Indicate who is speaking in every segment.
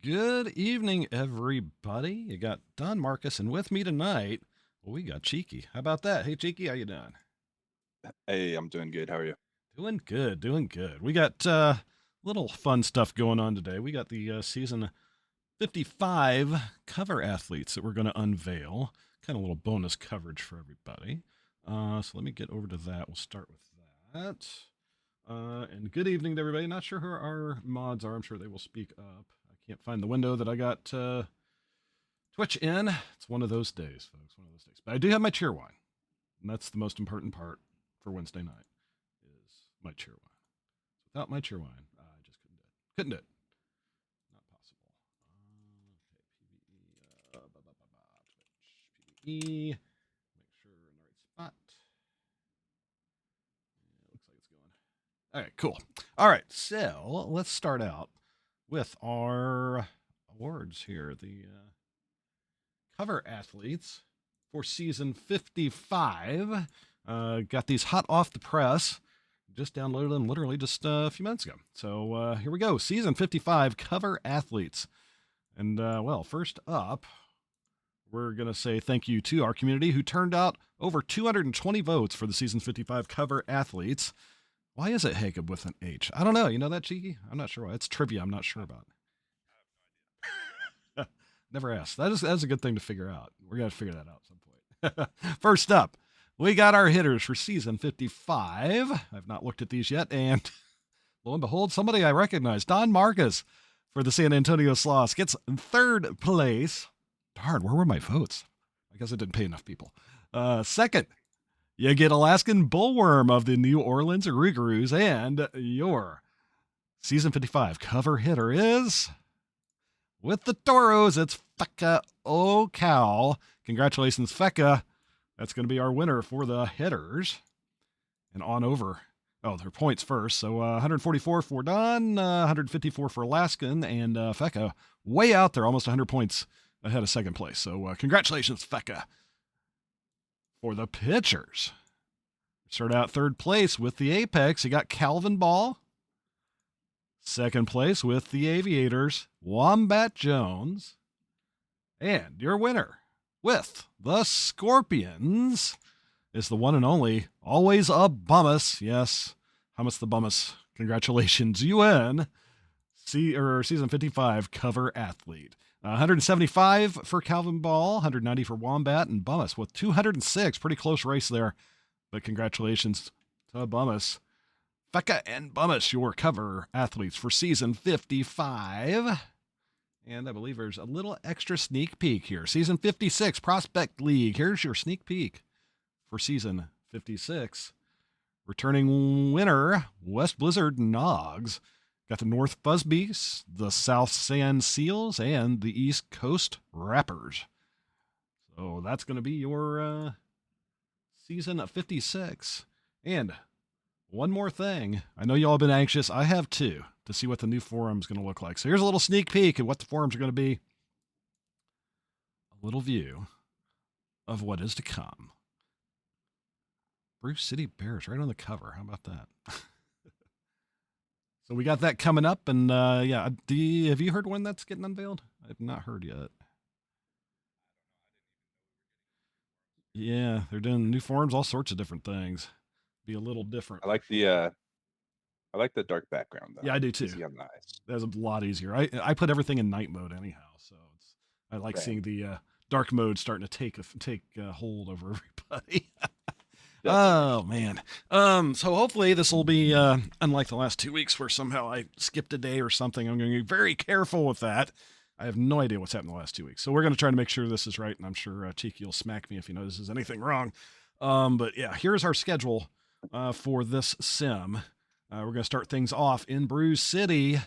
Speaker 1: Good evening, everybody. You got Don Marcus, and with me tonight, well, we got Cheeky. How about that? Hey, Cheeky, how you doing?
Speaker 2: Hey, I'm doing good. How are you?
Speaker 1: Doing good, doing good. We got little fun stuff going on today. We got the season 55 cover athletes that we're going to unveil. Kind of a little bonus coverage for everybody. So let me get over to that. We'll start with that. And good evening to everybody. Not sure who our mods are. I'm sure they will speak up. I can't find the window that I got Twitch in. It's one of those days, folks. One of those days. But I do have my cheer wine, and that's the most important part for Wednesday night is my cheer wine. Without my cheer wine, I just couldn't do it. Couldn't do it. Not possible. Okay, PVE, Twitch, PVE. Make sure we're in the right spot. Yeah, looks like it's going. All right, cool. All right, so let's start out with our awards here. The cover athletes for season 55. Got these hot off the press. Just downloaded them literally just a few minutes ago. So here we go. Season 55 cover athletes. And well, first up, we're going to say thank you to our community who turned out over 220 votes for the season 55 cover athletes. Why is it Hacob with an H? I don't know. You know that, Cheeky? I'm not sure why. It's trivia I'm not sure about. Never asked. That's a good thing to figure out. We're going to figure that out at some point. First up, we got our hitters for season 55. I've not looked at these yet. And lo and behold, somebody I recognize, Don Marcus for the San Antonio Sloths, gets third place. Darn, where were my votes? I guess I didn't pay enough people. Second, you get Alaskan Bullworm of the New Orleans Rougarous, and your season 55 cover hitter is, with the Toros, it's Fecka O'Cal. Congratulations, Fecka. That's going to be our winner for the hitters. And on over. Oh, their points first. So 144 for Don, 154 for Alaskan, and Fecka way out there, almost 100 points ahead of second place. So congratulations, Fecka. For the pitchers, start out third place with the Apex. You got Calvin Ball. Second place with the Aviators, Wombat Jones. And your winner with the Scorpions is the one and only, always a Bummus. Yes, Hummus the Bummus. Congratulations, UN. Season 55 cover athlete. 175 for Calvin Ball, 190 for Wombat, and Bummus with 206. Pretty close race there. But congratulations to Bummus. Fecka and Bummus, your cover athletes for season 55. And I believe there's a little extra sneak peek here. Season 56 Prospect League. Here's your sneak peek for season 56. Returning winner, West Blizzard Nogs. Got the North Fuzzbees, the South Sand Seals, and the East Coast Rappers. So that's going to be your season 56. And one more thing. I know y'all have been anxious. I have too, to see what the new forum's going to look like. So here's a little sneak peek at what the forums are going to be. A little view of what is to come. Bruce City Bears right on the cover. How about that? So we got that coming up. And yeah, have you heard when that's getting unveiled? I've not heard yet. Yeah, they're doing new forums, all sorts of different things. Be a little different.
Speaker 2: I like the dark background though.
Speaker 1: Yeah, I do too.
Speaker 2: Easy on the eyes.
Speaker 1: That's a lot easier. I put everything in night mode anyhow, so I like
Speaker 2: Same.
Speaker 1: seeing the dark mode starting to take hold over everybody.
Speaker 2: Definitely.
Speaker 1: Oh man. So hopefully this will be unlike the last 2 weeks where somehow I skipped a day or something. I'm going to be very careful with that. I have no idea what's happened the last 2 weeks, so we're going to try to make sure this is right. And I'm sure Cheeky will smack me if he notices anything wrong. But yeah, here's our schedule for this sim. We're going to start things off in Brew City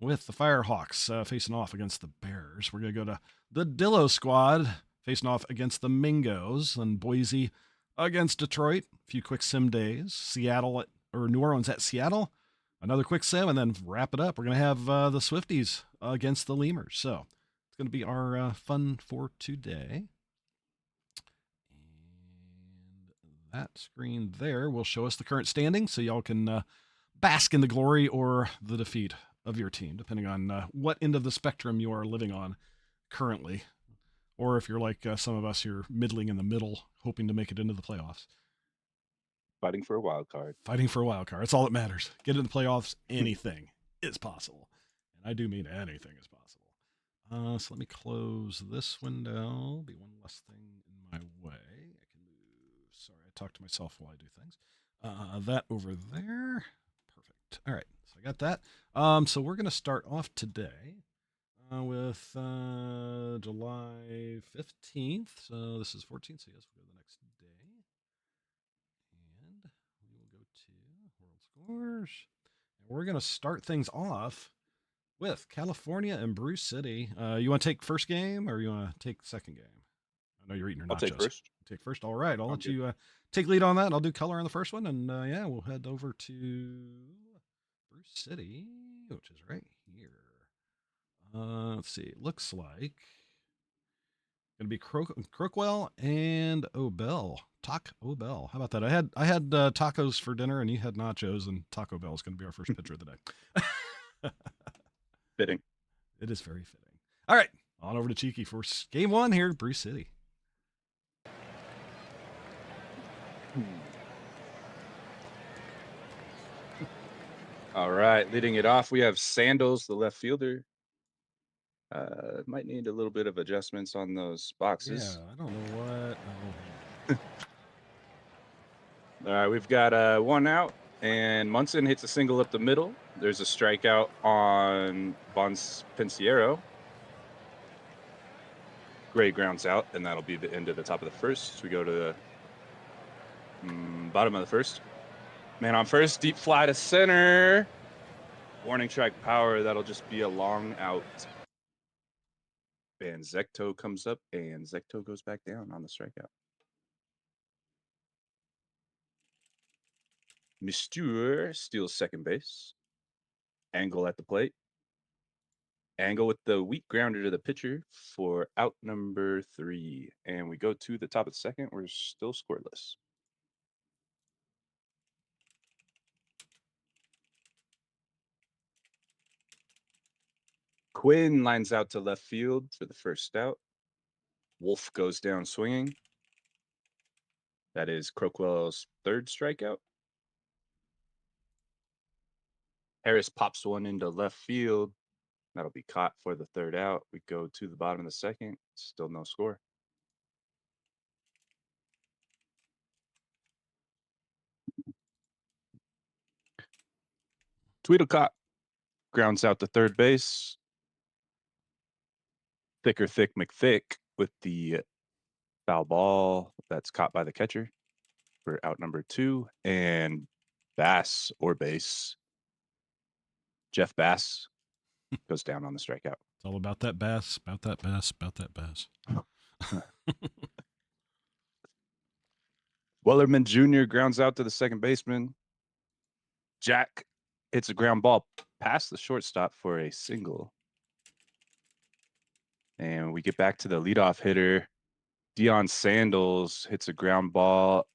Speaker 1: with the Firehawks facing off against the Bears. We're going to go to the Dillo Squad facing off against the Mingos, and Boise against Detroit. A few quick sim days. New Orleans at Seattle. Another quick sim, and then wrap it up. We're going to have the Swifties against the Lemurs. So it's going to be our fun for today. And that screen there will show us the current standing, so y'all can bask in the glory or the defeat of your team, depending on what end of the spectrum you are living on currently, or if you're like some of us, you're middling in the middle, hoping to make it into the playoffs.
Speaker 2: Fighting for a wild card.
Speaker 1: Fighting for a wild card. That's all that matters. Get in the playoffs. Anything is possible, and I do mean anything is possible. So let me close this window. Be one less thing in my way. I can move. Sorry, I talk to myself while I do things. That over there. Perfect. All right. So I got that. So we're going to start off today with July 15th. So this is 14th. So yes, we'll go the next day. And we will go to World Scores. And we're going to start things off with California and Bruce City. You want to take first game or you want to take second game? I know you're eating your
Speaker 2: I'll
Speaker 1: nachos.
Speaker 2: take first.
Speaker 1: Take first. All right. I'll
Speaker 2: I'm
Speaker 1: let
Speaker 2: good.
Speaker 1: you take lead on that. I'll do color on the first one. And yeah, we'll head over to Bruce City, which is right here. Let's see. It looks like going to be Crookwell and Obel. Taco Bell. How about that? I had tacos for dinner, and you had nachos, and Taco Bell is going to be our first pitcher of the day.
Speaker 2: Fitting.
Speaker 1: It is very fitting. All right, on over to Cheeki for game one here at Bruce City.
Speaker 2: All right, leading it off, we have Sandals, the left fielder. Might need a little bit of adjustments on those boxes.
Speaker 1: Yeah, I don't know what. Oh,
Speaker 2: All right, we've got one out, and Munson hits a single up the middle. There's a strikeout on Bonds Pensiero. Gray grounds out, and that'll be the end of the top of the first. We go to the bottom of the first. Man on first, deep fly to center. Warning track power, that'll just be a long out. And Zecto comes up, and Zecto goes back down on the strikeout. Misture steals second base. Angle at the plate. Angle with the weak grounder to the pitcher for out number 3. And we go to the top of the second. We're still scoreless. Quinn lines out to left field for the first out. Wolf goes down swinging. That is Crookwell's third strikeout. Harris pops one into left field. That'll be caught for the third out. We go to the bottom of the second. Still no score. Tweedlecott grounds out to third base. Thicker Thick McThick with the foul ball that's caught by the catcher for out number 2. And Bass or base. Jeff Bass goes down on the strikeout.
Speaker 1: it's all about that bass, about that bass, about that bass.
Speaker 2: Wellerman Jr. grounds out to the second baseman. Jack hits a ground ball past the shortstop for a single. And we get back to the leadoff hitter. Deion Sandals hits a ground ball.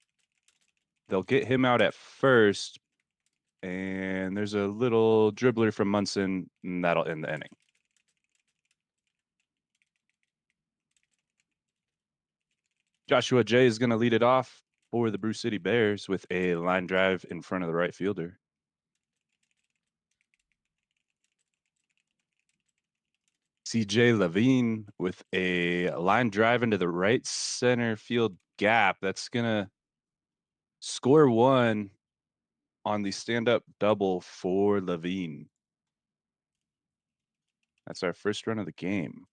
Speaker 2: They'll get him out at first. And there's a little dribbler from Munson, and that'll end the inning. Joshua J is going to lead it off for the Bruce City Bears with a line drive in front of the right fielder. CJ Levine with a line drive into the right center field gap. That's going to score one on the stand-up double for Levine. That's our first run of the game.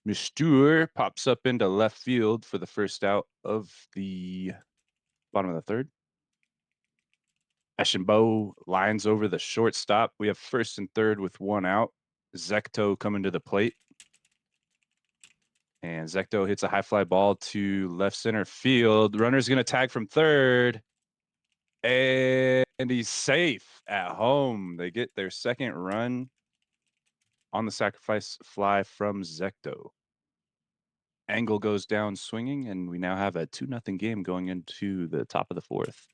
Speaker 2: Misture pops up into left field for the first out of the bottom of the third. Eschenbeau lines over the shortstop. We have first and third with one out. Zecto coming to the plate. And Zecto hits a high fly ball to left center field. Runner's going to tag from third. And he's safe at home. They get their second run on the sacrifice fly from Zecto. Angle goes down swinging, and we now have a 2-0 game going into the top of the fourth.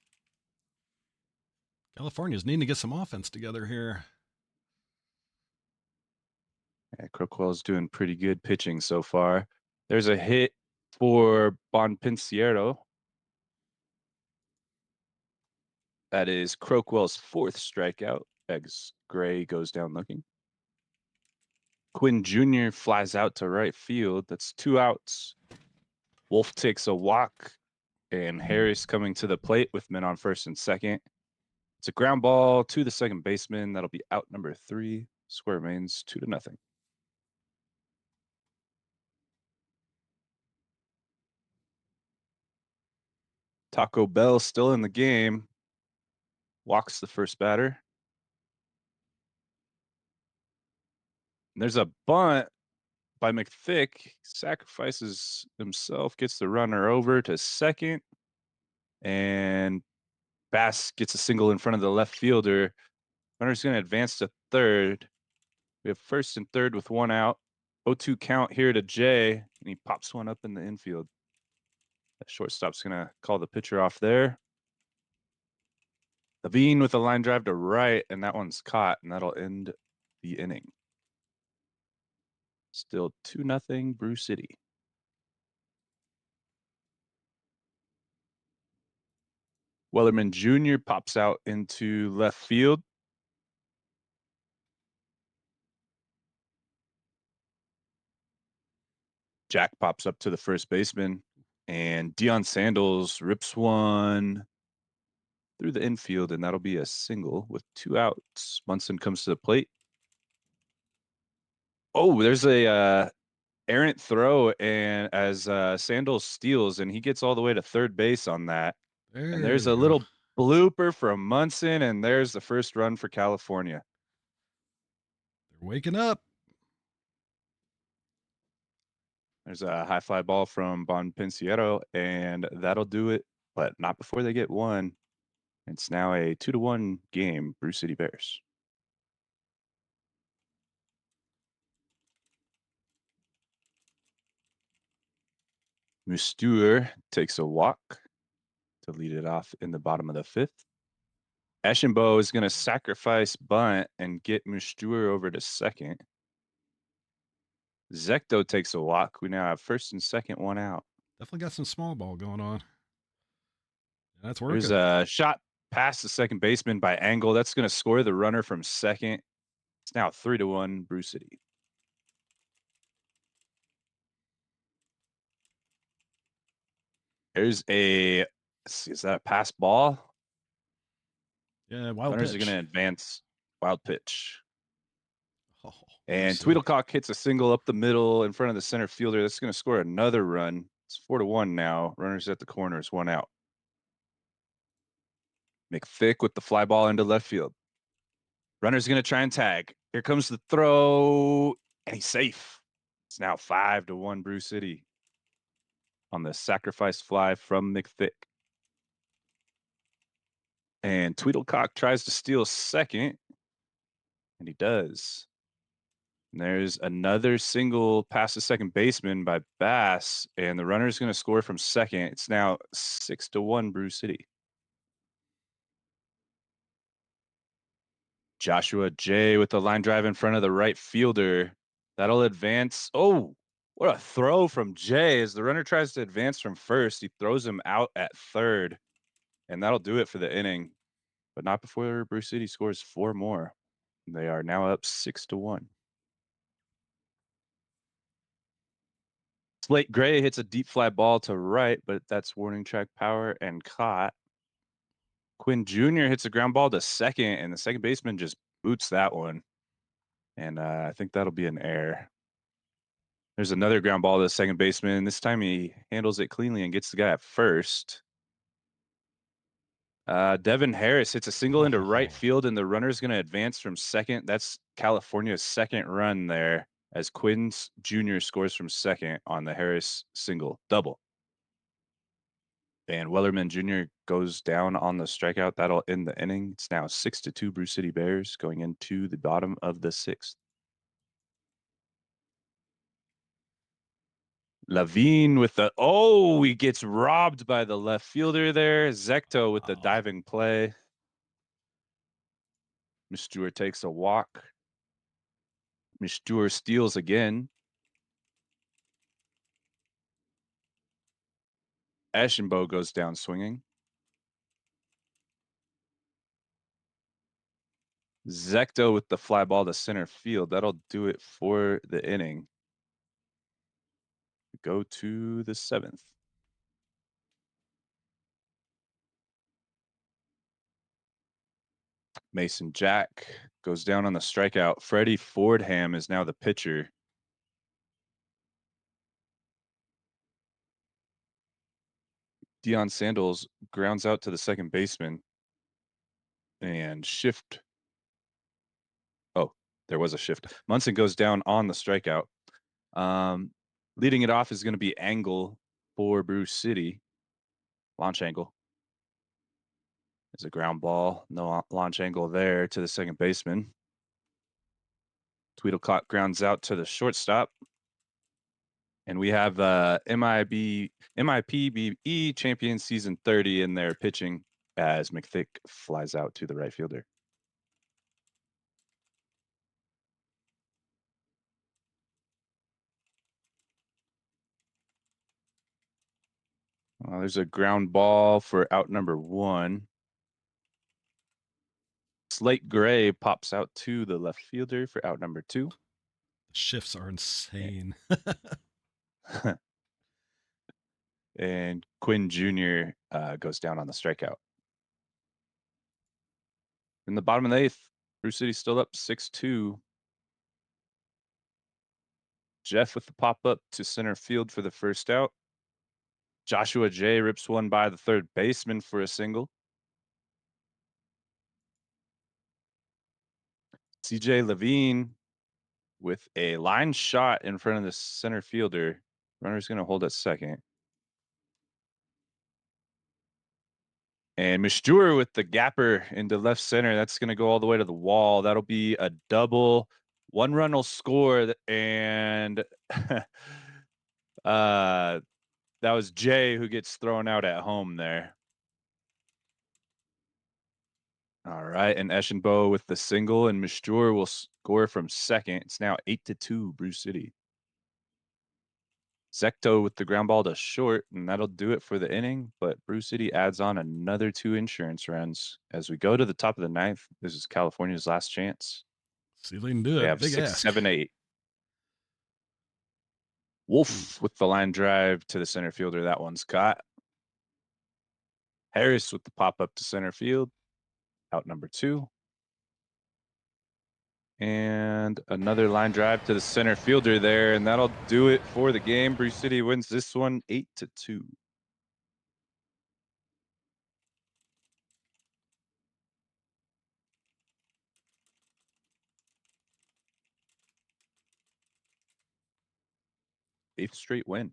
Speaker 1: California's needing to get some offense together here.
Speaker 2: Yeah, Crookwell's doing pretty good pitching so far. There's a hit for Bonpensiero. That is Crookwell's fourth strikeout as Gray goes down looking. Quinn Jr. flies out to right field. That's 2 outs. Wolf takes a walk, and Harris coming to the plate with men on first and second. It's a ground ball to the second baseman. That'll be out number 3. Score remains 2-0. Taco Bell still in the game. Walks the first batter. And there's a bunt by McThick. Sacrifices himself, gets the runner over to second. And Bass gets a single in front of the left fielder. Runner's going to advance to third. We have first and third with 1 out. 0-2 count here to Jay, and he pops one up in the infield. That shortstop's going to call the pitcher off there. Levine with a line drive to right, and that one's caught, and that'll end the inning. Still 2-0 Brew City. Wellerman Jr. pops out into left field. Jack pops up to the first baseman, and Deion Sandals rips one through the infield, and that'll be a single with 2 outs. Munson comes to the plate. Oh, there's a errant throw, and as Sandals steals, and he gets all the way to third base on that. And
Speaker 1: There
Speaker 2: there's
Speaker 1: we
Speaker 2: a
Speaker 1: go.
Speaker 2: little blooper from Munson, and there's the first run for California.
Speaker 1: They're waking up.
Speaker 2: There's a high fly ball from Bonpensiero, and that'll do it, but not before they get one. It's now a 2-1 game, Brew City Bears. Musteur takes a walk to lead it off in the bottom of the 5th. Eschenbeau is going to sacrifice bunt and get Musteur over to second. Zecto takes a walk. We now have first and second, 1 out.
Speaker 1: Definitely got some small ball going on. That's
Speaker 2: There's
Speaker 1: working.
Speaker 2: a shot past the second baseman by Angle. That's going to score the runner from second. It's now 3-1 Brew City. There's a, is that a pass ball?
Speaker 1: Yeah, wild
Speaker 2: Runners are
Speaker 1: pitch.
Speaker 2: going to advance. Wild pitch.
Speaker 1: Oh,
Speaker 2: And
Speaker 1: City.
Speaker 2: Tweedlecock hits a single up the middle in front of the center fielder. That's going to score another run. It's 4-1 now. Runners at the corners, 1 out. McThick with the fly ball into left field. Runner's going to try and tag. Here comes the throw, and he's safe. It's now 5-1 Brew City on the sacrifice fly from McThick. And Tweedlecock tries to steal second, and he does. And there's another single past the second baseman by Bass, and the runner's going to score from second. It's now 6-1 Brew City. Joshua J with the line drive in front of the right fielder. That'll advance. Oh, what a throw from Jay. As the runner tries to advance from first, he throws him out at third, and that'll do it for the inning. But not before Brew City scores 4 more. They are now up 6-1. Slate Gray hits a deep fly ball to right, but that's warning track power and caught. Quinn Jr. hits a ground ball to second, and the second baseman just boots that one. And I think that'll be an error. There's another ground ball to the second baseman. This time he handles it cleanly and gets the guy at first. Devin Harris hits a single into right field, and the runner's going to advance from second. That's California's second run there, as Quinn Jr. scores from second on the Harris single double. And Wellerman Jr. goes down on the strikeout. That'll end the inning. It's now 6-2 Brew City Bears going into the bottom of the 6th. Levine with the, oh, he gets robbed by the left fielder there. Zecto with the diving play. Mr. Stewart takes a walk. Mistur steals again. Ashenbow goes down swinging. Zecto with the fly ball to center field. That'll do it for the inning. Go to the 7th. Mason Jack goes down on the strikeout. Freddie Fordham is now the pitcher. Deion Sandals grounds out to the second baseman and shift. Oh, there was a shift. Munson goes down on the strikeout. Leading it off is going to be Angle for Bruce City. Launch angle. There's a ground ball. No launch angle there to the second baseman. Tweedlecott grounds out to the shortstop. And we have MIPBE champion season 30 in their pitching as McThick flies out to the right fielder. There's a ground ball for out number 1. Slate Gray pops out to the left fielder for out number 2.
Speaker 1: The shifts are insane.
Speaker 2: And Quinn Jr. Goes down on the strikeout. In the bottom of the 8th, Bruce City's still up 6-2. Jeff with the pop-up to center field for the first out. Joshua J rips one by the third baseman for a single. CJ Levine with a line shot in front of the center fielder. Runner's going to hold at second. And Mistur with the gapper into left center. That's going to go all the way to the wall. That'll be a double. 1 run will score. And that was Jay who gets thrown out at home there. All right. And Eschenbow with the single, and Mistur will score from second. It's now 8-2, Bruce City. Zecto with the ground ball to short, and that'll do it for the inning. But Bruce City adds on another 2 insurance runs. As we go to the top of the 9th, this is California's last chance.
Speaker 1: See if they can do
Speaker 2: They
Speaker 1: it.
Speaker 2: have
Speaker 1: Big
Speaker 2: 6,
Speaker 1: ask.
Speaker 2: 7, 8. Wolf with the line drive to the center fielder. That one's caught. Harris with the pop up to center field. Out number 2. And another line drive to the center fielder there, and that'll do it for the game. Bruce City wins this one 8-2. Eighth straight win.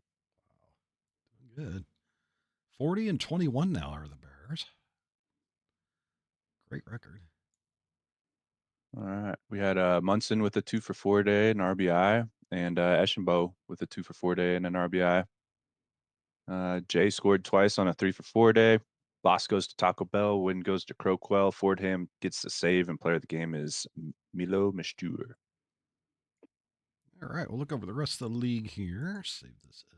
Speaker 1: Good. 40-21 now are the Bears. Great record.
Speaker 2: All right. We had Munson with a 2-for-4 day, an RBI, and Eschenbow with a 2-for-4 day and an RBI. Jay scored twice on a 3-for-4 day. Loss goes to Taco Bell. Win goes to Crowquell. Fordham gets the save, and player of the game is Milo Mistur.
Speaker 1: All right, we'll look over the rest of the league here. Save this up.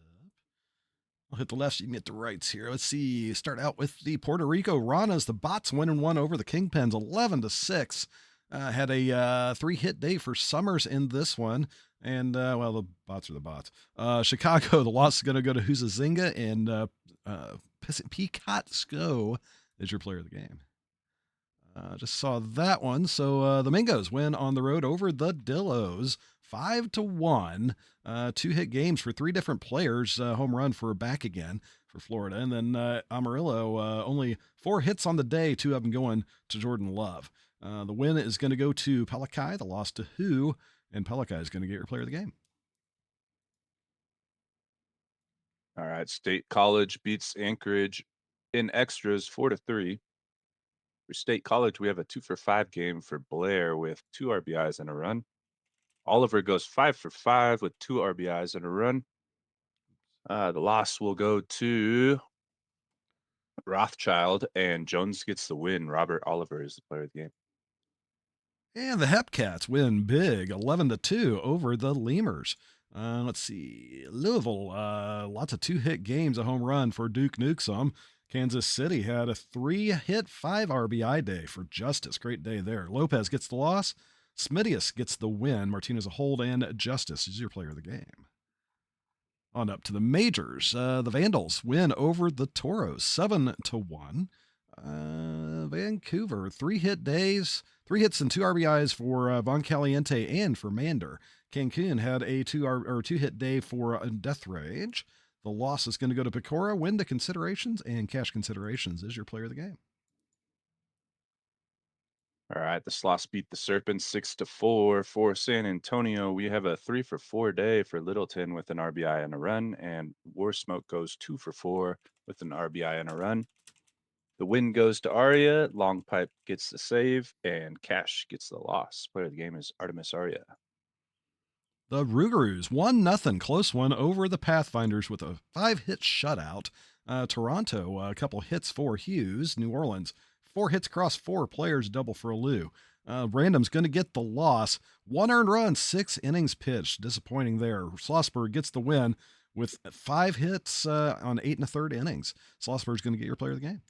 Speaker 1: I'll hit the lefts, you can hit the rights here. Let's see. Start out with the Puerto Rico Ranas. The Bots winning one over the Kingpins, 11-6. Had a 3-hit day for Summers in this one. And, well, the Bots are the Bots. Chicago, the loss is going to go to Huzazinga, and Picatsko is your player of the game. Just saw that one. So the Mingos win on the road over the Dillos, 5-1. 2-hit games for 3 different players. Home run for back again for Florida, and then Amarillo only 4 hits on the day. 2 of them going to Jordan Love. The win is going to go to Pelikai. The loss to who? And Pelikai is going to get your player of the game.
Speaker 2: All right. State College beats Anchorage in extras 4-3. For State College, we have a 2-for-5 game for Blair with 2 RBIs and a run. Oliver goes 5-for-5 with 2 RBIs and a run. The loss will go to Rothschild, and Jones gets the win. Robert Oliver is the player of the game.
Speaker 1: And the Hepcats win big, 11-2 over the Lemurs. Let's see, Louisville, lots of two-hit games, a home run for Duke Nukem. Kansas City had a 3-hit, 5 RBI day for Justice. Great day there. Lopez gets the loss. Smidius gets the win. Martinez a hold, and Justice is your player of the game. On up to the majors. The Vandals win over the Toros 7-1. Vancouver, 3-hit days, 3 hits and 2 RBIs for Von Caliente and for Mander. Cancun had a 2-hit day for Death Rage. The loss is going to go to Pecora. Win to considerations, and cash considerations is your player of the game.
Speaker 2: All right, the Sloths beat the Serpents 6-4 for San Antonio. We have a 3-for-4 day for Littleton with an RBI and a run, and War Smoke goes 2-for-4 with an RBI and a run. The win goes to Arya. Long Pipe gets the save, and Cash gets the loss. Player of the game is Artemis Arya.
Speaker 1: The Rougarous 1-0 close one over the Pathfinders with a 5-hit shutout. Toronto, a couple hits for Hughes. New Orleans, 4 hits across 4 players, double for Lou. Random's going to get the loss. 1 earned run, 6 innings pitched. Disappointing there. Schlossberg gets the win with 5 hits on 8 1/3 innings. Schlossberg's going to get your player of the game.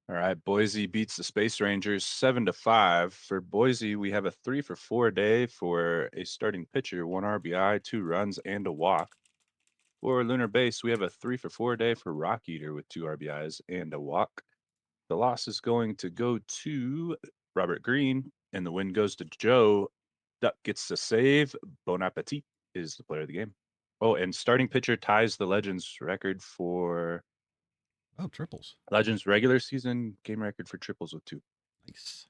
Speaker 2: All right, Boise beats the Space Rangers 7-5. For Boise, we have a 3-for-4 day for a starting pitcher, 1 RBI, 2 runs, and a walk. For Lunar Base, we have a 3-for-4 day for Rock Eater with 2 RBIs and a walk. The loss is going to go to Robert Green, and the win goes to Joe. Duck gets the save. Bon appetit is the player of the game. Oh, and starting pitcher ties the Legends record for
Speaker 1: Triples.
Speaker 2: Legends regular season game record for triples with 2.
Speaker 1: Nice.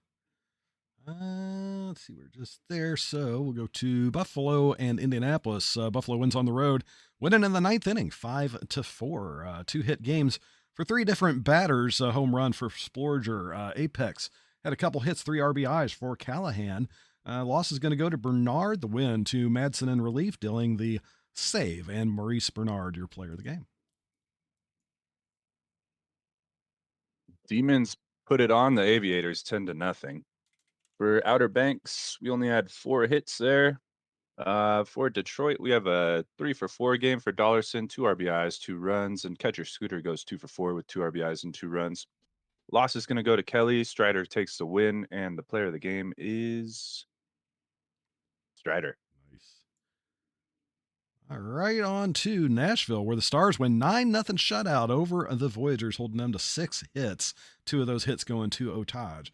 Speaker 1: Let's see, we're just there. So we'll go to Buffalo and Indianapolis. Buffalo wins on the road, winning in the 9th inning, 5-4. 2-hit games for 3 different batters. A home run for Splorger. Apex had a couple hits, 3 RBIs for Callahan. Loss is going to go to Bernard. The win to Madsen in relief, dealing the save. And Maurice Bernard, your player of the game.
Speaker 2: Demons put it on the Aviators 10-0. For Outer Banks, we only had 4 hits there. For Detroit, we have a 3-for-4 game for Dollarson, 2 RBIs, 2 runs, and catcher Scooter goes 2-for-4 with 2 RBIs and 2 runs. Loss is going to go to Kelly. Strider takes the win, and the player of the game is Strider.
Speaker 1: Nice. All right, on to Nashville, where the Stars win 9-0 shutout over the Voyagers, holding them to 6 hits. 2 of those hits going to Otaj.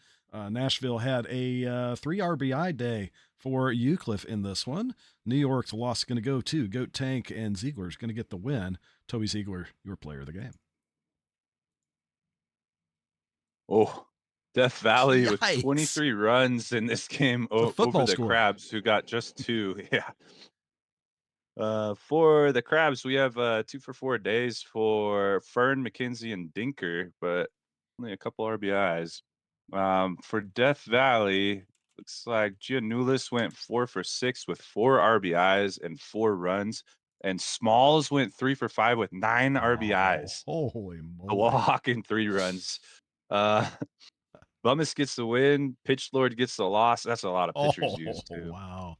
Speaker 1: Nashville had a 3 RBI day for Eucliffe in this one. New York's loss is going to go to Goat Tank, and Ziegler's going to get the win. Toby Ziegler, your player of the game.
Speaker 2: Oh, Death Valley with
Speaker 1: Yikes.
Speaker 2: 23 runs in this game over the
Speaker 1: score.
Speaker 2: Crabs, who got just 2. Yeah. For the Crabs, we have 2-for-4 days for Fern, McKenzie, and Dinker, but only a couple RBIs. For Death Valley, looks like Giannoulis went 4-for-6 with 4 RBIs and 4 runs, and Smalls went 3-for-5 with 9 RBIs.
Speaker 1: Holy
Speaker 2: A
Speaker 1: moly.
Speaker 2: walk and 3 runs. Bummus gets the win. Pitch Lord gets the loss. That's a lot of pitchers used too.
Speaker 1: Wow.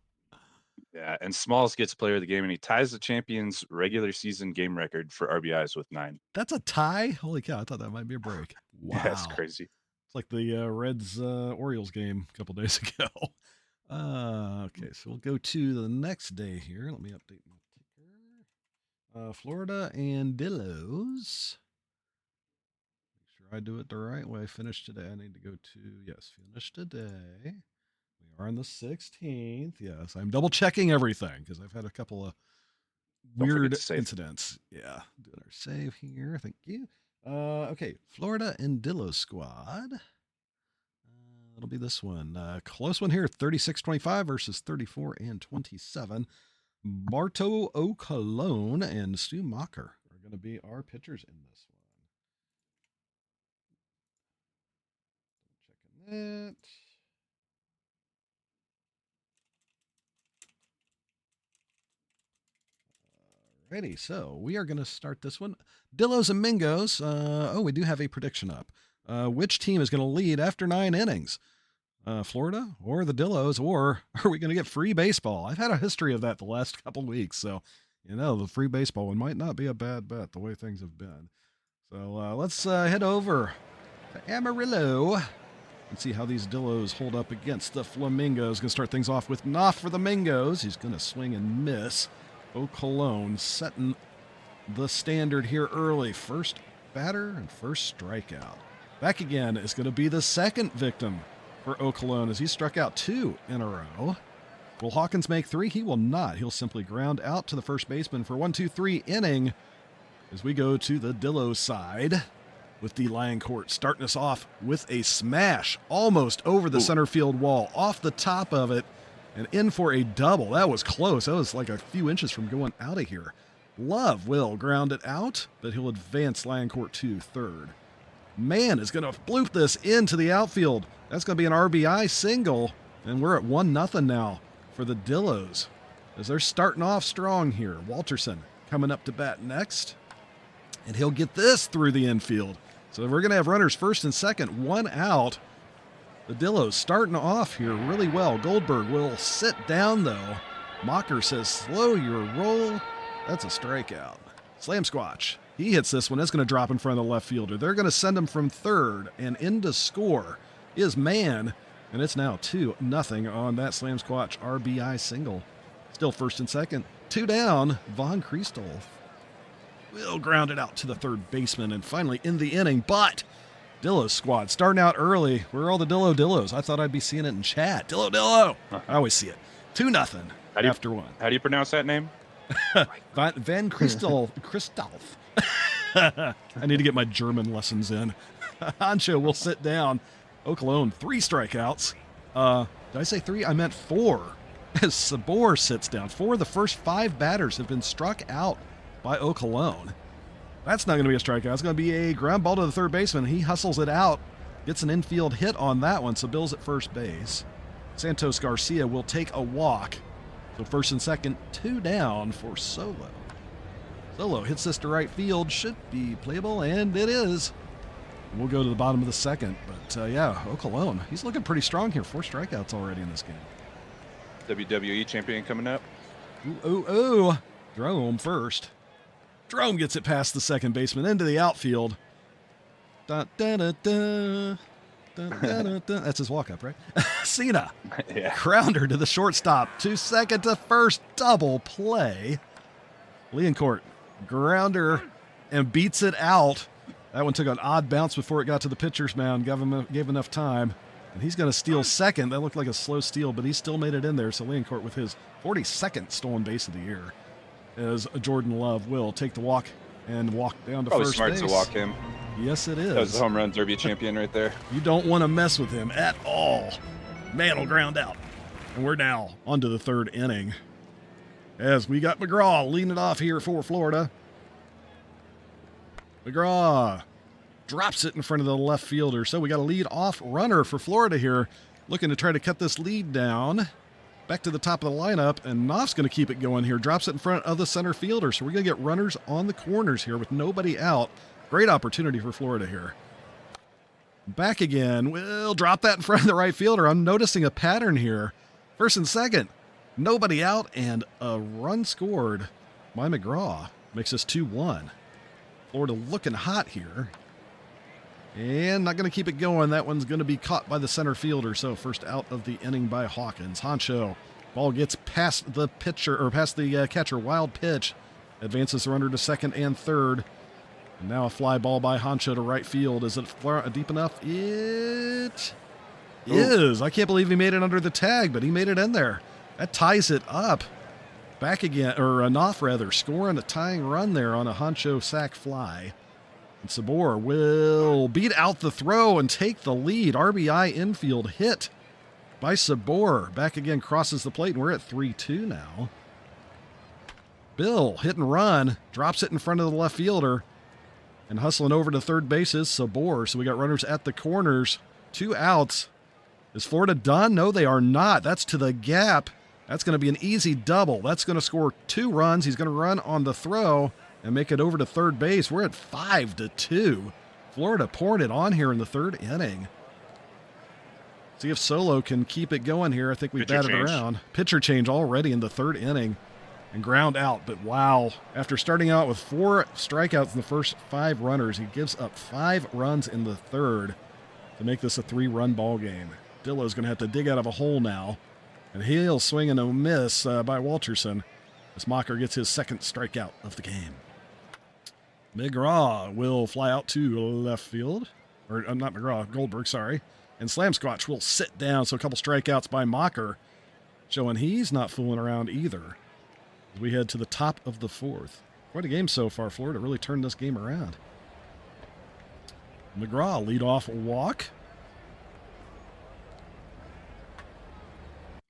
Speaker 2: Yeah, and Smalls gets player of the game, and he ties the champions' regular season game record for RBIs with 9.
Speaker 1: That's a tie? Holy cow, I thought that might be a break. Wow.
Speaker 2: Yeah, that's crazy.
Speaker 1: It's like the Reds Orioles game a couple days ago. Okay, so we'll go to the next day here. Let me update my ticker. Florida and Dillos. Make sure I do it the right way. Finish today. I need to go to, yes, finish today. We are on the 16th. Yes, I'm double checking everything because I've had a couple of weird incidents. Yeah, doing our save here. Thank you. Okay, Florida and Dillo squad. It'll be this one. Close one here, 36-25 versus 34-27. Marto O'Calone and Stu Mocker are going to be our pitchers in this one. Checking that. Alrighty, so we are going to start this one. Dillos and Mingos. We do have a prediction up. Which team is going to lead after 9 innings? Florida or the Dillos, or are we going to get free baseball? I've had a history of that the last couple weeks, so the free baseball one might not be a bad bet the way things have been. So let's head over to Amarillo and see how these Dillos hold up against the Flamingos. Going to start things off with Knopf for the Mingos. He's going to swing and miss. O'Cologne setting the standard here early. First batter and first strikeout. Back again is going to be the second victim for O'Cologne as he struck out 2 in a row. Will Hawkins make 3? He will not. He'll simply ground out to the first baseman for 1-2-3 inning as we go to the Dillo side with the Lioncourt starting us off with a smash almost over the center field wall, off the top of it, and in for a double. That was close. That was like a few inches from going out of here. Love will ground it out, but he'll advance Lioncourt to third. Man is going to bloop this into the outfield. That's going to be an RBI single, and we're at 1-0 now for the Dillos as they're starting off strong here. Walterson coming up to bat next, and he'll get this through the infield. So we're going to have runners first and second, 1 out. The Dillos starting off here really well. Goldberg will sit down, though. Mocker says, slow your roll. That's a strikeout. Slam Squatch. He hits this one. It's going to drop in front of the left fielder. They're going to send him from third, and in to score is Mann, and it's now 2-0 on that Slam Squatch RBI single. Still first and second. 2 down. Von Christoph will ground it out to the third baseman, and finally in the inning, but Dillo squad starting out early. Where are all the Dillos? I thought I'd be seeing it in chat. Dillo! I always see it. 2-0 after 1.
Speaker 2: How do you pronounce that name?
Speaker 1: Van Christoph. I need to get my German lessons in. Hancho will sit down. O'Cologne, 3 strikeouts. Did I say 3? I meant 4. As Sabor sits down. 4 of the first 5 batters have been struck out by O'Cologne. That's not going to be a strikeout. It's going to be a ground ball to the third baseman. He hustles it out, gets an infield hit on that one, so Bill's at first base. Santos Garcia will take a walk. So first and second, 2 down for Solo. Solo hits this to right field, should be playable, and it is. We'll go to the bottom of the second, but O'Cologne, he's looking pretty strong here. 4 strikeouts already in this game.
Speaker 2: WWE champion coming up.
Speaker 1: Ooh. Drome first. Drome gets it past the second baseman into the outfield. That's his walk-up, right? Cena.
Speaker 2: Yeah.
Speaker 1: Grounder to the shortstop. 2 second to first. Double play. Lioncourt. Grounder and beats it out. That one took an odd bounce before it got to the pitcher's mound. Gave enough time. And he's going to steal second. That looked like a slow steal, but he still made it in there. So Lioncourt with his 42nd stolen base of the year, as Jordan Love will take the walk and walk down to first
Speaker 2: smart
Speaker 1: base.
Speaker 2: To walk him.
Speaker 1: Yes, it is.
Speaker 2: That was the home run derby champion right there.
Speaker 1: You don't want to mess with him at all. Man will ground out. And we're now onto the third inning, as we got McGraw leading it off here for Florida. McGraw drops it in front of the left fielder. So we got a lead off runner for Florida here, looking to try to cut this lead down. Back to the top of the lineup, and Knopf's going to keep it going here. Drops it in front of the center fielder. So we're going to get runners on the corners here with nobody out. Great opportunity for Florida here. Back again. We'll drop that in front of the right fielder. I'm noticing a pattern here. First and second. Nobody out, and a run scored by McGraw. Makes us 2-1. Florida looking hot here. And not going to keep it going. That one's going to be caught by the center fielder. So first out of the inning by Hawkins. Hancho. Ball gets past the pitcher, or past the catcher. Wild pitch. Advances the runner to second and third. And now a fly ball by Hancho to right field. Is it deep enough? It is. I can't believe he made it under the tag, but he made it in there. That ties it up. Back again, or Knopf rather, scoring a tying run there on a Hancho sac fly. And Sabor will beat out the throw and take the lead. RBI infield hit by Sabor. Back again, crosses the plate, and we're at 3-2 now. Bill, hit and run, drops it in front of the left fielder. And hustling over to third base is Sabor. So we got runners at the corners. 2 outs. Is Florida done? No, they are not. That's to the gap. That's going to be an easy double. That's going to score 2 runs. He's going to run on the throw and make it over to third base. We're at 5-2. Florida pouring it on here in the third inning. See if Solo can keep it going here. I think we batted around. Pitcher change already in the third inning and ground out. But wow, after starting out with 4 strikeouts in the first 5 runners, he gives up 5 runs in the third to make this a 3-run ball game. Dillo's going to have to dig out of a hole now. And he'll swing and a miss by Walterson as Mocker gets his second strikeout of the game. McGraw will fly out to left field. Or not McGraw, Goldberg, sorry. And Slam Squatch will sit down, so a couple strikeouts by Mocker, showing he's not fooling around either. As we head to the top of the 4th. Quite a game so far. Florida really turned this game around. McGraw, leadoff walk.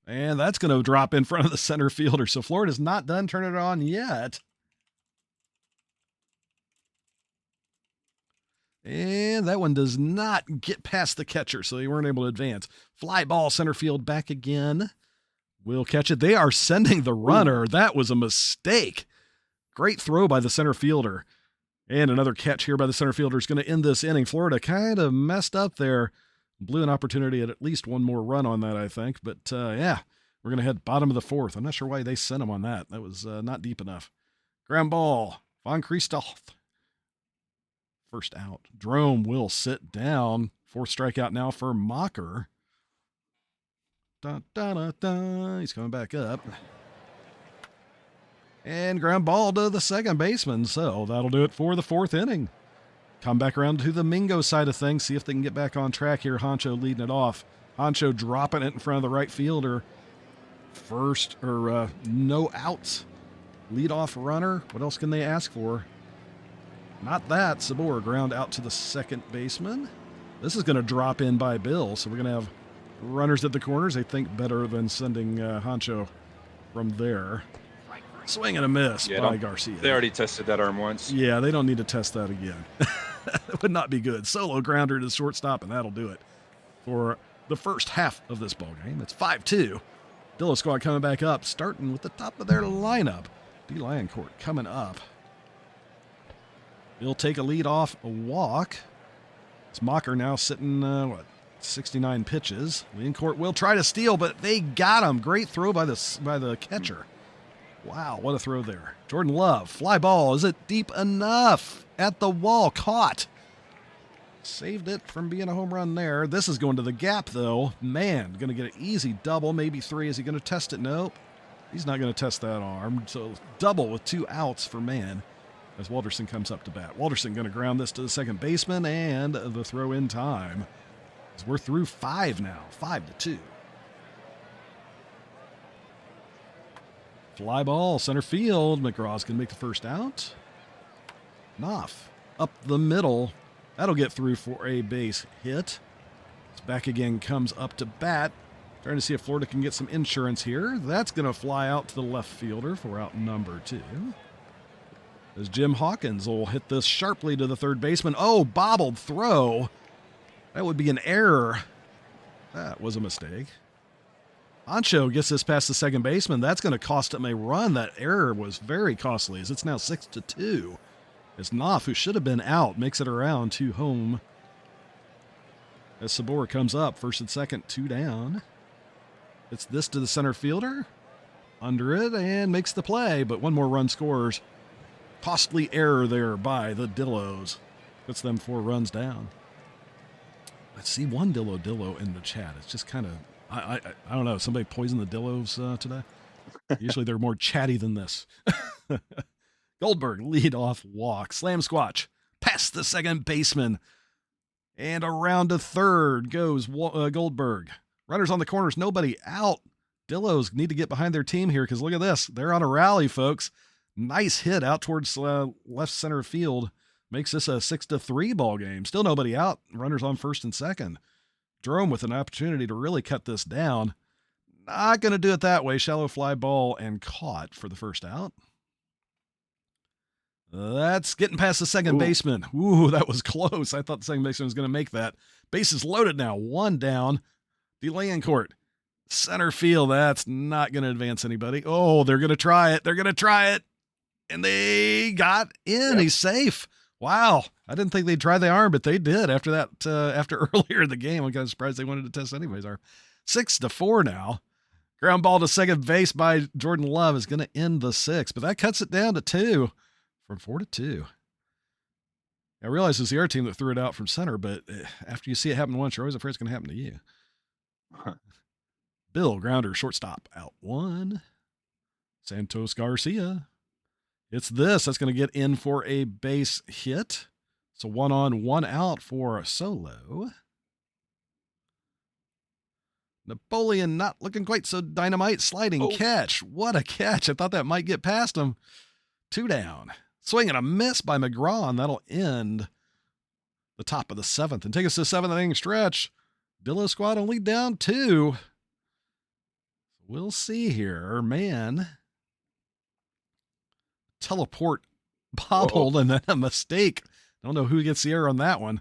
Speaker 1: And that's going to drop in front of the center fielder, so Florida's not done turning it on yet. And that one does not get past the catcher, so they weren't able to advance. Fly ball, center field back again. Will catch it. They are sending the runner. That was a mistake. Great throw by the center fielder. And another catch here by the center fielder is going to end this inning. Florida kind of messed up there. Blew an opportunity at least one more run on that, I think. But, yeah, we're going to head bottom of the 4th. I'm not sure why they sent him on that. That was not deep enough. Ground ball. Von Christoph. First out. Drome will sit down. 4th strikeout now for Mocker. Da, da, da, da. He's coming back up. And ground ball to the second baseman. So that'll do it for the 4th inning. Come back around to the Mingo side of things. See if they can get back on track here. Honcho leading it off. Honcho dropping it in front of the right fielder. First, or no outs. Leadoff runner. What else can they ask for? Not that. Sabor ground out to the second baseman. This is going to drop in by Bill, so we're going to have runners at the corners. They think better than sending Honcho from there. Swing and a miss by Garcia.
Speaker 2: They already tested that arm once.
Speaker 1: Yeah, they don't need to test that again. That would not be good. Solo grounder to the shortstop, and that'll do it for the first half of this ball game. It's 5-2. Dillo squad coming back up, starting with the top of their lineup. D. Lioncourt coming up. He'll take a lead off a walk. It's Mocker now sitting, 69 pitches. Lioncourt will try to steal, but they got him. Great throw by the catcher. Wow, what a throw there. Jordan Love, fly ball. Is it deep enough? At the wall, caught. Saved it from being a home run there. This is going to the gap, though. Man, going to get an easy double, maybe 3. Is he going to test it? Nope. He's not going to test that arm. So double with 2 outs for man as Walterson comes up to bat. Walterson going to ground this to the second baseman, and the throw in time. As we're through 5 now, 5-2. Fly ball, center field. McGraw's going to make the first out. Knopf up the middle. That'll get through for a base hit. It's back again, comes up to bat. Trying to see if Florida can get some insurance here. That's going to fly out to the left fielder for out number 2. As Jim Hawkins will hit this sharply to the third baseman. Oh, bobbled throw. That would be an error. That was a mistake. Ancho gets this past the second baseman. That's going to cost him a run. That error was very costly as it's now 6-2. As Knopf, who should have been out, makes it around to home. As Sabor comes up, first and second, 2 down. It's this to the center fielder. Under it and makes the play, but one more run scores. Costly error there by the Dillos. Puts them 4 runs down. I see one Dillo in the chat. It's just kind of, I don't know, somebody poisoned the Dillos today? Usually they're more chatty than this. Goldberg, lead off walk. Slam squatch. Past the second baseman. And around to third goes Goldberg. Runners on the corners, nobody out. Dillos need to get behind their team here because look at this. They're on a rally, folks. Nice hit out towards left center field. Makes this a 6-3 ball game. Still nobody out. Runners on first and second. Jerome with an opportunity to really cut this down. Not going to do it that way. Shallow fly ball and caught for the first out. That's getting past the second baseman. Ooh, that was close. I thought the second baseman was going to make that. Bases loaded now. 1 down. Delay in court. Center field. That's not going to advance anybody. Oh, they're going to try it. They're going to try it. And they got in. Yep. He's safe. Wow. I didn't think they'd try the arm, but they did after that, after earlier in the game. I'm kind of surprised they wanted to test anyways. Are 6-4 now. Ground ball to second base by Jordan Love is going to end the 6, but that cuts it down to 2 from 4-2. I realize it's the other team that threw it out from center, but after you see it happen once, you're always afraid it's going to happen to you. Bill, grounder, shortstop, out 1. Santos Garcia. It's this. That's going to get in for a base hit. So 1 on, 1 out for Solo. Napoleon not looking quite so dynamite. Sliding catch. What a catch. I thought that might get past him. 2 down. Swing and a miss by McGraw, and that'll end the top of the 7th and take us to the 7th inning stretch. Dillo squad only down 2. We'll see here. Man. Teleport bobbled and then a mistake. Don't know who gets the error on that one.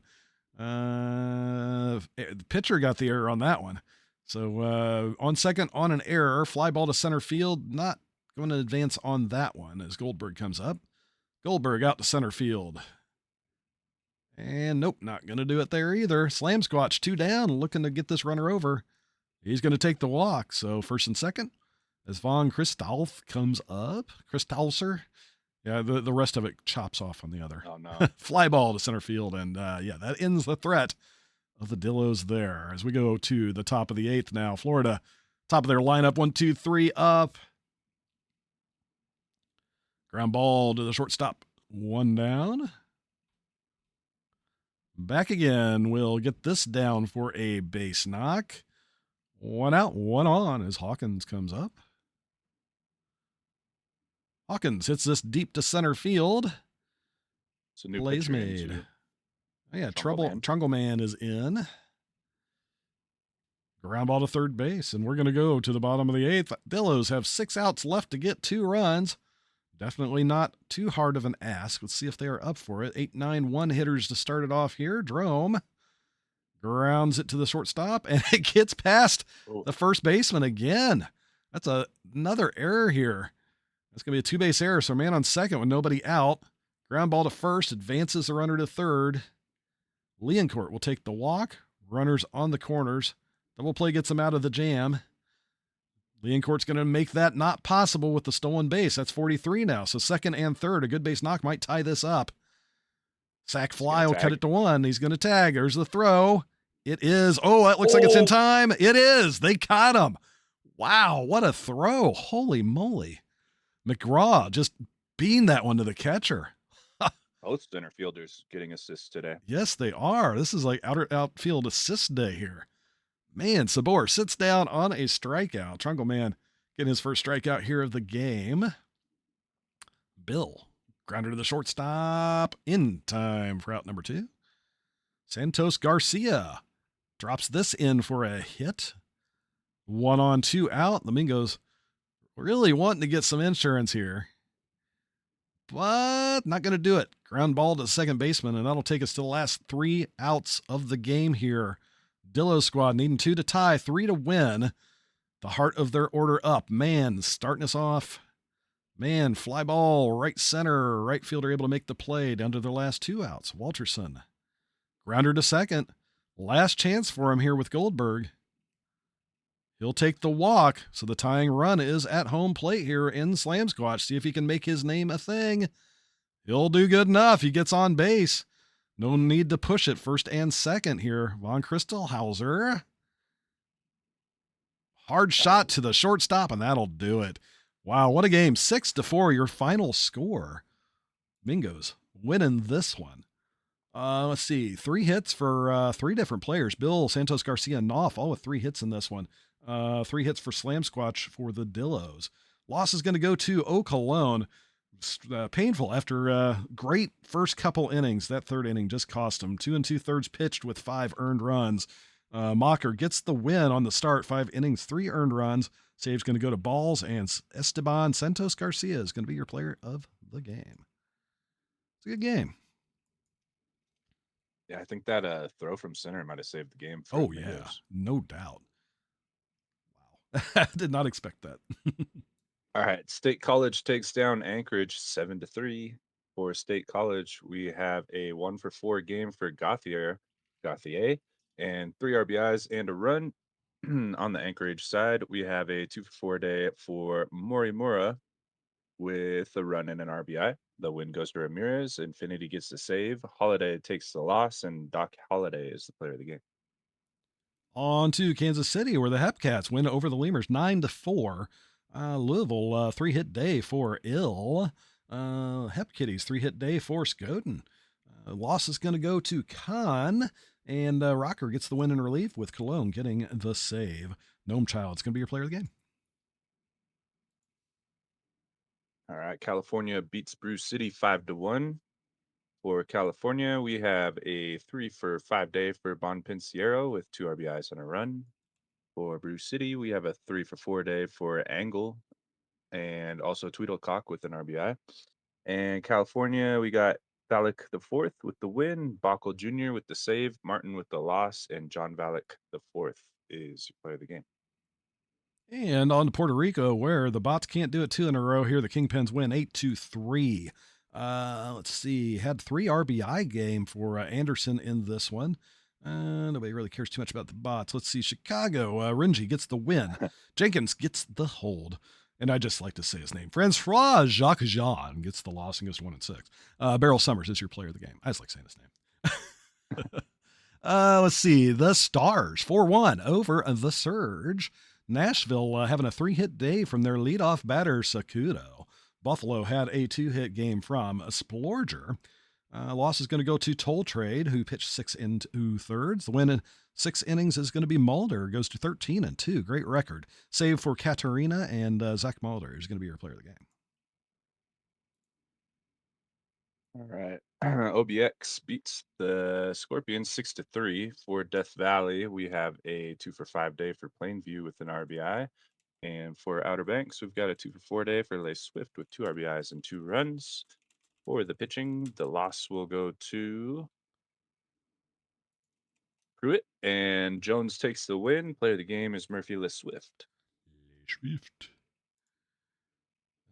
Speaker 1: The pitcher got the error on that one. So on second, on an error, fly ball to center field. Not going to advance on that one as Goldberg comes up. Goldberg out to center field. And nope, not going to do it there either. Slam squatch, 2 down, looking to get this runner over. He's going to take the walk. So first and second, as Von Christolf comes up. Christolser. Yeah, the rest of it chops off on the other.
Speaker 2: Oh, no.
Speaker 1: Fly ball to center field. And yeah, that ends the threat of the Dillos there. As we go to the top of the 8th now. Florida, top of their lineup, 1, 2, 3 up. Ground ball to the shortstop. 1 down. Back again. We'll get this down for a base knock. 1 out, 1 on as Hawkins comes up. Hawkins hits this deep to center field.
Speaker 2: It's a new
Speaker 1: Plays made. Oh, yeah, Trungle Man is in. Ground ball to third base, and we're going to go to the bottom of the 8th. Dillos have 6 outs left to get 2 runs. Definitely not too hard of an ask. Let's see if they are up for it. 8, 9, 1 hitters to start it off here. Drome grounds it to the shortstop, and it gets past the first baseman again. That's another error here. That's going to be a 2-base error, so man on second with nobody out. Ground ball to first, advances the runner to third. Leoncourt will take the walk. Runners on the corners. Double play gets them out of the jam. Leoncourt's going to make that not possible with the stolen base. That's 43 now, so second and third. A good base knock might tie this up. Sack fly will cut it to 1. He's going to tag. There's the throw. It is. Oh, that looks like it's in time. It is. They caught him. Wow, what a throw. Holy moly. McGraw just beamed that one to the catcher.
Speaker 2: Both center fielders getting assists today.
Speaker 1: Yes, they are. This is like outfield assist day here. Man, Sabor sits down on a strikeout. Trungle Man getting his first strikeout here of the game. Bill, grounder to the shortstop in time for out number 2. Santos Garcia drops this in for a hit. 1 on, 2 out. Domingo's really wanting to get some insurance here, but not going to do it. Ground ball to second baseman, and that'll take us to the last 3 outs of the game here. Dillo squad needing 2 to tie, 3 to win. The heart of their order up. Man, starting us off. Man, fly ball, right center. Right fielder able to make the play down to their last 2 outs. Walterson. Grounder to second. Last chance for him here with Goldberg. He'll take the walk, so the tying run is at home plate here in Slam Squatch. See if he can make his name a thing. He'll do good enough. He gets on base. No need to push it. First and second here. Von Christelhauser. Hard shot to the shortstop, and that'll do it. Wow, what a game. 6-4, your final score. Mingo's winning this one. Let's see. 3 hits for 3 different players. Bill, Santos Garcia, and Knopf, all with 3 hits in this one. 3 hits for Slam Squatch for the Dillos. Loss is going to go to Eau Cologne. Painful after great first couple innings. That third inning just cost him. 2 2/3 pitched with 5 earned runs. Mocker gets the win on the start. 5 innings, 3 earned runs. Save's going to go to Balls, and Esteban Santos Garcia is going to be your player of the game. It's a good game.
Speaker 2: Yeah, I think that throw from center might have saved the game.
Speaker 1: Oh, yeah, no doubt. Wow. I did not expect that.
Speaker 2: All right, State College takes down Anchorage 7-3. For State College, we have a 1 for 4 game for Gauthier, and 3 RBIs and a run. On the Anchorage side, we have a 2 for 4 day for Morimura with a run and an RBI. The win goes to Ramirez. Infinity gets the save. Holiday takes the loss, and Doc Holiday is the player of the game.
Speaker 1: On to Kansas City, where the Hepcats win over the Lemurs 9-4. Louisville, 3-hit day for Ill. Hep Kitties, 3-hit day for Skoden. Loss is going to go to Khan, and Rocker gets the win in relief with Cologne getting the save. Gnome Child's going to be your player of the game.
Speaker 2: All right, California beats Brew City 5-1. For California, we have a 3 for 5 day for Bon Pinciero with 2 RBIs and a run. For Brew City, we have a 3 for 4 day for Angle and also Tweedlecock with an RBI. And California, we got Valak the fourth with the win, Bockel Jr. with the save, Martin with the loss, and John Valak the fourth is your player of the game.
Speaker 1: And on to Puerto Rico, where the Bots can't do it 2 in a row here. The Kingpins win 8-3. Let's see. Had 3 RBI game for Anderson in this one. Nobody really cares too much about the Bots. Let's see. Chicago, Renji gets the win. Jenkins gets the hold. And I just like to say his name. Francois Jacques Jean gets the loss and goes to 1-6. Beryl Summers is your player of the game. I just like saying his name. Let's see. The Stars 4-1 over the Surge. Nashville having a 3-hit day from their leadoff batter, Sakudo. Buffalo had a 2-hit game from Splorger. Loss is going to go to Toll Trade, who pitched 6 2/3. The win in 6 innings is going to be Mulder, goes to 13-2. Great record. Save for Katarina, and Zach Mulder is going to be your player of the game.
Speaker 2: All right. OBX beats the Scorpions 6-3. For Death Valley, we have a 2 for 5 day for Plainview with an RBI. And for Outer Banks, we've got a 2 for 4 day for Lay Swift with 2 RBIs and 2 runs. For the pitching, the loss will go to Pruitt, and Jones takes the win. Player of the game is Murphy Le Swift.
Speaker 1: Swift.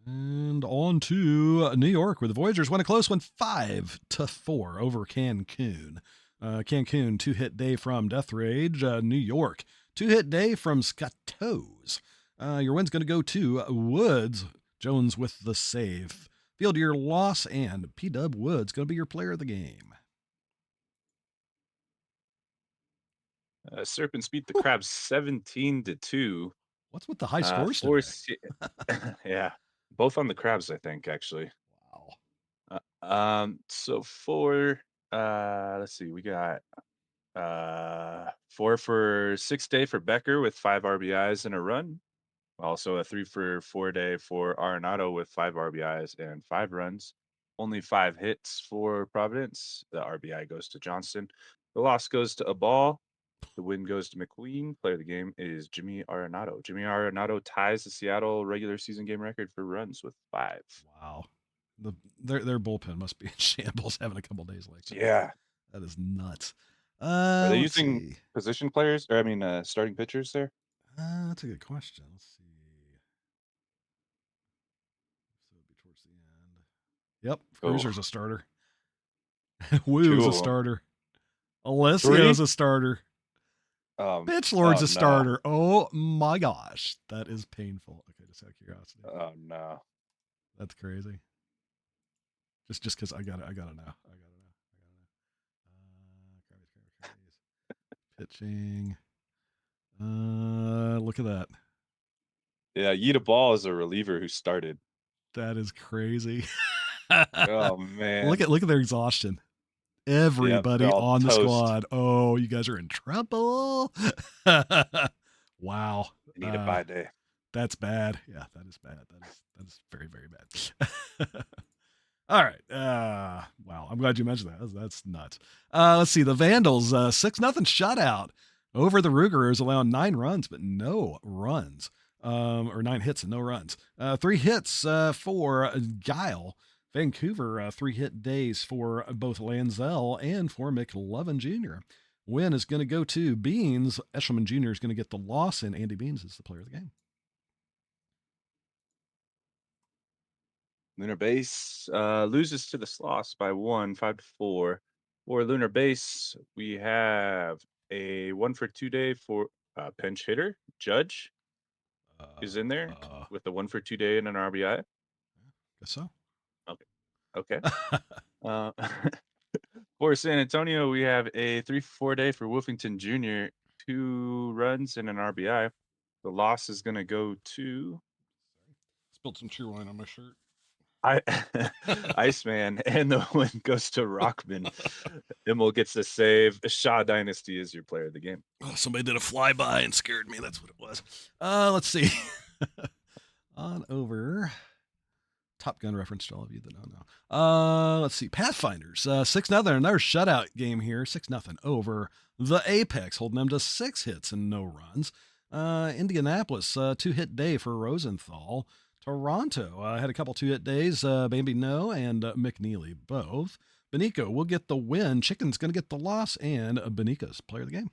Speaker 1: And on to New York, where the Voyagers won a close one 5-4 over Cancun. Cancun, 2-hit day from Death Rage. New York, 2-hit day from Scottos. Your win's going to go to Woods. Jones with the save. Field your loss, and P-Dub Woods going to be your player of the game.
Speaker 2: Serpents beat the Crabs 17-2.
Speaker 1: What's with the high scores today?
Speaker 2: Yeah, both on the Crabs, I think, actually.
Speaker 1: Wow.
Speaker 2: So for let's see, we got 4 for 6 day for Becker with 5 RBIs and a run. Also a 3 for 4 day for Arenado with 5 RBIs and 5 runs. Only 5 hits for Providence. The RBI goes to Johnston. The loss goes to a ball. The win goes to McQueen. Player of the game is Jimmy Arenado. Jimmy Arenado ties the Seattle regular season game record for runs with 5.
Speaker 1: Wow. Their bullpen must be in shambles having a couple days like that.
Speaker 2: Yeah.
Speaker 1: That is nuts.
Speaker 2: Are they using position players? Or I mean, starting pitchers there?
Speaker 1: That's a good question. Let's see. So it'd be towards the end. Yep. Cruiser's a starter. Woo's a starter. Alessio's a starter. Pitchlord's a starter. Oh my gosh. That is painful. Okay, just out of curiosity.
Speaker 2: Oh no.
Speaker 1: That's crazy. Just because I gotta know. Pitching. Look at that.
Speaker 2: Yeah, Yita Ball is a reliever who started.
Speaker 1: That is crazy.
Speaker 2: Oh man.
Speaker 1: Look at their exhaustion. Everybody on the squad. Oh, you guys are in trouble. Wow.
Speaker 2: Need a bye day.
Speaker 1: That's bad. Yeah, that is bad. That is very, very bad. All right. Wow. I'm glad you mentioned that. That's nuts. Let's see. The Vandals, 6-0 shutout over the Rugerers, allowing 9 runs, but no runs. Or 9 hits and no runs. 3 hits for Guile. Vancouver, 3-hit days for both Lanzell and for McLovin Jr. Win is going to go to Beans. Eshelman Jr. is going to get the loss, and Andy Beans is the player of the game.
Speaker 2: Lunar Base loses to the Sloss by 1, 5-4. For Lunar Base, we have a 1 for 2 day for pinch hitter. Judge is in there with the 1 for 2 day and an RBI.
Speaker 1: Guess so.
Speaker 2: Okay. Okay. Uh, for San Antonio, we have a 3 for 4 day for Wolfington Jr., 2 runs and an RBI. The loss is going to go to
Speaker 1: Spilled some true wine on my shirt.
Speaker 2: I Iceman, and the win goes to Rockman. Immel gets the save. Shaw Dynasty is your player of the game.
Speaker 1: Oh, somebody did a flyby and scared me. That's what it was. Let's see. On over. Top Gun reference to all of you that don't know. Let's see. Pathfinders. 6-0. Another shutout game here. 6-0 over the Apex, holding them to 6 hits and no runs. Indianapolis, 2-hit day for Rosenthal. Toronto had a couple 2-hit days. Bambi No and McNeely both. Benico will get the win. Chicken's going to get the loss, and Benico's player of the game.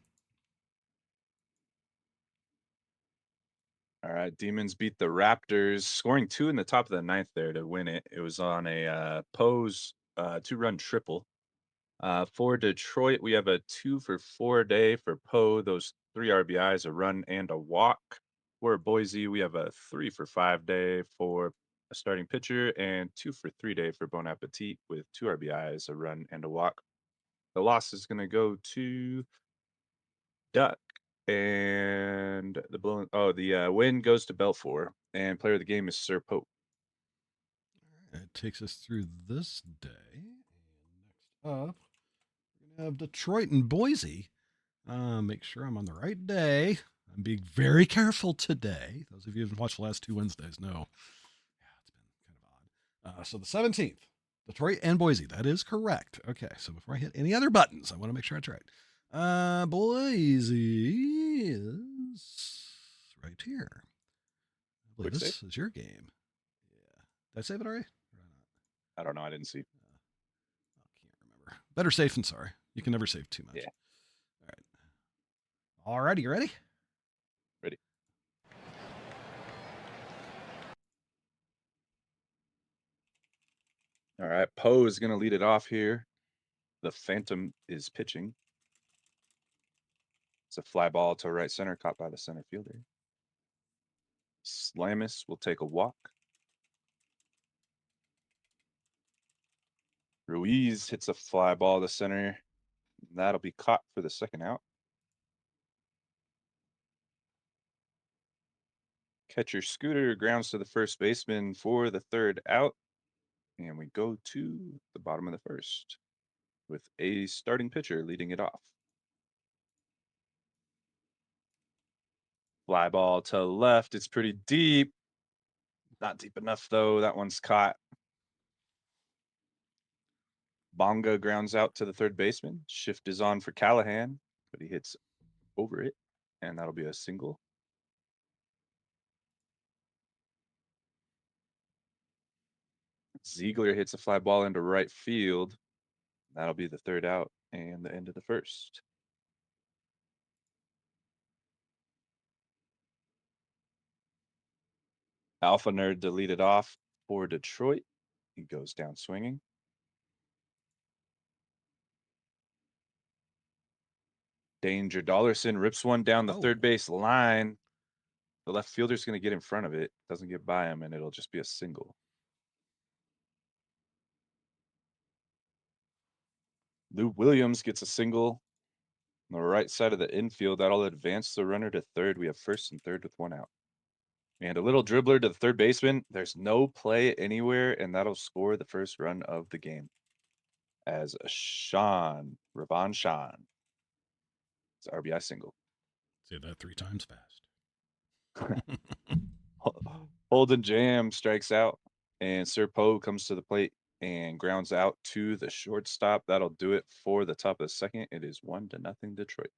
Speaker 2: All right, Demons beat the Raptors, scoring 2 in the top of the 9th there to win it. It was on a pose 2-run triple. For Detroit, we have a 2 for 4 day for Poe. Those 3 RBIs, a run and a walk. For Boise, we have a 3 for 5 day for a starting pitcher and 2 for 3 day for Bon Appetit with 2 RBIs, a run and a walk. The loss is going to go to Duck. And the win goes to Belfour. And player of the game is Sir Pope.
Speaker 1: It takes us through this day. And next up, we're going to have Detroit and Boise. Make sure I'm on the right day. I'm being very careful today. Those of you who've watched the last 2 Wednesdays know. Yeah, it's been kind of odd. So the 17th, Detroit and Boise. That is correct. Okay, so before I hit any other buttons, I want to make sure it's right. Boise is right here. I believe
Speaker 2: Quick
Speaker 1: this
Speaker 2: save?
Speaker 1: is your game. Yeah. Did I save it already?
Speaker 2: I don't know. I didn't see.
Speaker 1: I can't remember. Better safe than sorry. You can never save too much.
Speaker 2: Yeah.
Speaker 1: All right. All righty. You ready?
Speaker 2: Ready. All right. Poe is going to lead it off here. The Phantom is pitching. It's a fly ball to right center, caught by the center fielder. Slamus will take a walk. Ruiz hits a fly ball to center. That'll be caught for the second out. Catcher Scooter grounds to the first baseman for the third out. And we go to the bottom of the first with a starting pitcher leading it off. Fly ball to left. It's pretty deep. Not deep enough, though. That one's caught. Bonga grounds out to the third baseman. Shift is on for Callahan, but he hits over it, and that'll be a single. Ziegler hits a fly ball into right field. That'll be the third out and the end of the first. Alpha Nerd deleted off for Detroit. He goes down swinging. Danger Dollarson rips one down the third base line. The left fielder's going to get in front of it. Doesn't get by him, and it'll just be a single. Lou Williams gets a single on the right side of the infield. That'll advance the runner to third. We have first and third with 1 out. And a little dribbler to the third baseman. There's no play anywhere, and that'll score the first run of the game. As Ravon Sean. It's RBI single.
Speaker 1: Say that 3 times fast.
Speaker 2: Holden Jam strikes out, and Sir Poe comes to the plate and grounds out to the shortstop. That'll do it for the top of the second. It is 1-0 Detroit.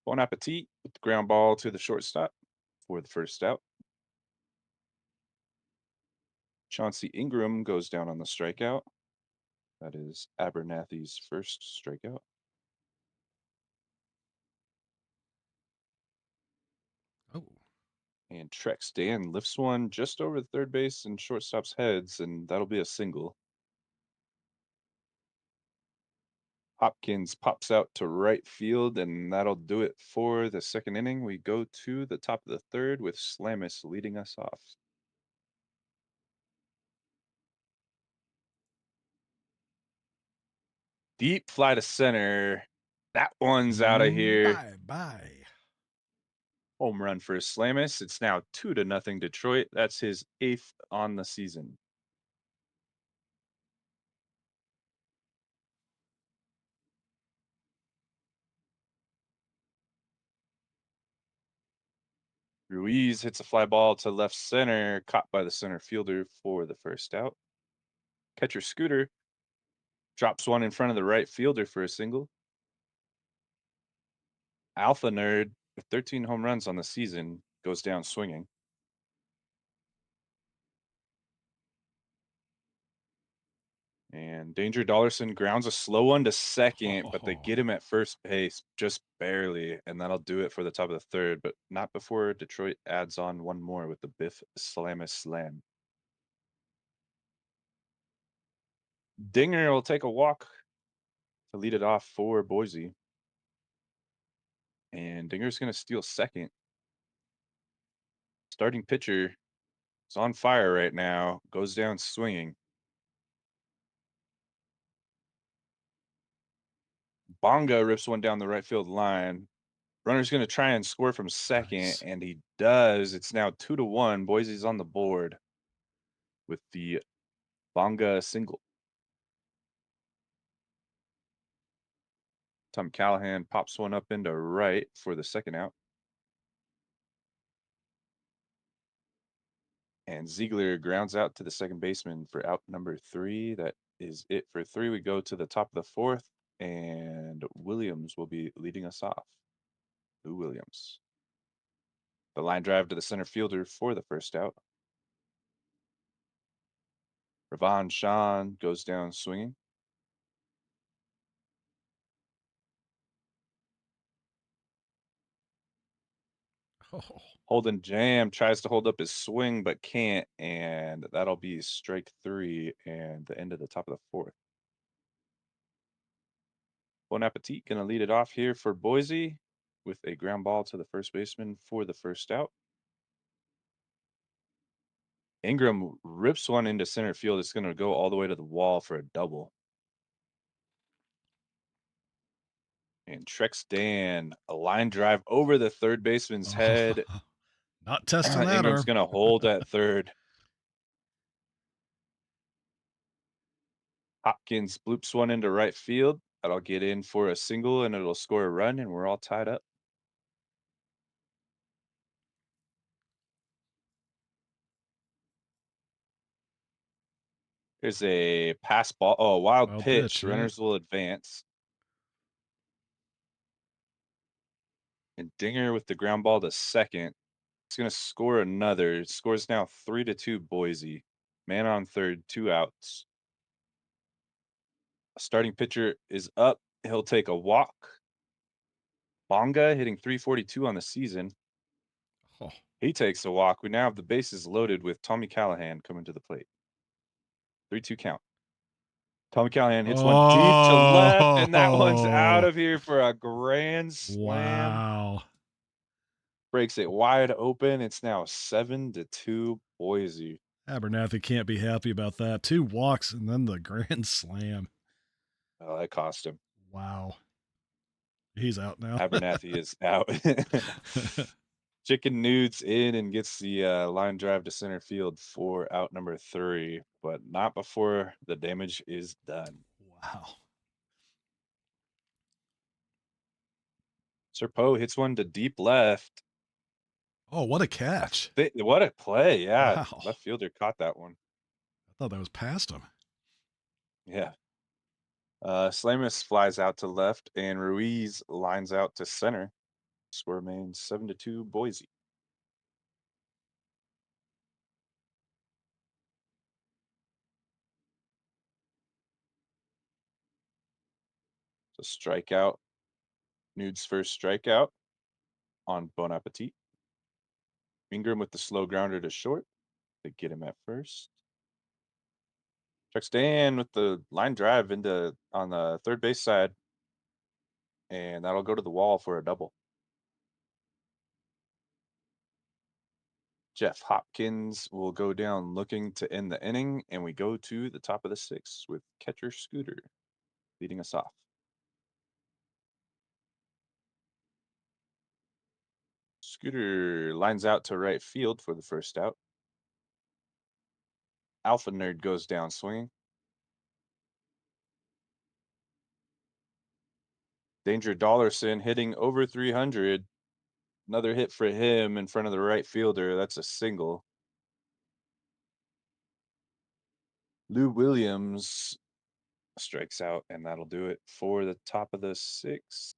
Speaker 2: Bon Appetit with the ground ball to the shortstop for the first out. Chauncey Ingram goes down on the strikeout. That is Abernathy's first strikeout. And Trex Dan lifts one just over the third base and shortstop's heads, and that'll be a single. Hopkins pops out to right field, and that'll do it for the second inning. We go to the top of the third with Slamis leading us off. Deep fly to center. That one's out of here.
Speaker 1: Bye bye.
Speaker 2: Home run for Slamis. It's now 2-0 Detroit. That's his 8th on the season. Ruiz hits a fly ball to left center, caught by the center fielder for the first out. Catcher Scooter drops one in front of the right fielder for a single. Alpha Nerd, with 13 home runs on the season, goes down swinging. And Danger Dollarson grounds a slow one to second, but they get him at first base just barely, and that'll do it for the top of the third, but not before Detroit adds on one more with the Biff Slamus Slam. Dinger will take a walk to lead it off for Boise. And Dinger's going to steal second. Starting pitcher is on fire right now, goes down swinging. Bonga rips one down the right field line. Runner's going to try and score from second,
Speaker 1: Nice.
Speaker 2: and he does. It's now 2-1. Boise's on the board with the Bonga single. Tom Callahan pops one up into right for the second out. And Ziegler grounds out to the second baseman for out number 3. That is it for 3. We go to the top of the fourth, and Williams will be leading us off. Lou Williams. The line drive to the center fielder for the first out. Ravon Sean goes down swinging.
Speaker 1: Oh,
Speaker 2: Holden Jam tries to hold up his swing but can't, and that'll be strike 3 and the end of the top of the fourth. Bon Appetit going to lead it off here for Boise with a ground ball to the first baseman for the first out. Ingram rips one into center field. It's going to go all the way to the wall for a double. And Trex Dan, a line drive over the third baseman's head.
Speaker 1: Not testing that
Speaker 2: Ingram's
Speaker 1: arm.
Speaker 2: going to hold at third. Hopkins bloops one into right field. That'll get in for a single, and it'll score a run, and we're all tied up. There's a pass ball. Oh, a wild
Speaker 1: Wild
Speaker 2: pitch.
Speaker 1: pitch. Yeah.
Speaker 2: Runners will advance. And Dinger with the ground ball to second. It's going to score another. It scores now 3-2 Boise. Man on third, 2 outs. A starting pitcher is up. He'll take a walk. Bonga hitting 342 on the season.
Speaker 1: Oh,
Speaker 2: He takes a walk. We now have the bases loaded with Tommy Callahan coming to the plate. 3-2 count. Tommy Callahan hits one deep to left, and that one's out
Speaker 1: oh,
Speaker 2: of here for a grand slam.
Speaker 1: wow.
Speaker 2: Breaks it wide open. It's now 7-2 Boise.
Speaker 1: Abernathy can't be happy about that. 2 walks and then the grand slam.
Speaker 2: Oh, that cost him.
Speaker 1: Wow. He's out now.
Speaker 2: Abernathy is out. Chicken Nudes in and gets the line drive to center field for out number 3, but not before the damage is done.
Speaker 1: Wow.
Speaker 2: Serpo hits one to deep left.
Speaker 1: Oh, what a catch.
Speaker 2: What a play. Yeah.
Speaker 1: Wow.
Speaker 2: Left fielder caught that one.
Speaker 1: I thought that was past him.
Speaker 2: Yeah. Slamus flies out to left, and Ruiz lines out to center. Score remains 7-2 Boise. So strikeout. Nude's first strikeout on Bon Appetit. Ingram with the slow grounder to short to get him at first. Chuck Stan with the line drive into on the third base side, and that'll go to the wall for a double. Jeff Hopkins will go down looking to end the inning, and we go to the top of the sixth with catcher Scooter leading us off. Scooter lines out to right field for the first out. Alpha Nerd goes down swinging. Danger Dollarson hitting over 300. Another hit for him in front of the right fielder. That's a single. Lou Williams strikes out, and that'll do it for the top of the sixth.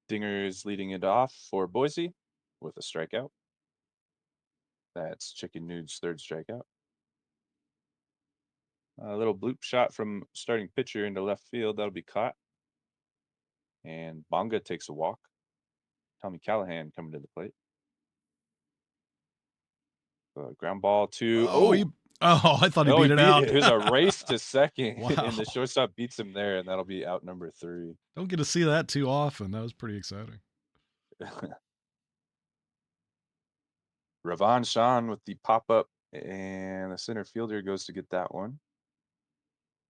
Speaker 2: Dinger's leading it off for Boise with a strikeout. That's Chicken Nude's third strikeout. A little bloop shot from starting pitcher into left field. That'll be caught. And Bonga takes a walk. Tommy Callahan coming to the plate. Ground ball to
Speaker 1: I thought he
Speaker 2: no,
Speaker 1: beat
Speaker 2: he
Speaker 1: it
Speaker 2: beat
Speaker 1: out.
Speaker 2: it. It was a race to second, and
Speaker 1: Wow.
Speaker 2: the shortstop beats him there, and that'll be out number 3.
Speaker 1: Don't get to see that too often. That was pretty exciting.
Speaker 2: Ravon Sean with the pop up, and the center fielder goes to get that one.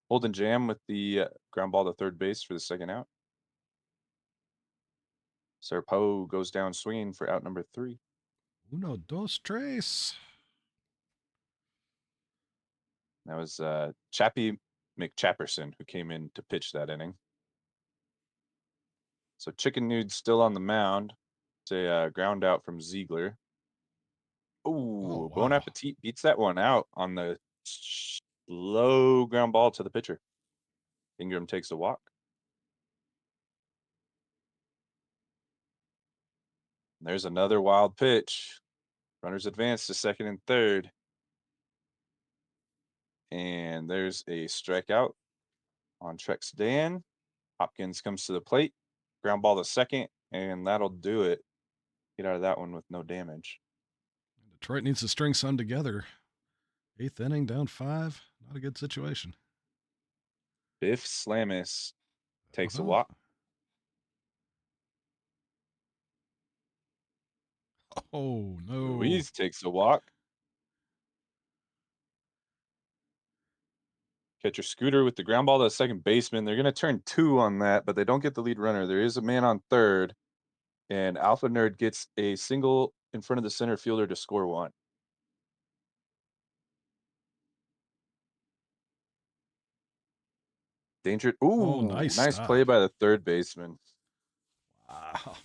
Speaker 2: Holden Jam with the ground ball to third base for the second out. Serpo goes down swinging for out number 3.
Speaker 1: Uno, dos, tres.
Speaker 2: That was Chappie McChapperson who came in to pitch that inning. So Chicken Nude's still on the mound. It's a ground out from Ziegler.
Speaker 1: Oh,
Speaker 2: Oh, Bon
Speaker 1: wow.
Speaker 2: Appetit beats that one out on the low ground ball to the pitcher. Ingram takes a walk. There's another wild pitch. Runners advance to second and third. And there's a strikeout on Trex Dan. Hopkins comes to the plate. Ground ball to second, and that'll do it. Get out of that one with no damage.
Speaker 1: Detroit needs to string some together. 8th inning, down 5. Not a good situation.
Speaker 2: Biff Slamis takes a
Speaker 1: Uh-huh.
Speaker 2: walk.
Speaker 1: Oh, no.
Speaker 2: Ruiz takes a walk. Catcher Scooter with the ground ball to the second baseman. They're going to turn 2 on that, but they don't get the lead runner. There is a man on third, and Alpha Nerd gets a single in front of the center fielder to score 1. Danger.
Speaker 1: Oh,
Speaker 2: Ooh,
Speaker 1: nice
Speaker 2: nice play
Speaker 1: stop.
Speaker 2: by the third baseman.
Speaker 1: Wow.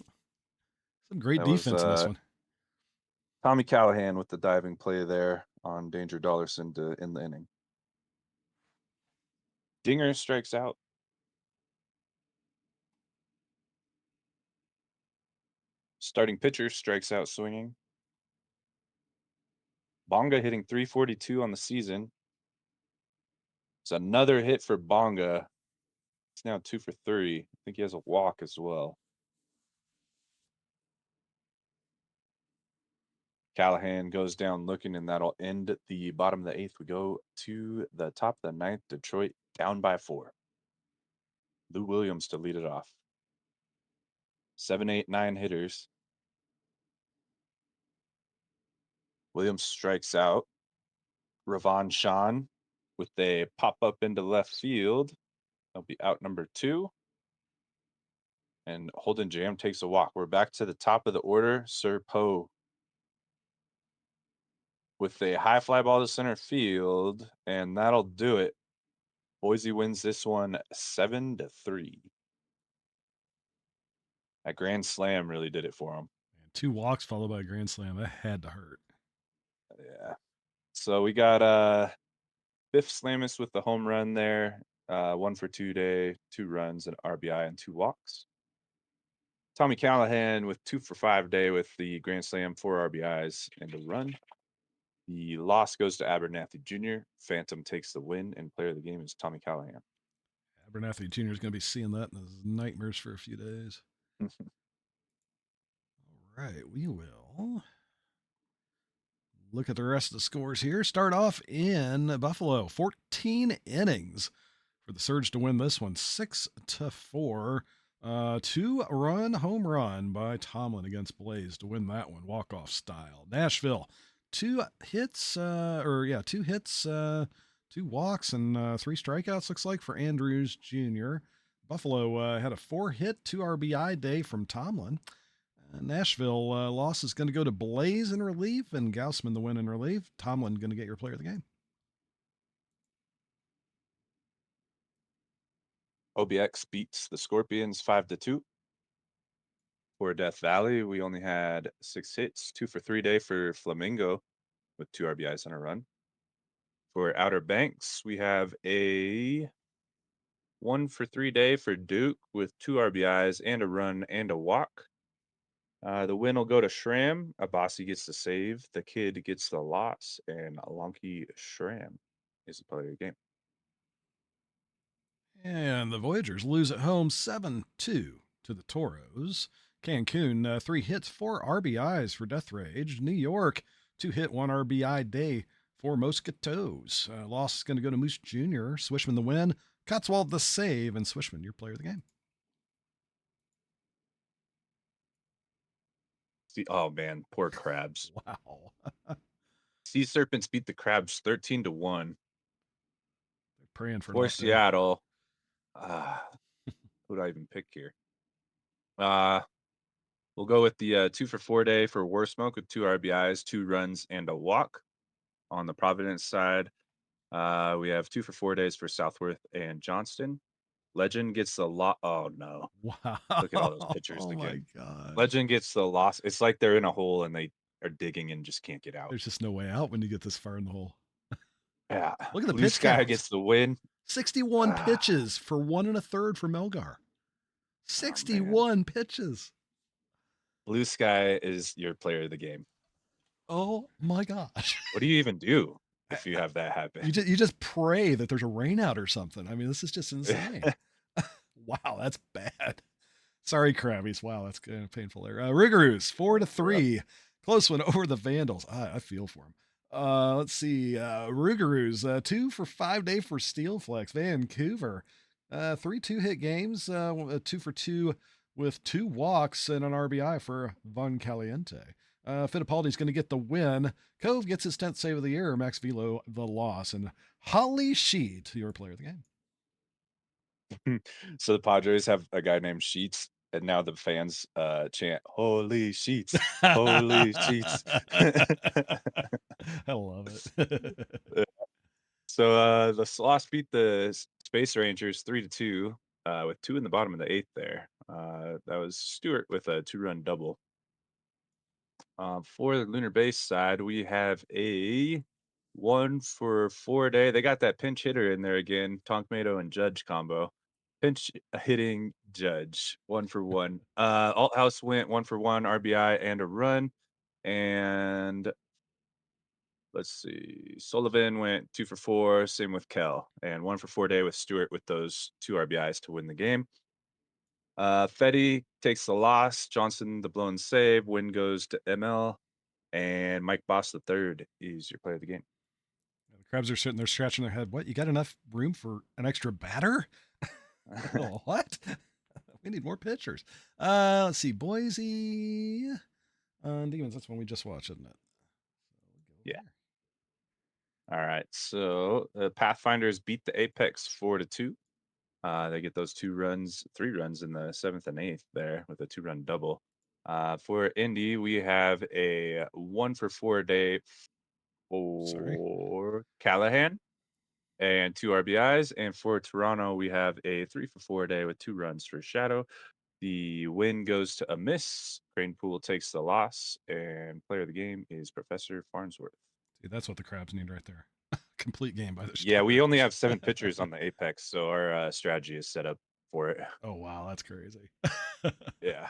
Speaker 1: Some great
Speaker 2: That was
Speaker 1: defense in this one.
Speaker 2: Tommy Callahan with the diving play there on Danger Dollarson to end the inning. Dinger strikes out. Starting pitcher strikes out swinging. Bonga hitting 342 on the season. It's another hit for Bonga. He's now 2 for 3. I think he has a walk as well. Callahan goes down looking, and that'll end the bottom of the 8th. We go to the top of the 9th. Detroit down by 4. Lou Williams to lead it off. 7, 8, 9 hitters. Williams strikes out. Ravon Sean with a pop up into left field. That'll be out number 2. And Holden Jam takes a walk. We're back to the top of the order. Sir Poe with a high fly ball to center field, and that'll do it. Boise wins this one 7-3. That grand slam really did it for them.
Speaker 1: And 2 walks followed by a grand slam. That had to hurt.
Speaker 2: Yeah. So we got Biff Slamis with the home run there. 1 for 2 day, 2 runs, an RBI, and 2 walks. Tommy Callahan with 2 for 5 day with the grand slam, 4 RBIs, and a run. The loss goes to Abernathy Jr. Phantom takes the win, and player of the game is Tommy Callahan.
Speaker 1: Abernathy Jr. is going to be seeing that in his nightmares for a few days. All right, we will look at the rest of the scores here. Start off in Buffalo, 14 innings for the Surge to win this one, 6-4. 2-run home run by Tomlin against Blaze to win that one, walk-off style. Nashville, two hits, two walks, and 3 strikeouts, looks like, for Andrews Jr. Buffalo had a 4-hit, 2 RBI day from Tomlin. Nashville loss is going to go to Blaze in relief, and Gaussman the win in relief. Tomlin going to get your player of the game.
Speaker 2: OBX beats the Scorpions 5-2. For Death Valley, we only had 6 hits, 2 for 3 day for Flamingo with 2 RBIs and a run. For Outer Banks, we have a 1 for 3 day for Duke with 2 RBIs and a run and a walk. The win will go to Shram. Abasi gets the save. The kid gets the loss. And Lonky Shram is the player of the game.
Speaker 1: And the Voyagers lose at home 7-2 to the Toros. Cancun, 3 hits, 4 RBIs for Death Rage. New York, 2 hit, 1 RBI day for Mosquitoes. Loss is going to go to Moose Jr. Swishman the win. Cotswold the save. And Swishman, your player of the game.
Speaker 2: Oh, man. Poor Crabs.
Speaker 1: Wow.
Speaker 2: Sea Serpents beat the Crabs 13-1.
Speaker 1: They're praying for
Speaker 2: For
Speaker 1: nothing.
Speaker 2: Seattle. Who do I even pick here? We'll go with the 2 for 4 day for War Smoke with 2 RBIs, 2 runs, and a walk. On the Providence side, we have 2 for 4 days for Southworth and Johnston. Legend gets the lot. Oh no!
Speaker 1: Wow.
Speaker 2: Look at all those pitchers
Speaker 1: Oh
Speaker 2: again.
Speaker 1: my God.
Speaker 2: Legend gets the loss. It's like they're in a hole and they are digging and just can't get out.
Speaker 1: There's just no way out when you get this far in the hole.
Speaker 2: Yeah.
Speaker 1: Look at the
Speaker 2: Blue
Speaker 1: pitch
Speaker 2: Sky
Speaker 1: count.
Speaker 2: gets the win.
Speaker 1: 61 pitches for 1 1/3 for Melgar. 61 pitches.
Speaker 2: Blue Sky is your player of the game.
Speaker 1: Oh my gosh.
Speaker 2: What do you even do if you have that happen?
Speaker 1: You just pray that there's a rainout or something. I mean, this is just insane. Wow, that's bad. Sorry, Krabbies. Wow, that's kind of painful there. Riggeroos, 4-3. Close one over the Vandals. I feel for him. Let's see. Rougarous, 2 for 5 day for Steelflex. Vancouver, 3 2-hit games, 2 for 2 with 2 walks and an RBI for Von Caliente. Fittipaldi's going to get the win. Cove gets his 10th save of the year. Max Velo the loss. And Holly Sheet, your player of the game.
Speaker 2: So the Padres have a guy named Sheets, and now the fans chant "Holy Sheets, Holy Sheets."
Speaker 1: I love it.
Speaker 2: So the Sloss beat the Space Rangers 3-2 with 2 in the bottom of the 8th there. That was Stewart with a 2-run double. For the Lunar Base side, we have a 1 for 4 day. They got that pinch hitter in there again, Tonkmato and Judge combo. Pinch hitting Judge, 1 for 1. Alt House went 1 for 1 RBI and a run. And let's see, Sullivan went 2 for 4, same with Kell, and 1 for 4 day with Stewart with those 2 RBIs to win the game. Fetty takes the loss. Johnson the blown save. Win goes to ML. And Mike Boss the third is your player of the game.
Speaker 1: The Crabs are sitting there scratching their head. What? You got enough room for an extra batter? What? We need more pitchers. Let's see. Boise Demons. That's one we just watched, isn't it?
Speaker 2: Yeah. All right. So the Pathfinders beat the Apex 4-2. They get those 3 runs in the 7th and 8th there with a 2-run double. For Indy, we have a 1 for 4 day for Callahan and 2 RBIs. And for Toronto, we have a 3 for 4 day with 2 runs for Shadow. The win goes to a miss. Cranepool takes the loss, and player of the game is Professor Farnsworth.
Speaker 1: See, that's what the Crabs need right there. Complete game by the start.
Speaker 2: Yeah, we only have 7 pitchers on the Apex, so our strategy is set up for it.
Speaker 1: Oh, wow. That's crazy.
Speaker 2: Yeah.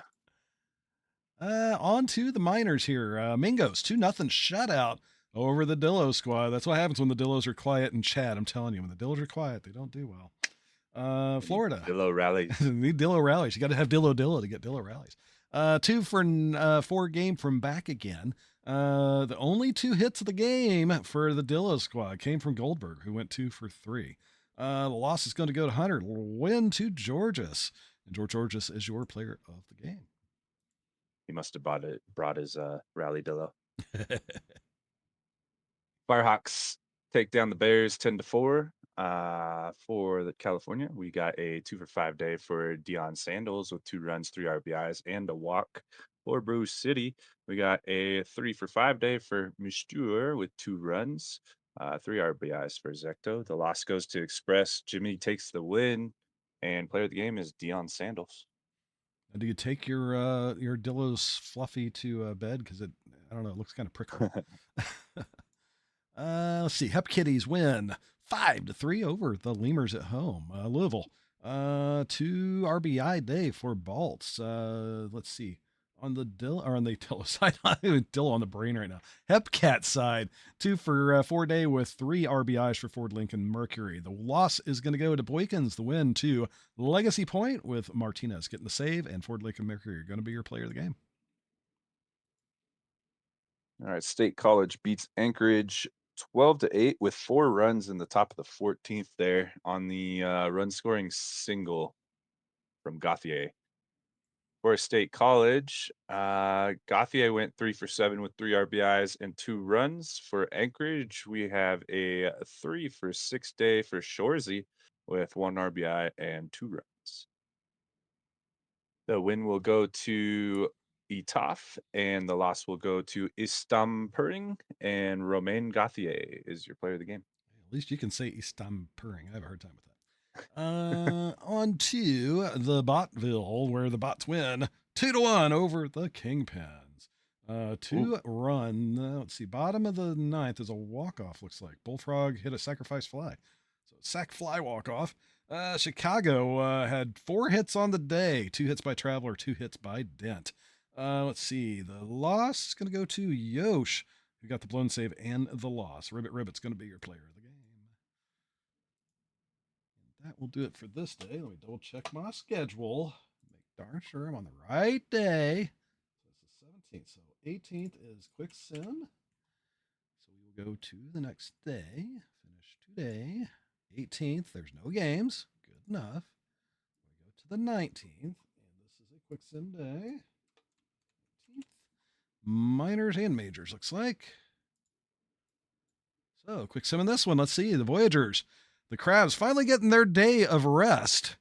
Speaker 1: On to the minors here. Mingos, 2-0 shutout over the Dillo squad. That's what happens when the Dillos are quiet in chat. I'm telling you, when the Dillos are quiet, they don't do well.
Speaker 2: We need
Speaker 1: Florida.
Speaker 2: Dillo rallies.
Speaker 1: Need Dillo rallies. You got to have Dillo to get Dillo rallies. 2 for 4 game from back again. The only 2 hits of the game for the Dillo squad came from Goldberg, who went 2 for 3. The loss is going to go to Hunter. Win to Georges. And Georges is your player of the game.
Speaker 2: He must have brought his rally Dillo. Firehawks take down the Bears 10-4. For the California, we got a 2 for 5 day for Deion Sandals with 2 runs, 3 RBIs, and a walk. For Bruce City, we got a 3 for 5 day for Mustur with 2 runs, 3 RBIs for Zecto. The loss goes to Express. Jimmy takes the win, and player of the game is Deion Sandals.
Speaker 1: Do you take your Dillo's Fluffy to bed? Because it, I don't know, it looks kind of prickly. Let's see. Hep Kitties win 5-3 over the Lemurs at home. Louisville, 2 RBI day for Baltz. Let's see. On the Dillo side, Dillo on the brain right now. Hepcat side, 2 for 4 day with 3 RBIs for Ford Lincoln Mercury. The loss is going to go to Boykins. The win to Legacy Point with Martinez getting the save, and Ford Lincoln Mercury are going to be your player of the game.
Speaker 2: All right, State College beats Anchorage 12-8 with 4 runs in the top of the 14th there on the run scoring single from Gauthier. For State College, Gauthier went 3 for 7 with 3 RBIs and 2 runs. For Anchorage, we have a 3 for 6 day for Shorzy with 1 RBI and 2 runs. The win will go to Etaf, and the loss will go to Istampuring, and Romain Gauthier is your player of the game.
Speaker 1: At least you can say Istampuring. I have a hard time with that. On to the Botville, where the Bots win 2-1 over the Kingpins. 2-run. Let's see. Bottom of the 9th is a walk-off, looks like. Bullfrog hit a sacrifice fly. So sack fly walk-off. Chicago had 4 hits on the day. 2 hits by Traveler, 2 hits by Dent. Let's see. The loss is going to go to Yosh, who got the blown save and the loss. Ribbit's going to be your player of the game. That will do it for this day. Let me double check my schedule. Make darn sure I'm on the right day. So it's the 17th. So 18th is Quick Sim. So we will go to the next day. Finish today. 18th, there's no games. Good enough. We go to the 19th, and this is a Quick Sim day. 19th. Minors and majors, looks like. So, Quick Sim in this one. Let's see. The Voyagers. The Crabs finally getting their day of rest.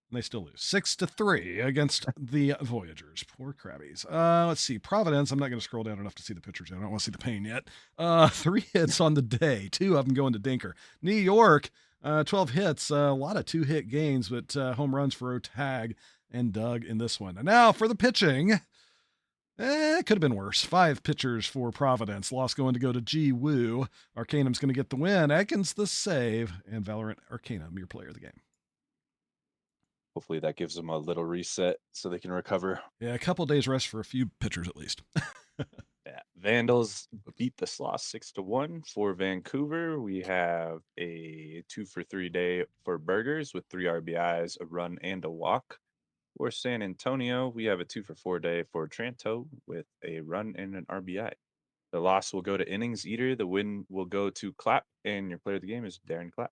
Speaker 1: And they still lose 6-3 against the Voyagers. Poor Crabbies. Let's see. Providence. I'm not going to scroll down enough to see the pictures. I don't want to see the pain yet. 3 hits on the day. 2 of them going to Dinker. New York. 12 hits. A lot of 2-hit gains, but home runs for O'Tag and Doug in this one. And now for the pitching. It could have been worse. 5 pitchers for Providence. Loss going to go to G Woo. Arcanum's going to get the win. Atkins the save. And Valorant Arcanum, your player of the game.
Speaker 2: Hopefully that gives them a little reset so they can recover.
Speaker 1: Yeah, a couple days rest for a few pitchers at least.
Speaker 2: Yeah. Vandals beat the Sloth 6-1 for Vancouver. We have a 2 for 3 day for Burgers with 3 RBIs, a run, and a walk. For San Antonio, we have a 2 for 4 day for Tranto with a run and an RBI. The loss will go to Innings Eater. The win will go to Clapp, and your player of the game is Darren Clapp.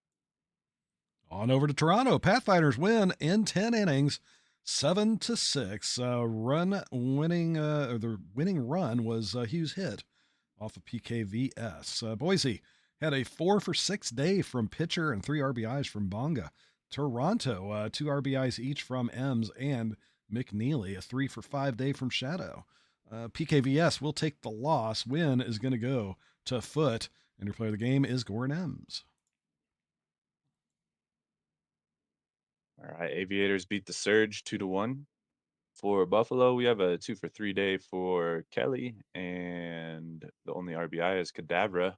Speaker 1: On over to Toronto. Pathfinders win in 10 innings, 7-6. The winning run was Hughes' hit off of PKVS. Boise had a 4 for 6 day from pitcher and 3 RBIs from Bonga. Toronto, 2 RBIs each from Ems and McNeely, a 3 for 5 day from Shadow. PKVS will take the loss. Win is going to go to Foot, and your player of the game is Gordon Ems.
Speaker 2: All right, Aviators beat the Surge 2-1. For Buffalo, we have a 2 for 3 day for Kelly, and the only RBI is Cadabra.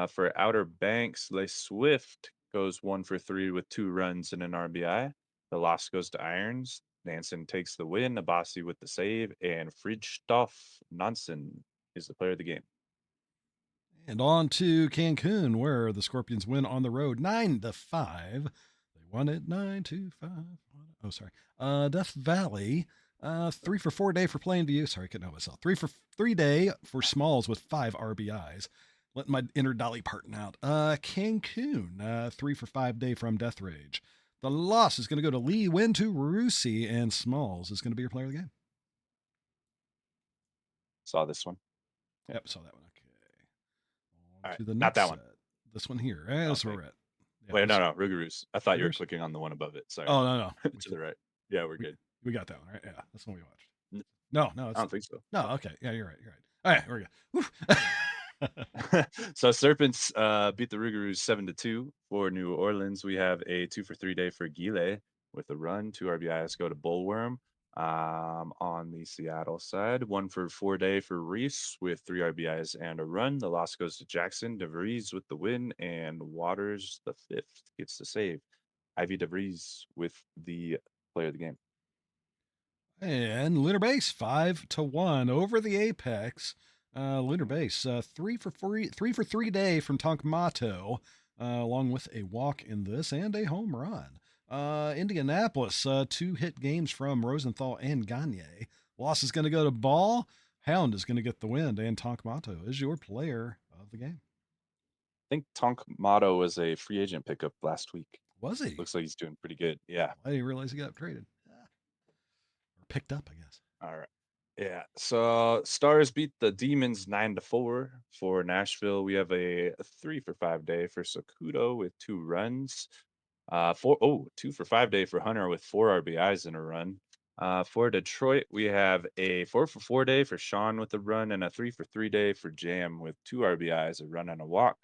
Speaker 2: For Outer Banks, Le Swift goes 1 for 3 with 2 runs and an RBI. The loss goes to Irons. Nansen takes the win, Abasi with the save, and Friedstoff Nansen is the player of the game.
Speaker 1: And on to Cancun, where the Scorpions win on the road 9-5. They 18925. Oh, sorry. Death Valley. 3 for 4 day for playing to you. Sorry, I couldn't help myself. 3 for 3 day for Smalls with 5 RBIs. Letting my inner Dolly Parton out. Cancun. 3 for 5 day from Death Rage. The loss is going to go to Lee, win to Rusi, and Smalls is going to be your player of the game.
Speaker 2: Saw this one.
Speaker 1: Yep, saw that one. Okay.
Speaker 2: All right,
Speaker 1: To the
Speaker 2: not
Speaker 1: next
Speaker 2: that one.
Speaker 1: set. This one here. That's where
Speaker 2: Okay.
Speaker 1: we're at. Yeah,
Speaker 2: Wait, no, Rougarous. I thought you were
Speaker 1: Rougarous?
Speaker 2: clicking on the one above it. Sorry.
Speaker 1: Oh, no.
Speaker 2: To the right. Yeah, we're
Speaker 1: we,
Speaker 2: good.
Speaker 1: we got that one, right? Yeah, that's the one we watched.
Speaker 2: N-
Speaker 1: No,
Speaker 2: I don't think so.
Speaker 1: No, okay. Yeah, you're right. All right, we're good.
Speaker 2: So Serpents beat the Rougarous 7-2 for New Orleans. We have a 2 for 3 day for Guile with a run. 2 RBIs go to Bullworm. On the Seattle side, 1 for 4 day for Reese with 3 RBIs and a run. The loss goes to Jackson. DeVries with the win, and Waters the fifth gets the save. Ivy DeVries with the player of the game.
Speaker 1: And Lunar Base 5-1 over the Apex. Lunar Base 3 for 3 day from Tonkmato, along with a walk in this and a home run. Indianapolis 2 hit games from Rosenthal and Gagne. Loss is going to go to Ball. Hound is going to get the win, and Tonkmato is your player of the game.
Speaker 2: I think Tonk Motto was a free agent pickup last week.
Speaker 1: Was he?
Speaker 2: Looks like he's doing pretty good. Yeah.
Speaker 1: I didn't realize he got traded. Or picked up, I guess.
Speaker 2: All right. Yeah. So Stars beat the Demons 9-4 for Nashville. We have a 3 for 5 day for Sakudo with 2 runs. 2 for 5 day for Hunter with 4 RBIs in a run. For Detroit, we have a 4 for 4 day for Sean with a run and a 3 for 3 day for Jam with 2 RBIs, a run and a walk.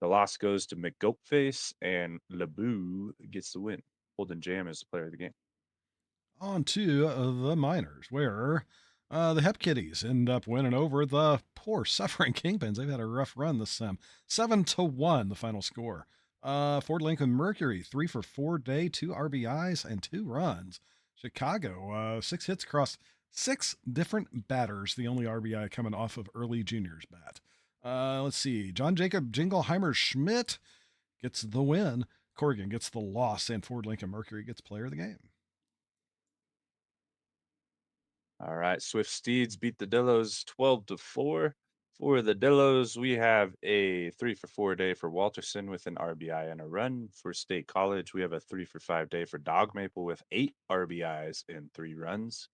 Speaker 2: The loss goes to McGoatface, and Laboo gets the win. Holden Jam is the player of the game.
Speaker 1: On to the minors, where the Hep Kitties end up winning over the poor suffering Kingpins. They've had a rough run this sem. 7-1, the final score. Ford Lincoln Mercury, 3 for 4 day, 2 RBIs and 2 runs. Chicago, 6 hits across 6 different batters. The only RBI coming off of early juniors bat. Let's see. John Jacob Jingleheimer Schmidt gets the win. Corrigan gets the loss, and Ford Lincoln Mercury gets player of the game.
Speaker 2: All right, Swift Steeds beat the Dillos 12-4. For the Dillos, we have a 3 for 4 day for Walterson with an RBI and a run. For State College, we have a 3 for 5 day for Dog Maple with 8 RBIs and 3 runs.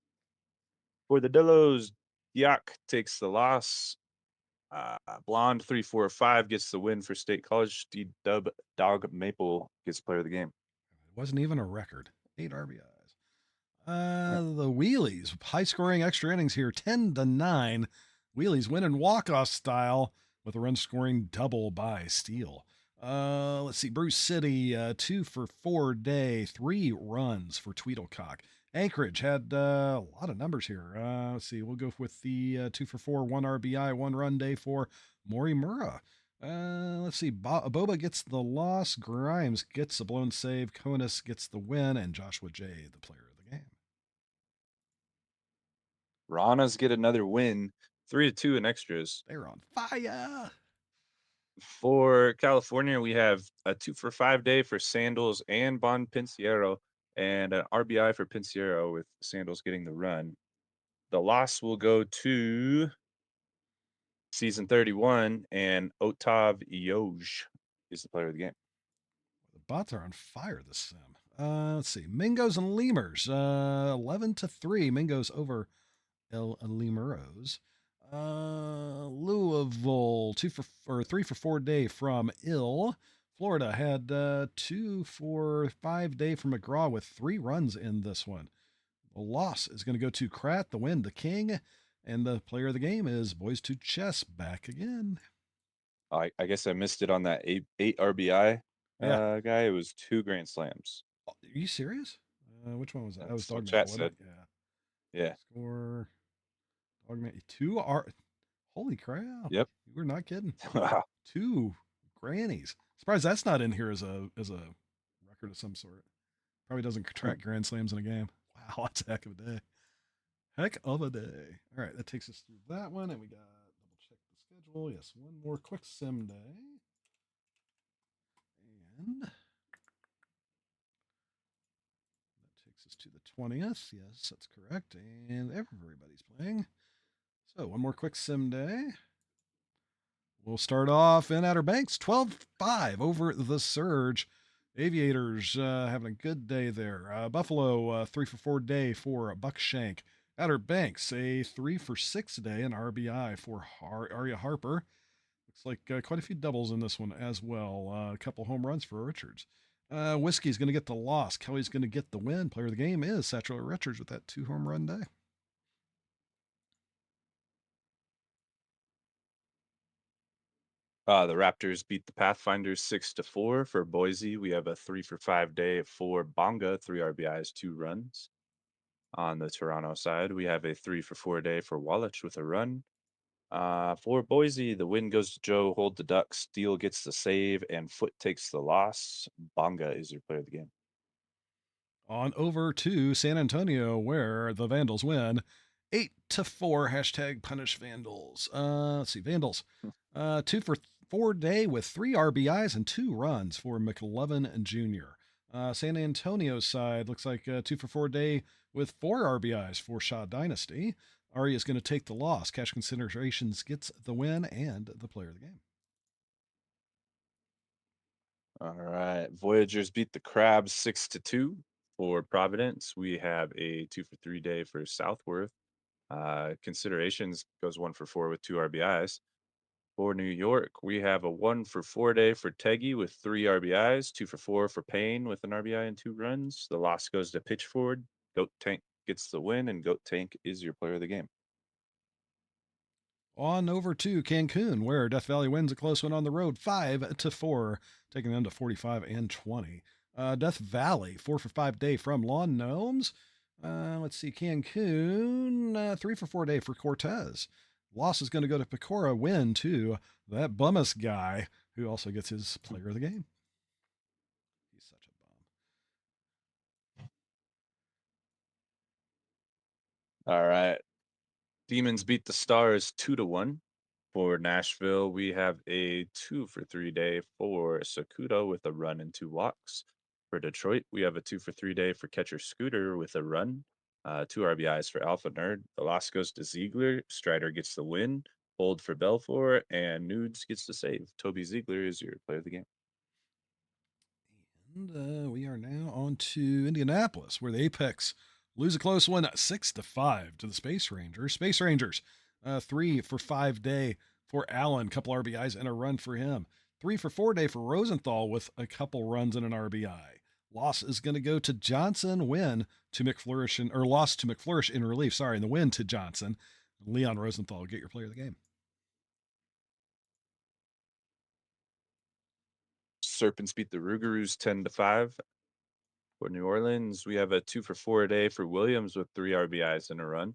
Speaker 2: For the Dillos, Diak takes the loss. Blonde 3-4-5 gets the win for State College. D-Dub Dog Maple gets player of the game.
Speaker 1: It wasn't even a record. 8 RBIs. The Wheelies, high scoring extra innings here, 10-9. Wheelies winning walk-off style with a run scoring double by Steele. Let's see, Bruce City, 2 for 4 day, 3 runs for Tweedlecock. Anchorage had a lot of numbers here. Let's see, we'll go with the 2 for 4, 1 RBI, 1 run day for Morimura. Let's see, Boba gets the loss, Grimes gets a blown save, Konis gets the win, and Joshua J, the player of the game.
Speaker 2: Ranas get another win, 3-2 in extras.
Speaker 1: They're on fire.
Speaker 2: For California, we have a 2 for 5 day for Sandals and Bon Pinciero, and an RBI for Pinciero with Sandals getting the run. The loss will go to Season 31, and Otav Ioj is the player of the game.
Speaker 1: The bots are on fire this sim. Let's see, Mingos and Lemurs, 11-3. Mingos over El Lemuros. Louisville, 3 for 4 day from Ill. Florida had 2 for 5 day from McGraw with 3 runs in this one. The loss is going to go to Krat, the win, the King, and the player of the game is Boys to Chess back again.
Speaker 2: I guess I missed it on that 8 RBI
Speaker 1: Yeah.
Speaker 2: guy. It was 2 grand slams.
Speaker 1: Are you serious? Which one was that? That was
Speaker 2: That's what
Speaker 1: Dog
Speaker 2: chat
Speaker 1: Maple, wasn't
Speaker 2: said.
Speaker 1: it? Yeah.
Speaker 2: Yeah.
Speaker 1: Score. Dog Maple. 2 R. Holy crap.
Speaker 2: Yep.
Speaker 1: We're not kidding.
Speaker 2: Wow.
Speaker 1: 2 grannies. Surprised that's not in here as a record of some sort. Probably doesn't track grand slams in a game. Wow, that's a heck of a day. Heck of a day. All right, that takes us through that one, and we got double check the schedule. Yes, one more quick sim day. And takes us to the 20th. Yes, that's correct. And everybody's playing. So, one more quick sim day. We'll start off in Outer Banks, 12-5 over the Surge. Aviators having a good day there. Buffalo, 3-for-4 day for Buckshank. Outer Banks, a 3-for-6 day, an RBI for Arya Harper. Looks like quite a few doubles in this one as well. A couple home runs for Richards. Whiskey's going to get the loss. Kelly's going to get the win. Player of the game is Satchel Richards with that 2 home run day.
Speaker 2: The Raptors beat the Pathfinders 6-4 for Boise. We have a 3-for-5 day for Bonga, 3 RBIs, 2 runs. On the Toronto side, we have a 3-for-4 day for Wallach with a run. For Boise, the win goes to Joe, hold the Ducks, Steele gets the save, and Foot takes the loss. Bonga is your player of the game.
Speaker 1: On over to San Antonio, where the Vandals win 8-4. Hashtag punish Vandals. Let's see, Vandals. 2-for-4 day with 3 RBIs and 2 runs for McLovin Jr. San Antonio's side looks like 2-for-4 day with 4 RBIs for Shaw Dynasty. Ari is going to take the loss. Cash Considerations gets the win and the player of the game.
Speaker 2: All right. Voyagers beat the Crabs 6-2 for Providence. We have a 2-for-3 day for Southworth. Considerations goes 1-for-4 with 2 RBIs. For New York, we have a 1-for-4 day for Teggy with 3 RBIs, 2-for-4 for Payne with an RBI and 2 runs. The loss goes to Pitchford. Goat Tank gets the win, and Goat Tank is your player of the game.
Speaker 1: On over to Cancun, where Death Valley wins a close one on the road, 5-4, taking them to 45 and 20. Death Valley, 4-for-5 day from Lawn Gnomes. Let's see, Cancun, 3-for-4 day for Cortez. Loss is going to go to Pecora, win to that Bummus guy, who also gets his player of the game. He's such a bum.
Speaker 2: All right. Demons beat the Stars 2-1. For Nashville, we have a 2-for-3 day for Sakuda with a run and 2 walks. For Detroit, we have a 2-for-3 day for catcher Scooter with a run, 2 RBIs for Alpha Nerd. The loss goes to Ziegler. Strider gets the win. Hold for Belfour, and Nudes gets the save. Toby Ziegler is your player of the game.
Speaker 1: And we are now on to Indianapolis, where the Apex lose a close one, 6-5 to the Space Rangers. Space Rangers, 3-for-5 day for Allen, couple RBIs and a run for him. 3-for-4 day for Rosenthal with a couple runs and an RBI. Loss is going to go to Johnson. Win to McFlourish, or loss to McFlourish in relief. Sorry, and the win to Johnson. Leon Rosenthal, get your player of the game.
Speaker 2: Serpents beat the Rougarous 10-5. For New Orleans, we have a 2-for-4 day for Williams with 3 RBIs and a run.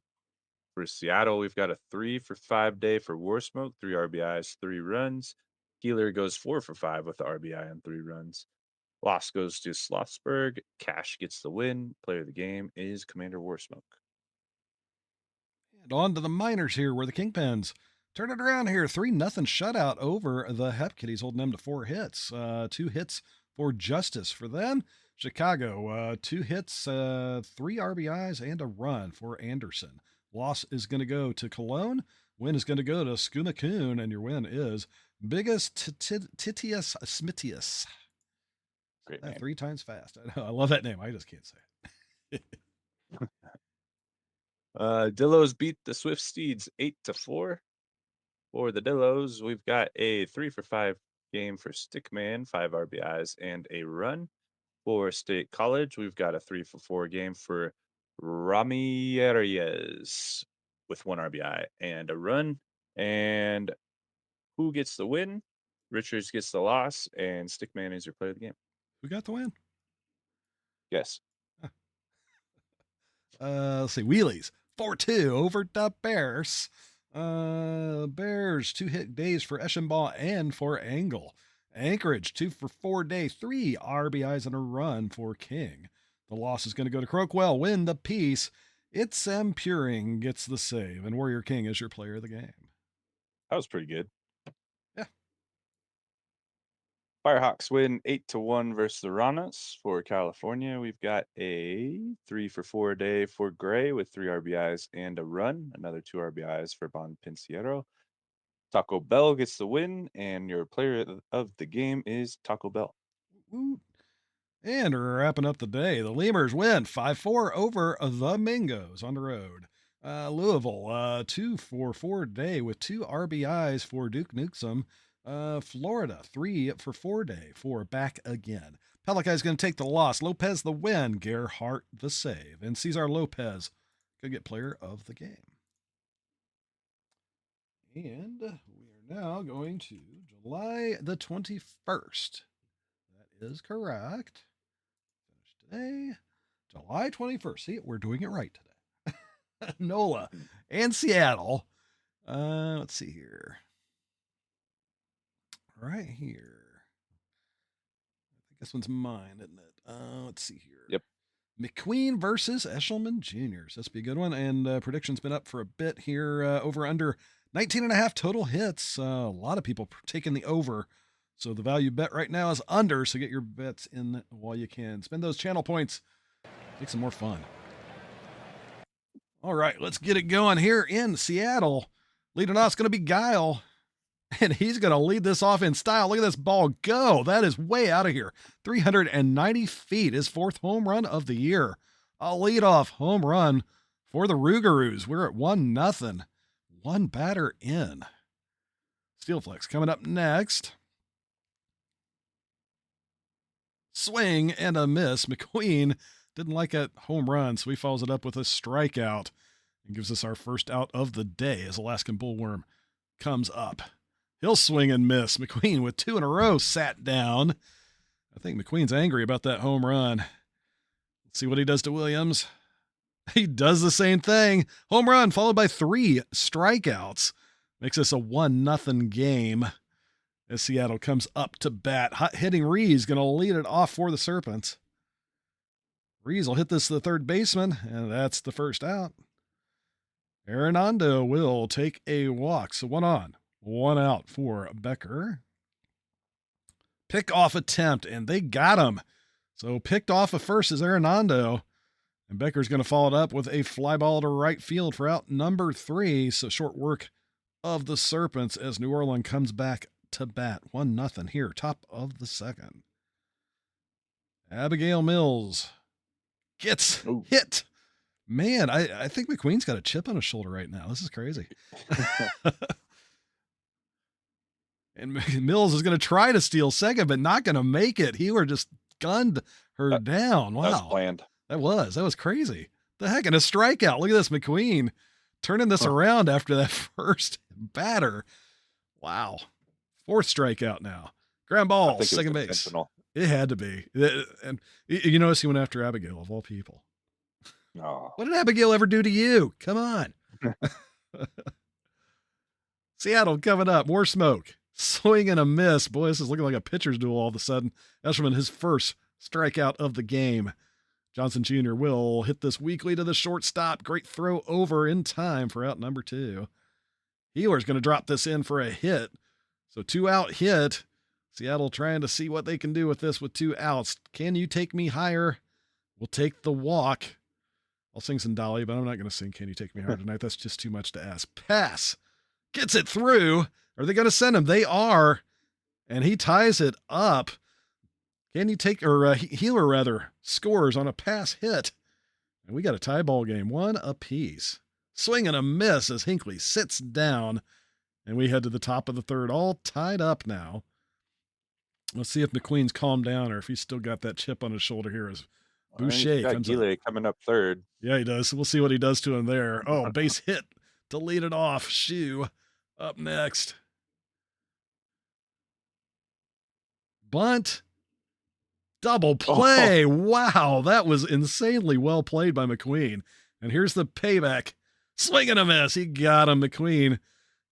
Speaker 2: For Seattle, we've got a 3-for-5 day for Warsmoke, 3 RBIs, 3 runs. Healer goes 4-for-5 with the RBI and 3 runs. Loss goes to Slothsburg. Cash gets the win. Player of the game is Commander Warsmoke.
Speaker 1: And on to the minors here, where the Kingpins turn it around here. 3-0 shutout over the Hep Kitties, holding them to 4 hits. 2 hits for Justice for them. Chicago, 2 hits, 3 RBIs, and a run for Anderson. Loss is going to go to Cologne. Win is going to go to Skumakun, and your win is Biggest Titius Smitius.
Speaker 2: Great name.
Speaker 1: 3 times fast. I know. I love that name. I just can't say it.
Speaker 2: Dillos beat the Swift Steeds 8-4. For the Dillos, we've got a 3-for-5 game for Stickman, 5 RBIs and a run. For State College, we've got a 3-for-4 game for Ramirez with 1 RBI and a run. And who gets the win? Richards gets the loss, and Stickman is your player of the game.
Speaker 1: Who got the win?
Speaker 2: Yes.
Speaker 1: Let's see, Wheelies 4-2 over the Bears. Bears 2 hit days for Eschenbaugh and for Angle. Anchorage 2-for-4 day, 3 RBIs and a run for King. The loss is going to go to Crockwell. Win the piece. It's Sam Puring gets the save, and Warrior King is your player of the game.
Speaker 2: That was pretty good.
Speaker 1: Yeah.
Speaker 2: Firehawks win 8-1 versus the Ranas. For California, we've got a 3-for-4 day for Gray with 3 RBIs and a run. Another 2 RBIs for Bon Pinciero. Taco Bell gets the win, and your player of the game is Taco Bell.
Speaker 1: Woo. And wrapping up the day, the Lemurs win 5-4 over the Mingos on the road. Louisville, 2-for-4 day with 2 RBIs for Duke Newsom. Florida, 3-for-4 day for Back Again. Pelicans going to take the loss. Lopez the win. Gerhardt the save. And Cesar Lopez going to get player of the game. And we are now going to July the 21st. That is correct. Today, July 21st. See, we're doing it right today. NOLA and Seattle. Let's see here. Right here. I think this one's mine, isn't it? Let's see here.
Speaker 2: Yep.
Speaker 1: McQueen versus Eshelman Jr. So this will be a good one. And prediction's been up for a bit here. Over under 19.5 total hits. A lot of people taking the over. So the value bet right now is under. So get your bets in while you can. Spend those channel points. Make some more fun. All right, let's get it going here in Seattle. Leading off is going to be Guile. And he's going to lead this off in style. Look at this ball go. That is way out of here. 390 feet. His 4th home run of the year. A leadoff home run for the Rougarous. We're at 1-0. 1 batter in. Steelflex coming up next. Swing and a miss. McQueen didn't like that home run, so he follows it up with a strikeout and gives us our first out of the day as Alaskan Bullworm comes up. He'll swing and miss. McQueen with 2 in a row sat down. I think McQueen's angry about that home run. Let's see what he does to Williams. He does the same thing. Home run followed by 3 strikeouts. Makes this a 1-0 game as Seattle comes up to bat. Hot hitting Rees going to lead it off for the Serpents. Rees will hit this to the third baseman, and that's the first out. Arenado will take a walk. So 1 on, 1 out for Becker. Pick off attempt, and they got him. So picked off at first is Arenado. And Becker's going to follow it up with a fly ball to right field for out number 3. So short work of the Serpents as New Orleans comes back to bat. 1-0 here, top of the second. Abigail Mills gets hit. Man, I think McQueen's got a chip on his shoulder right now. This is crazy. And Mills is going to try to steal second, but not going to make it. Heeler just gunned her down. Wow.
Speaker 2: That was planned.
Speaker 1: That was crazy. The heck, and a strikeout. Look at this, McQueen turning this around after that first batter. Wow. 4th strikeout now. Ground ball, second base. It had to be. And you notice he went after Abigail, of all people.
Speaker 2: Oh.
Speaker 1: What did Abigail ever do to you? Come on. Seattle coming up. More smoke. Swing and a miss. Boy, this is looking like a pitcher's duel all of a sudden. Eshelman, his first strikeout of the game. Johnson Jr. will hit this weakly to the shortstop. Great throw over in time for out number 2. Heeler's going to drop this in for a hit. So 2 out hit. Seattle trying to see what they can do with this with 2 outs. Can you take me higher? We'll take the walk. I'll sing some Dolly, but I'm not going to sing Can You Take Me Higher tonight. That's just too much to ask. Pass. Gets it through. Are they going to send him? They are. And he ties it up. Can you take, or Heeler rather, scores on a pass hit. And we got a tie ball game, 1 apiece. Swing and a miss as Hinckley sits down. And we head to the top of the third, all tied up now. Let's see if McQueen's calmed down or if he's still got that chip on his shoulder here as Boucher comes up.
Speaker 2: Coming up third.
Speaker 1: Yeah, he does. So we'll see what he does to him there. Oh, base hit to lead it off. Shoe up next. Bunt. Double play. Oh. Wow, that was insanely well played by McQueen. And here's the payback. Swing and a miss. He got him, McQueen.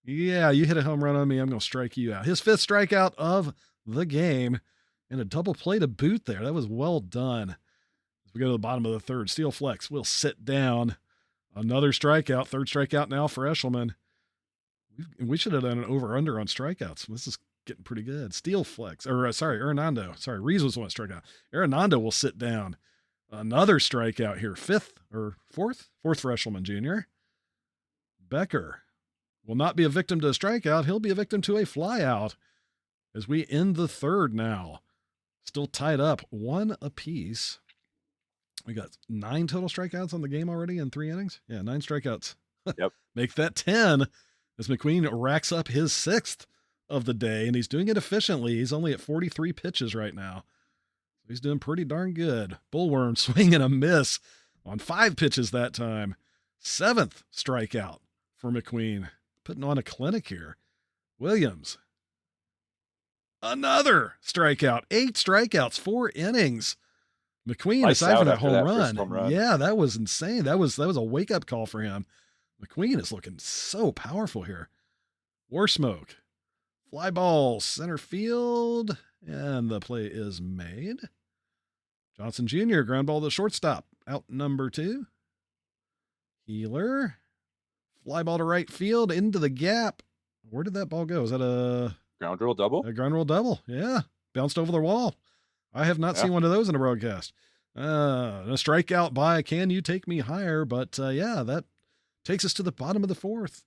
Speaker 1: Yeah, you hit a home run on me. I'm going to strike you out. His 5th strikeout of the game. And a double play to boot there. That was well done. As we go to the bottom of the third, Steel Flex will sit down. Another strikeout. 3rd strikeout now for Eshelman. We should have done an over-under on strikeouts. This has getting pretty good. Steel flex, or sorry, Hernando. Sorry, Reeves was the one strike out. Hernando will sit down. Another strikeout here. Fourth for Eshelman Jr. Becker will not be a victim to a strikeout. He'll be a victim to a flyout as we end the third now. Still tied up 1 apiece. We got 9 total strikeouts on the game already in 3 innings. Yeah, 9 strikeouts.
Speaker 2: Yep.
Speaker 1: Make that 10 as McQueen racks up his 6th of the day, and he's doing it efficiently. He's only at 43 pitches right now. He's doing pretty darn good. Bullworm swing and a miss on 5 pitches that time. 7th strikeout for McQueen. Putting on a clinic here. Williams. Another strikeout. 8 strikeouts, 4 innings. McQueen,
Speaker 2: Lights
Speaker 1: aside
Speaker 2: out
Speaker 1: from that
Speaker 2: after
Speaker 1: home
Speaker 2: that first
Speaker 1: run,
Speaker 2: home run.
Speaker 1: yeah, that was insane. That was a wake-up call for him. McQueen is looking so powerful here. War Smoke. Fly ball, center field, and the play is made. Johnson Jr., ground ball to the shortstop, out number 2. Healer. Fly ball to right field, into the gap. Where did that ball go? Is that a
Speaker 2: Ground rule double?
Speaker 1: A ground rule double? Yeah. Bounced over the wall. I have not seen one of those in a broadcast. A strikeout by Can You Take Me Higher? But yeah, that takes us to the bottom of the 4th.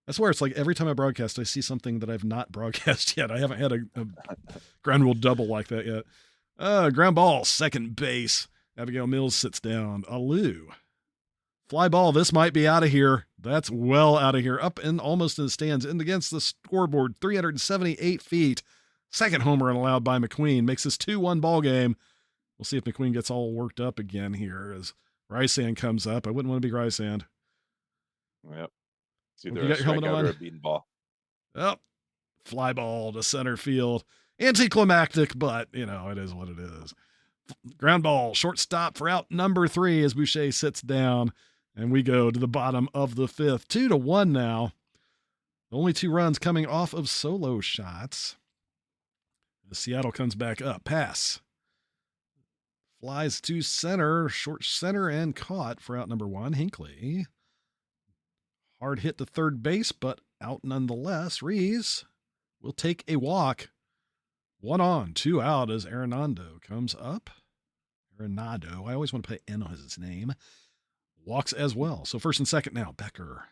Speaker 1: I swear it's like every time I broadcast, I see something that I've not broadcast yet. I haven't had a ground rule double like that yet. Ground ball, second base. Abigail Mills sits down. Alou. Fly ball. This might be out of here. That's well out of here. Up and almost in the stands and against the scoreboard. 378 feet. Second home run allowed by McQueen. Makes this 2-1 ball game. We'll see if McQueen gets all worked up again here as Rysand comes up. I wouldn't want to be Rysand.
Speaker 2: Yep. It's
Speaker 1: You
Speaker 2: either
Speaker 1: got
Speaker 2: a
Speaker 1: your helmet
Speaker 2: strikeout
Speaker 1: on?
Speaker 2: or a beaten ball.
Speaker 1: Oh, fly ball to center field. Anticlimactic, but, it is what it is. Ground ball, shortstop for out number 3 as Boucher sits down. And we go to the bottom of the 5th. 2-1 now. Only 2 runs coming off of solo shots. The Seattle comes back up. Pass. Flies to center. Short center and caught for out number 1. Hinckley. Hard hit to third base, but out nonetheless. Reeves will take a walk. 1 on, 2 out as Arenado comes up. Arenado. I always want to put N on his name. Walks as well. So first and second now. Becker.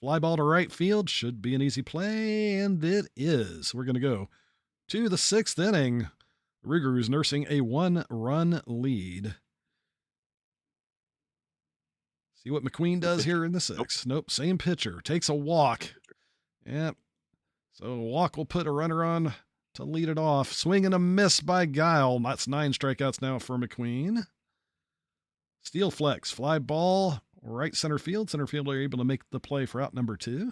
Speaker 1: Fly ball to right field. Should be an easy play, and it is. We're going to go to the 6th inning. Rougarous nursing a 1-run lead. See what McQueen does here in the 6th. Nope, same pitcher. Takes a walk. Yep. So a walk will put a runner on to lead it off. Swing and a miss by Guile. That's 9 strikeouts now for McQueen. Steel flex, fly ball, right center field. Center fielder able to make the play for out number 2.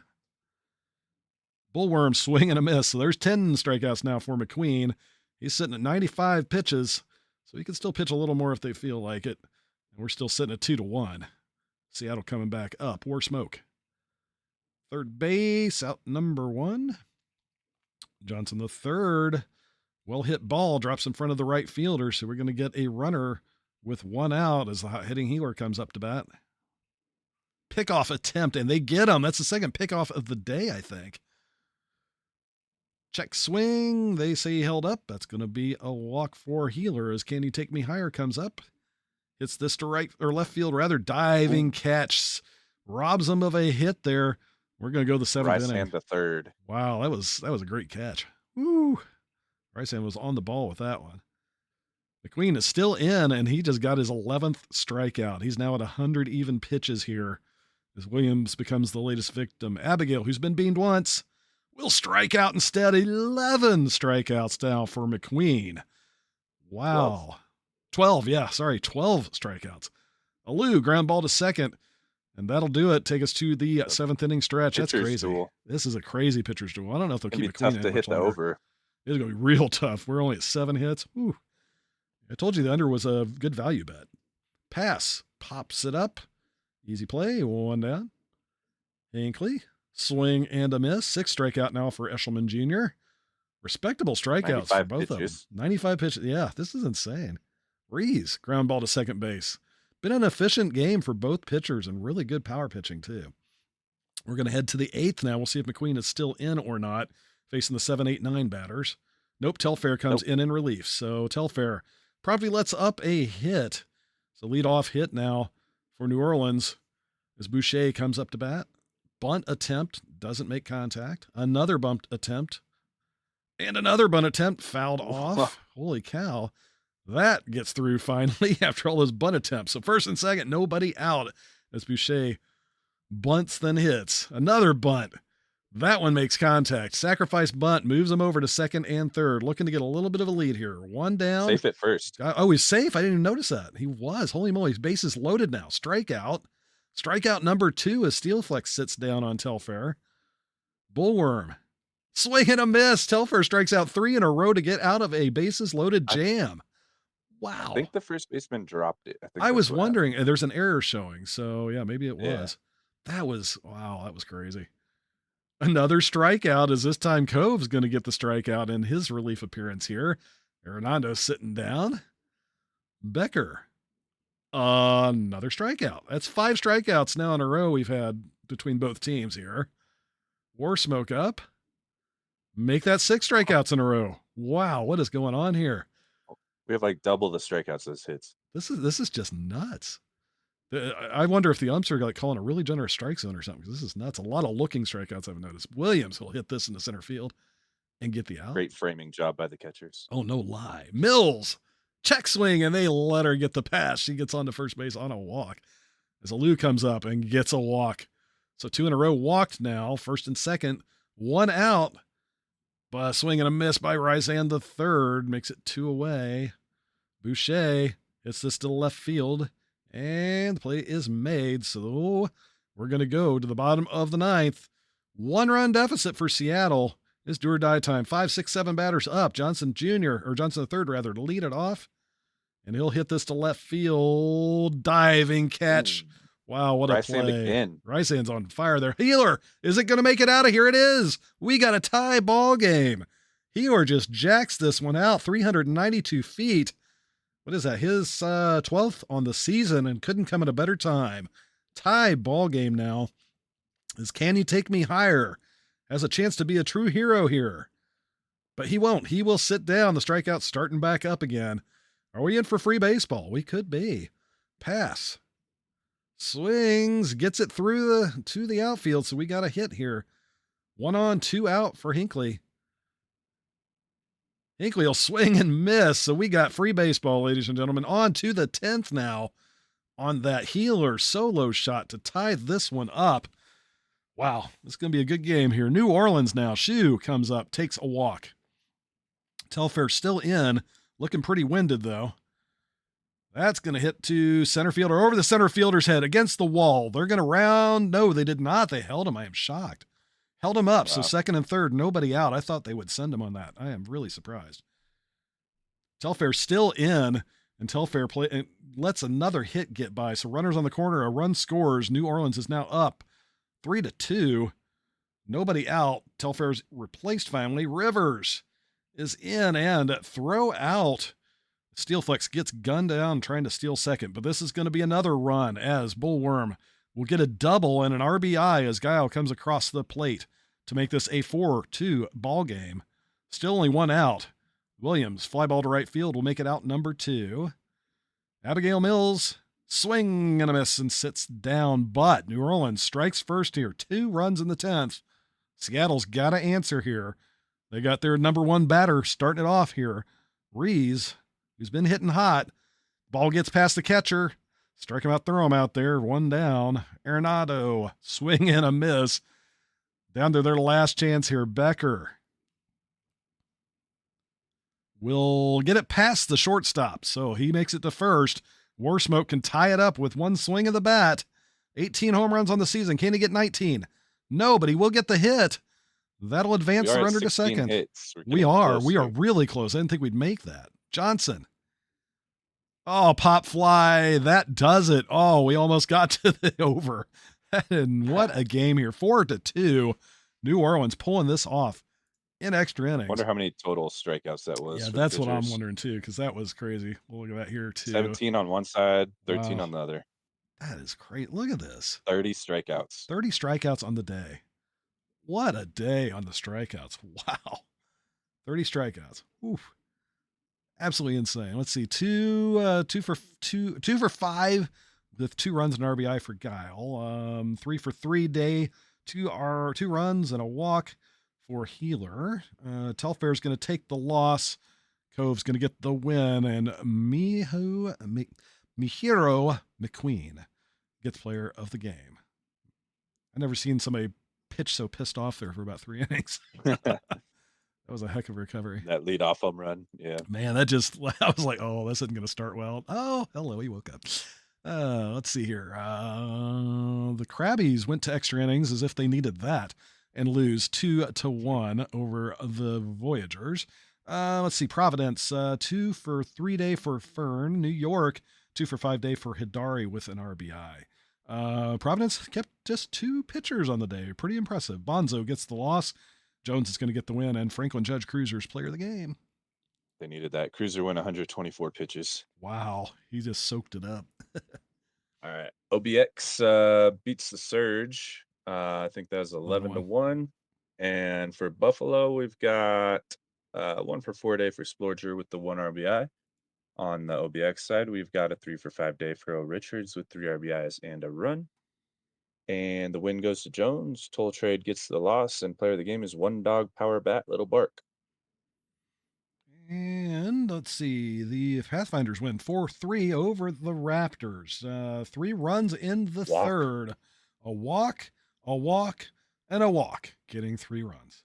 Speaker 1: Bullworm swing and a miss. So there's 10 strikeouts now for McQueen. He's sitting at 95 pitches, so he can still pitch a little more if they feel like it. And we're still sitting at 2-1. Seattle coming back up. War Smoke. Third base, out number 1. Johnson the third. Well hit ball drops in front of the right fielder, so we're going to get a runner with 1 out as the hitting healer comes up to bat. Pickoff attempt, and they get him. That's the second pickoff of the day, I think. Check swing. They say he held up. That's going to be a walk for Healer as Can You Take Me Higher comes up. Hits this to right or left field, rather diving catch. Robs him of a hit there. We're going to go the 7th inning.
Speaker 2: Rysand the third.
Speaker 1: Wow, that was a great catch. Woo. Rysand was on the ball with that one. McQueen is still in, and he just got his 11th strikeout. He's now at 100 even pitches here as Williams becomes the latest victim. Abigail, who's been beamed once, will strike out instead. 11 strikeouts now for McQueen. Wow. 12 strikeouts. Alou, ground ball to second, and that'll do it. Take us to the 7th inning stretch. That's crazy.
Speaker 2: Duel.
Speaker 1: This is a crazy pitcher's duel. I don't know if they'll keep
Speaker 2: It'd be
Speaker 1: McQueen
Speaker 2: tough
Speaker 1: in
Speaker 2: to hit the
Speaker 1: longer.
Speaker 2: over.
Speaker 1: It's going to be real tough. We're only at 7 hits. Whew. I told you the under was a good value bet. Pass. Pops it up. Easy play. 1 down. Hinckley. Swing and a miss. 6 strikeout now for Eshelman Jr. Respectable strikeouts for both
Speaker 2: pitches.
Speaker 1: of them. 95 pitches. Yeah, this is insane. Rees. Ground ball to second base. Been an efficient game for both pitchers and really good power pitching too. We're going to head to the 8th now. We'll see if McQueen is still in or not. facing the 7, 8, 9 batters. Nope, Telfair comes
Speaker 2: Nope.
Speaker 1: in relief. So Telfair probably lets up a hit. So lead off hit now for New Orleans as Boucher comes up to bat. Bunt attempt, doesn't make contact. Another bunt attempt. And another bunt attempt fouled off. Holy cow. That gets through finally after all those bunt attempts. So first and second, nobody out as Boucher bunts then hits. Another bunt. That one makes contact. Sacrifice bunt moves him over to second and third, looking to get a little bit of a lead here. One down.
Speaker 2: Safe at first.
Speaker 1: Oh, he's safe. I didn't even notice that. He was. Holy moly. His base is loaded now. Strikeout. Strikeout number 2 as Steelflex sits down on Telfair. Bullworm. Swing and a miss. Telfair strikes out 3 in a row to get out of a bases loaded jam. Wow.
Speaker 2: I think the first baseman dropped it.
Speaker 1: I was wondering, there's an error showing. So yeah, maybe it was.
Speaker 2: Yeah.
Speaker 1: That was crazy. Another strikeout as this time Cove's going to get the strikeout in his relief appearance here. Arenado sitting down. Becker. Another strikeout. That's 5 strikeouts now in a row we've had between both teams here. War Smoke up. Make that 6 strikeouts in a row. Wow, what is going on here?
Speaker 2: We have like double the strikeouts as hits.
Speaker 1: This is just nuts. I wonder if the umps are like calling a really generous strike zone or something, because this is nuts. A lot of looking strikeouts I've noticed. Williams will hit this in the center field and get the out.
Speaker 2: Great framing job by the catchers.
Speaker 1: Oh, no lie. Mills, check swing, and they let her get the pass. She gets on to first base on a walk as Alou comes up and gets a walk. So 2 in a row walked now, first and second, 1 out. But a swing and a miss by Ryzan the third makes it 2 away. Boucher hits this to the left field, and the play is made. So we're going to go to the bottom of the 9th. 1-run deficit for Seattle. It's do or die time. 5, 6, 7 batters up. Johnson the third rather, to lead it off. And he'll hit this to left field. Diving catch. Wow, what a play. Ryzan's on fire there. Healer, is it going to make it out of here? It is. We got a tie ball game. Healer just jacks this one out. 392 feet. What is that? His 12th on the season, and couldn't come at a better time. Tie ball game now. Is Can You Take Me Higher? Has a chance to be a true hero here. But he won't. He will sit down. The strikeout starting back up again. Are we in for free baseball? We could be. Pass. Swings, gets it through to the outfield, so we got a hit here. 1 on, 2 out for Hinckley. Hinckley will swing and miss, so we got free baseball, ladies and gentlemen. On to the 10th now on that Healer solo shot to tie this one up. Wow, this is going to be a good game here. New Orleans now. Shu comes up, takes a walk. Telfair still in, looking pretty winded though. That's going to hit to center field or over the center fielder's head against the wall. They're going to round. No, they did not. They held him. I am shocked. Held him up. Wow. So second and third, nobody out. I thought they would send him on that. I am really surprised. Telfair still in, and Telfair lets another hit get by. So runners on the corner, a run scores. New Orleans is now up 3-2. Nobody out. Telfair's replaced finally. Rivers is in and throw out. Steelflex gets gunned down trying to steal second, but this is going to be another run as Bullworm will get a double and an RBI as Guile comes across the plate to make this a 4-2 ball game. Still only 1 out. Williams, fly ball to right field, will make it out number 2. Abigail Mills, swing and a miss and sits down, but New Orleans strikes first here. 2 runs in the 10th. Seattle's got to answer here. They got their number 1 batter starting it off here. Rees, who's been hitting hot. Ball gets past the catcher. Strike him out, throw him out there. 1 down. Arenado, swing and a miss. Down to their last chance here. Becker will get it past the shortstop, so he makes it to first. War Smoke can tie it up with 1 swing of the bat. 18 home runs on the season. Can he get 19? No, but he will get the hit. That'll advance the runner to second. We are really close. I didn't think we'd make that. Johnson. Oh, pop fly. That does it. Oh, we almost got to the over. And what a game here. 4-2. New Orleans pulling this off in extra innings.
Speaker 2: Wonder how many total strikeouts that was.
Speaker 1: Yeah, that's what I'm wondering too, because that was crazy. We'll look at that here too.
Speaker 2: 17 on one side, 13 on the other.
Speaker 1: That is great. Look at this.
Speaker 2: 30 strikeouts.
Speaker 1: 30 strikeouts on the day. What a day on the strikeouts. Wow. 30 strikeouts. Oof. Absolutely insane. Let's see. Two for five with 2 runs and RBI for Guile. 3 for 3 day, two runs and a walk for Healer. Telfair's going to take the loss. Cove's going to get the win, and Mihiro McQueen gets player of the game. I've never seen somebody pitch so pissed off there for about 3 innings. That was a heck of a recovery.
Speaker 2: That leadoff home run. Yeah.
Speaker 1: Man, that just, I was like, oh, this isn't going to start well. Oh, hello, he woke up. Let's see here. The Krabbies went to extra innings as if they needed that and lose 2-1 over the Voyagers. Let's see. Providence, 2 for 3 day for Fern. New York, 2 for 5 day for Hidari with an RBI. Providence kept just 2 pitchers on the day. Pretty impressive. Bonzo gets the loss. Jones is going to get the win, and Franklin Judge Cruiser's player of the game.
Speaker 2: They needed that. Cruiser went 124 pitches.
Speaker 1: Wow, he just soaked it up.
Speaker 2: All right. OBX beats the Surge. I think that was 11 to 1. And for Buffalo, we've got 1 for 4 day for Splorger with the 1 RBI. On the OBX side, we've got a 3 for 5 day for O. Richards with 3 RBIs and a run. And the win goes to Jones. Toll Trade gets the loss, and player of the game is One Dog Power Bat Little Bark.
Speaker 1: And let's see, the Pathfinders win 4-3 over the Raptors. 3 runs in the third. A walk, and a walk, getting 3 runs.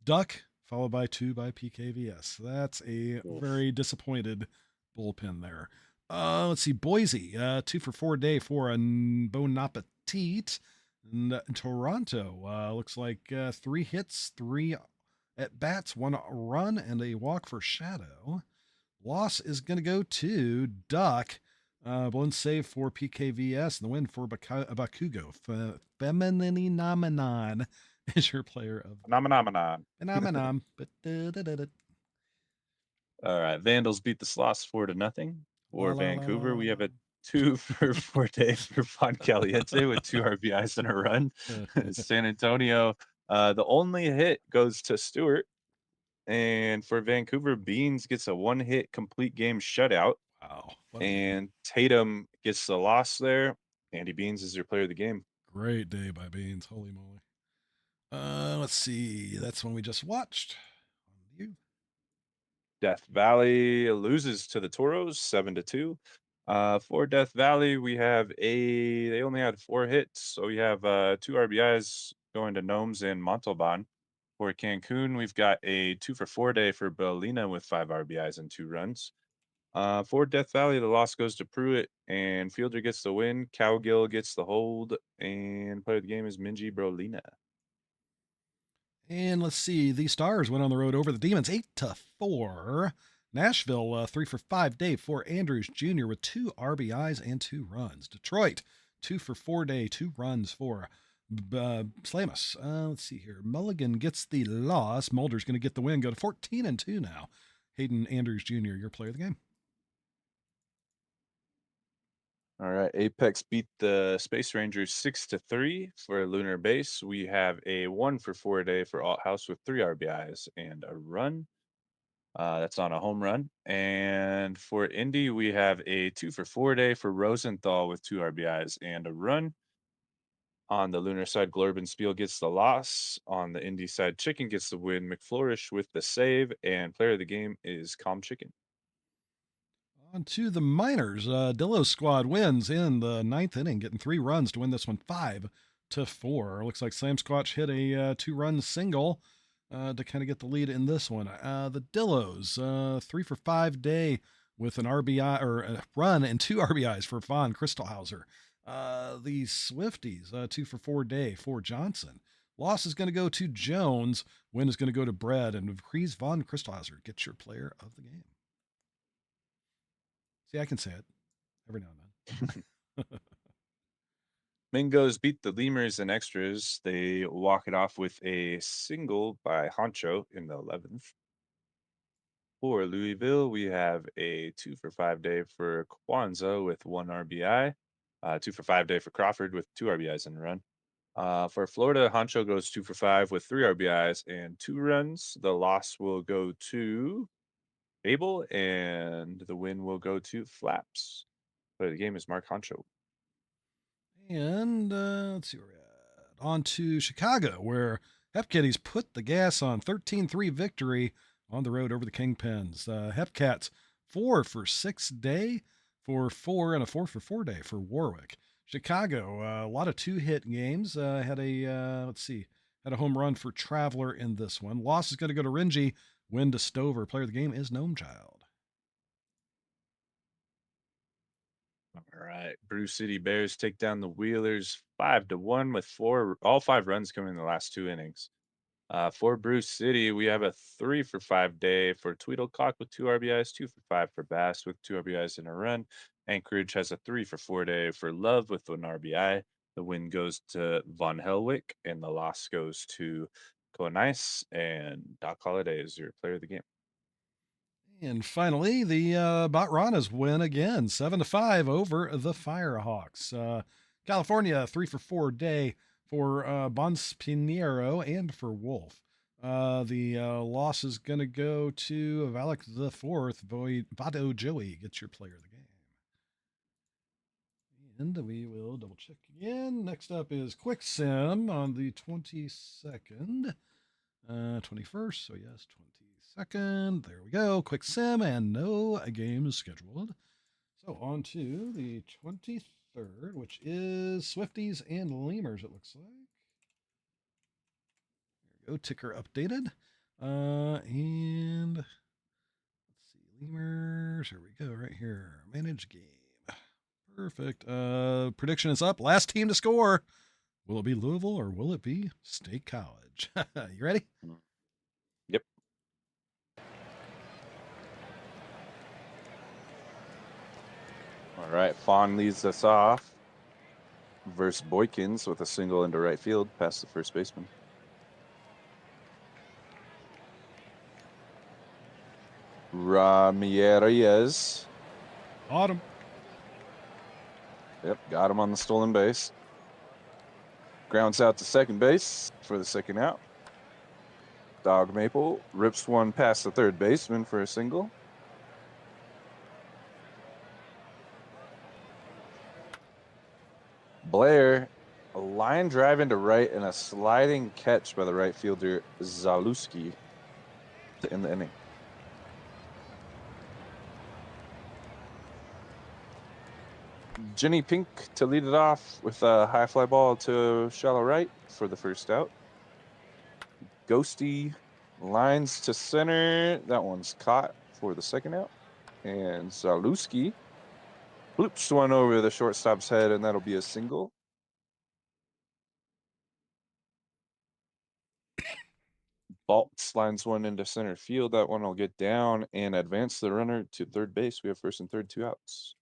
Speaker 1: Duck, followed by 2 by PKVS. That's a very disappointed bullpen there. Let's see, Boise, 2 for 4 day for a Bon Appetit. And Toronto, looks like 3 hits, 3 at bats, 1 run, and a walk for Shadow. Loss is going to go to Duck. Blown save for PKVS, and the win for Bakugo. Femininomenon is your player of
Speaker 2: Phenomenon.
Speaker 1: Phenomenon.
Speaker 2: All right. Vandals beat the Sloths 4-0. For
Speaker 1: La, la, la, la,
Speaker 2: Vancouver,
Speaker 1: la,
Speaker 2: we have
Speaker 1: la.
Speaker 2: a 2 for 4 day for Von Caliente with 2 RBIs and a run. San Antonio, the only hit goes to Stewart. And for Vancouver, Beans gets a 1-hit complete game shutout.
Speaker 1: Wow.
Speaker 2: And Tatum gets the loss there. Andy Beans is your player of the game.
Speaker 1: Great day by Beans. Holy moly. Let's see. That's one we just watched. On you.
Speaker 2: Death Valley loses to the Toros 7-2. For Death Valley, they only had 4 hits, so we have 2 RBIs going to Gnomes and Montalban. For Cancun, we've got a 2 for 4 day for Belina with 5 RBIs and 2 runs. For Death Valley, the loss goes to Pruitt, and Fielder gets the win. Cowgill gets the hold, and player of the game is Minji Brolina.
Speaker 1: And let's see. The Stars went on the road over the Demons 8-4. Nashville, 3 for 5 day for Andrews Jr. with 2 RBIs and 2 runs. Detroit, 2 for 4 day, 2 runs for Slamus. Let's see here. Mulligan gets the loss. Mulder's going to get the win. Go to 14-2 now. Hayden Andrews Jr., your player of the game.
Speaker 2: All right, Apex beat the Space Rangers 6-3 for Lunar Base. We have a 1 for 4 day for Alt House with 3 RBIs and a run. That's on a home run. And for Indy, we have a 2 for 4 day for Rosenthal with 2 RBIs and a run. On the Lunar side, Glorbenspiel gets the loss. On the Indy side, Chicken gets the win. McFlourish with the save, and player of the game is Calm Chicken.
Speaker 1: On to the minors. Dillo's squad wins in the 9th inning, getting 3 runs to win this one 5-4. Looks like Slam Squatch hit a 2-run single to kind of get the lead in this one. The Dillos, 3 for 5 day with an RBI or a run and 2 RBIs for Von Kristelhauser. The Swifties, 2 for 4 day for Johnson. Loss is going to go to Jones. Win is going to go to Bread. And Kreese Von Kristelhauser gets your player of the game. See, I can say it every now and then.
Speaker 2: Mingos beat the Lemurs in extras. They walk it off with a single by Honcho in the 11th. For Louisville, we have a 2 for 5 day for Kwanzaa with 1 RBI. 2 for 5 day for Crawford with 2 RBIs and a run. For Florida, Honcho goes 2 for 5 with 3 RBIs and 2 runs. The loss will go to Abel, and the win will go to Flaps. Player of the game is Mark Honcho.
Speaker 1: And let's see where we're at. On to Chicago, where Hepkitties put the gas on 13-3 victory on the road over the Kingpins. Hepcats 4 for 6 day for 4 and a 4 for 4 day for Warwick. Chicago, a lot of 2-hit games. Had a had a home run for Traveler in this one. Loss is going to go to Renji. Win to Stover. Player of the game is Gnome Child.
Speaker 2: All right. Brew City Bears take down the Wheelers 5-1 with all 5 runs coming in the last 2 innings. For Bruce City, we have a 3 for 5 day for Tweedlecock with 2 RBIs, 2 for 5 for Bass with 2 RBIs in a run. Anchorage has a 3 for 4 day for Love with 1 RBI. The win goes to Von Helwick, and the loss goes to Nice. And Doc Holliday is your player of the game.
Speaker 1: And finally, the Botranas win again, 7-5 over the Firehawks. California, 3 for 4 day for Bons Pinheiro and for Wolf. The loss is going to go to Valak the Fourth. Vado Joey gets your player of the game. And we will double check again. Next up is Quick Sim on the 22nd. 21st, so yes, 22nd. There we go. Quick sim and no games scheduled. So on to the 23rd, which is Swifties and Lemurs, it looks like. There we go. Ticker updated. And let's see. Lemurs. Here we go. Right here. Manage game. Perfect. Prediction is up. Last team to score. Will it be Louisville or will it be State College? You ready?
Speaker 2: Yep. All right. Fawn leads us off versus Boykins with a single into right field past the first baseman. Ramirez.
Speaker 1: Autumn.
Speaker 2: Yep, got him on the stolen base. Grounds out to second base for the second out. Dog Maple rips one past the third baseman for a single. Blair, a line drive into right and a sliding catch by the right fielder Zalewski to end the inning. Jenny Pink to lead it off with a high fly ball to shallow right for the first out. Ghosty lines to center. That one's caught for the second out. And Zalewski bloops one over the shortstop's head, and that'll be a single. Baltz lines one into center field. That one will get down and advance the runner to third base. We have first and third, 2 outs.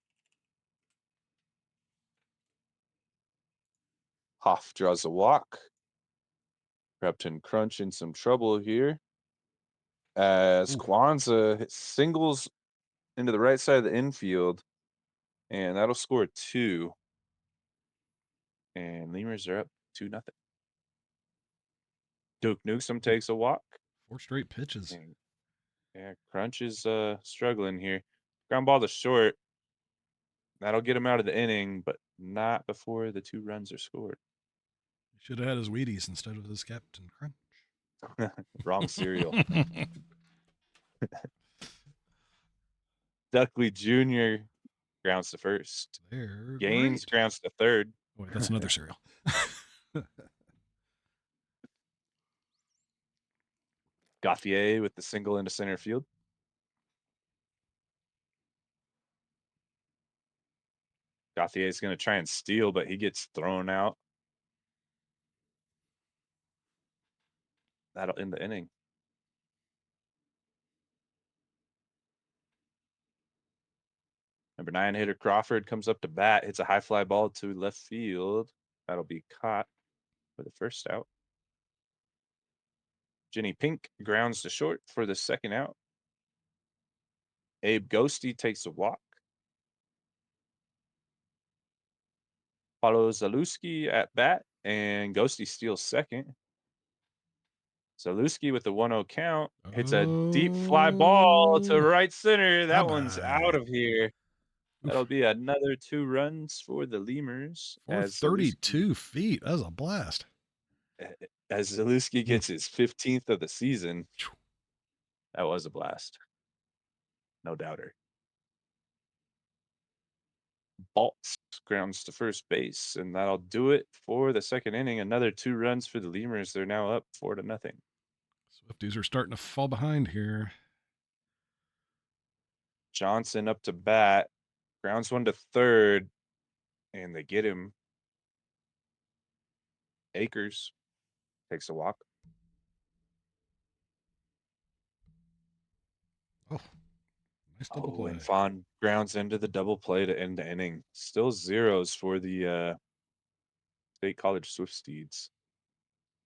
Speaker 2: Hoff draws a walk. Repton Crunch in some trouble here. As Kwanzaa hits singles into the right side of the infield, and that'll score 2. And Lemurs are up 2-0. Duke Newsom takes a walk.
Speaker 1: 4 straight pitches.
Speaker 2: And, yeah, Crunch is struggling here. Ground ball to short. That'll get him out of the inning, but not before the 2 runs are scored.
Speaker 1: Should have had his Wheaties instead of his Captain Crunch.
Speaker 2: Wrong cereal. Duckley Jr. grounds to first.
Speaker 1: They're
Speaker 2: Gaines
Speaker 1: great.
Speaker 2: grounds to third.
Speaker 1: Oh, wait, that's another cereal.
Speaker 2: Gauthier with the single into center field. Gauthier is going to try and steal, but he gets thrown out. That'll end the inning. Number 9 hitter Crawford comes up to bat, hits a high fly ball to left field. That'll be caught for the first out. Jenny Pink grounds to short for the second out. Abe Ghosty takes a walk. Paulo Zalewski at bat. and Ghosty steals second. Zalewski with the 1-0 count hits a deep fly ball to
Speaker 1: Oh,
Speaker 2: right center. That one's out
Speaker 1: bye-bye.
Speaker 2: of here. That'll
Speaker 1: Oof.
Speaker 2: be another 2 runs for the Lemurs as Zalewski
Speaker 1: 432 feet. That was a blast. Mm.
Speaker 2: gets his 15th of the season. That was a blast. No doubter. Baltz grounds to first base, and that'll do it for the second inning. Another 2 runs for the Lemurs. They're now up 4-0.
Speaker 1: Swifties are starting to fall behind here.
Speaker 2: Johnson up to bat, grounds one to third, and they get him. Akers takes a walk.
Speaker 1: Oh, nice double
Speaker 2: Oh,
Speaker 1: play.
Speaker 2: and Vaughn grounds into the double play to end the inning. Still zeros for the State College Swifties.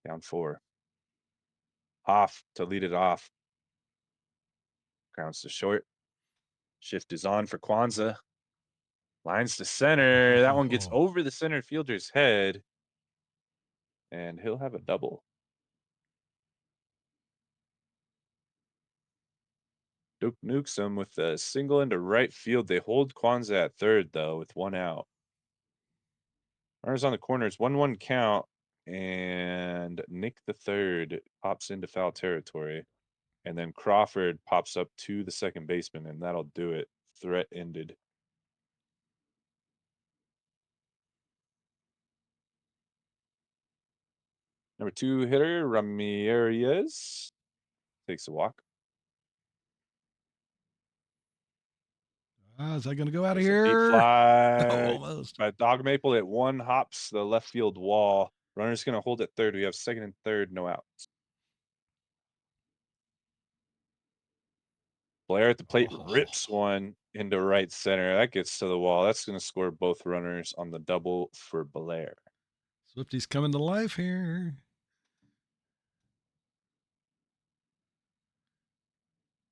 Speaker 2: Down 4. Hoff to lead it off. Grounds to short. Shift is on for Kwanzaa. Lines to center. That one gets
Speaker 1: Oh,
Speaker 2: over the center fielder's head, and he'll have a double. Duke Newsom with a single into right field. They hold Kwanzaa at third, though, with 1 out. Runners on the corners, 1-1 count, and Nick the third pops into foul territory. And then Crawford pops up to the second baseman, and that'll do it. Threat ended. Number 2 hitter, Ramirez, takes a walk.
Speaker 1: is that going to go out of
Speaker 2: There's a deep
Speaker 1: here? Oh,
Speaker 2: fly
Speaker 1: almost.
Speaker 2: by Dog Maple. It one hops the left field wall. Runner's going to hold at third. We have second and third, no outs. Blair at the plate
Speaker 1: Oh,
Speaker 2: rips one into right center. That gets to the wall. That's going to score both runners on the double for Blair.
Speaker 1: Swifties coming to life here.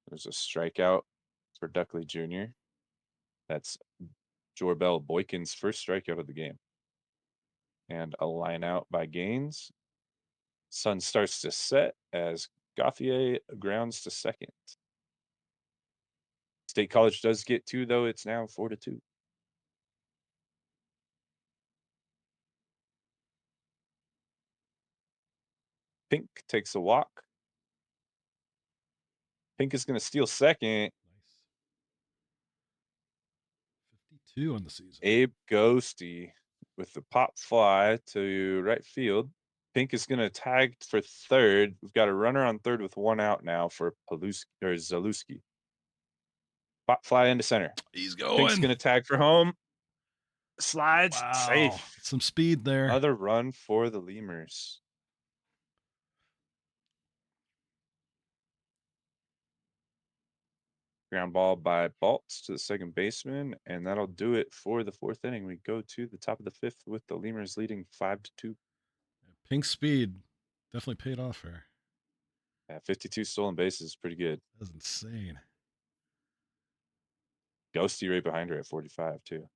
Speaker 2: There's a strikeout for Duckley Jr. That's Jorbel Boykin's first strikeout of the game. And a line out by Gaines. Sun starts to set as Gauthier grounds to second. State College does get 2, though. It's now 4-2. Pink takes a walk. Pink is going to steal second.
Speaker 1: Nice. 52 on the season.
Speaker 2: Abe Ghosty with the pop fly to right field. Pink is going to tag for third. We've got a runner on third with 1 out now for Zalewski. Pop fly into center.
Speaker 1: He's
Speaker 2: Pink's
Speaker 1: going.
Speaker 2: going to tag for home. Slides
Speaker 1: Wow.
Speaker 2: safe.
Speaker 1: Some speed there.
Speaker 2: Another run for the Lemurs. Ground ball by Baltz to the second baseman, and that'll do it for the 4th inning. We go to the top of the 5th with the Lemurs leading 5-2.
Speaker 1: Pink speed definitely paid off here.
Speaker 2: Yeah, 52 stolen bases, pretty good.
Speaker 1: That's insane.
Speaker 2: Ghosty right behind her at 45 too.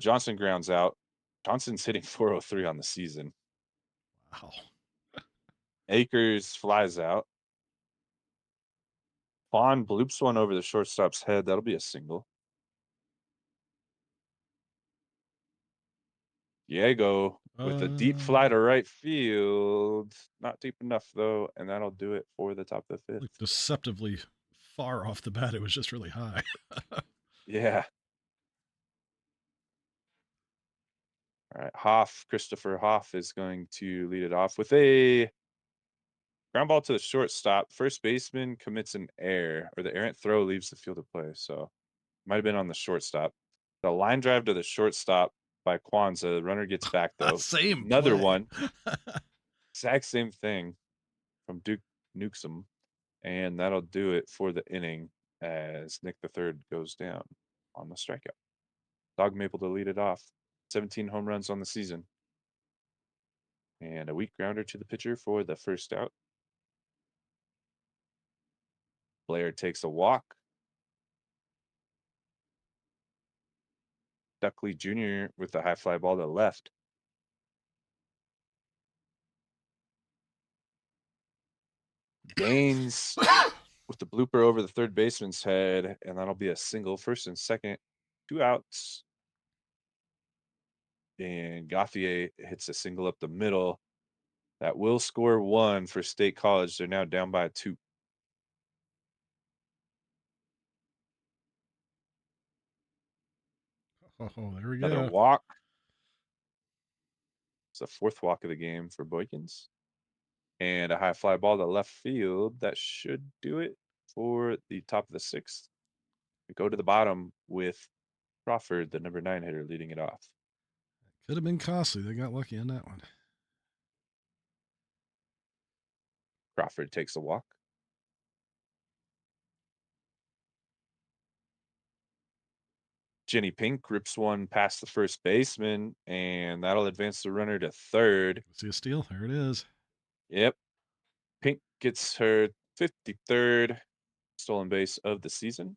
Speaker 2: Johnson grounds out. Johnson's hitting 403 on the season.
Speaker 1: Wow.
Speaker 2: Akers flies out. Vaughn bloops one over the shortstop's head. That'll be a single. Diego with a deep fly to right field. Not deep enough, though, and that'll do it for the top of the 5th.
Speaker 1: Look deceptively far off the bat. It was just really high.
Speaker 2: Yeah. All right. Christopher Hoff is going to lead it off with a ground ball to the shortstop. First baseman commits an error, or the errant throw leaves the field of play. So might have been on the shortstop. The line drive to the shortstop by Kwanzaa. The runner gets back, though.
Speaker 1: Same
Speaker 2: Another
Speaker 1: play.
Speaker 2: one. Exact same thing from Duke Newsom. And that'll do it for the inning as Nick the third goes down on the strikeout. Dog Maple to lead it off. 17 home runs on the season. And a weak grounder to the pitcher for the first out. Blair takes a walk. Duckley Jr. with the high fly ball to left. Gains with the blooper over the third baseman's head, and that'll be a single, first and second, 2 outs. And Gauthier hits a single up the middle. That will score 1 for State College. They're now down by 2.
Speaker 1: Oh, there we
Speaker 2: Another
Speaker 1: go.
Speaker 2: walk. It's the 4th walk of the game for Boykins. And a high fly ball to left field. That should do it for the top of the 6th. We go to the bottom with Crawford, the number 9 hitter, leading it off.
Speaker 1: Could have been costly. They got lucky on that one.
Speaker 2: Crawford takes a walk. Jenny Pink rips one past the first baseman, and that'll advance the runner to third.
Speaker 1: See a steal? There it is.
Speaker 2: Yep. Pink gets her 53rd stolen base of the season.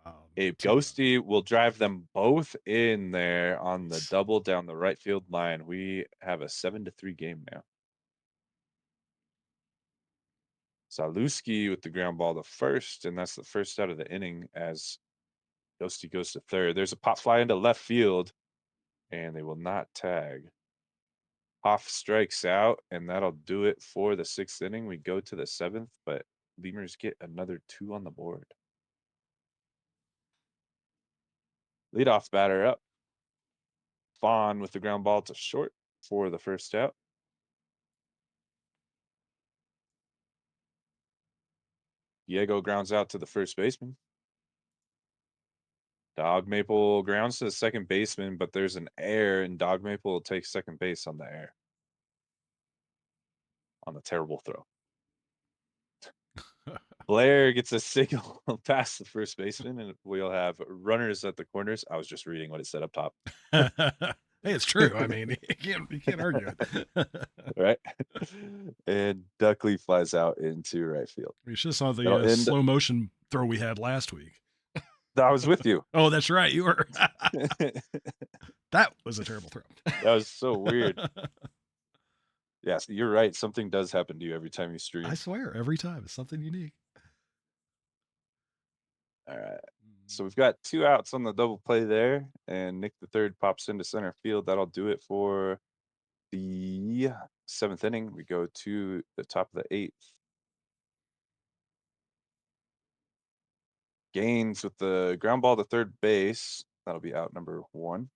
Speaker 1: Wow.
Speaker 2: Abe
Speaker 1: 2 run.
Speaker 2: Ghosty will drive them both in there on the
Speaker 1: Nice.
Speaker 2: double down the right field line. We have a 7-3 game now. Zalewski with the ground ball to first, and that's the first out of the inning as Ghosty goes to third. There's a pop fly into left field, and they will not tag. Hoff strikes out, and that'll do it for the 6th inning. We go to the 7th, but Lemurs get another 2 on the board. Leadoff batter up. Fawn with the ground ball to short for the first out. Diego grounds out to the first baseman. Dog Maple grounds to the second baseman, but there's an error, and Dog Maple will take second base on the error. On the terrible throw. Blair gets a single past the first baseman, and we'll have runners at the corners. I was just reading what it said up top.
Speaker 1: Hey, it's true. I mean, you can't argue it.
Speaker 2: Right? And Duckley flies out into right field.
Speaker 1: We should have saw
Speaker 2: That'll
Speaker 1: the
Speaker 2: end.
Speaker 1: slow motion throw we had last week.
Speaker 2: I was with you.
Speaker 1: Oh, that's right. You were. That was a terrible throw.
Speaker 2: That was so weird. Yes, you're right. Something does happen to you every time you stream.
Speaker 1: I swear, every time it's something unique.
Speaker 2: All right. So we've got 2 outs on the double play there, and Nick the third pops into center field. That'll do it for the 7th inning. We go to the top of the 8th. Gaines with the ground ball to third base. That'll be out number 1.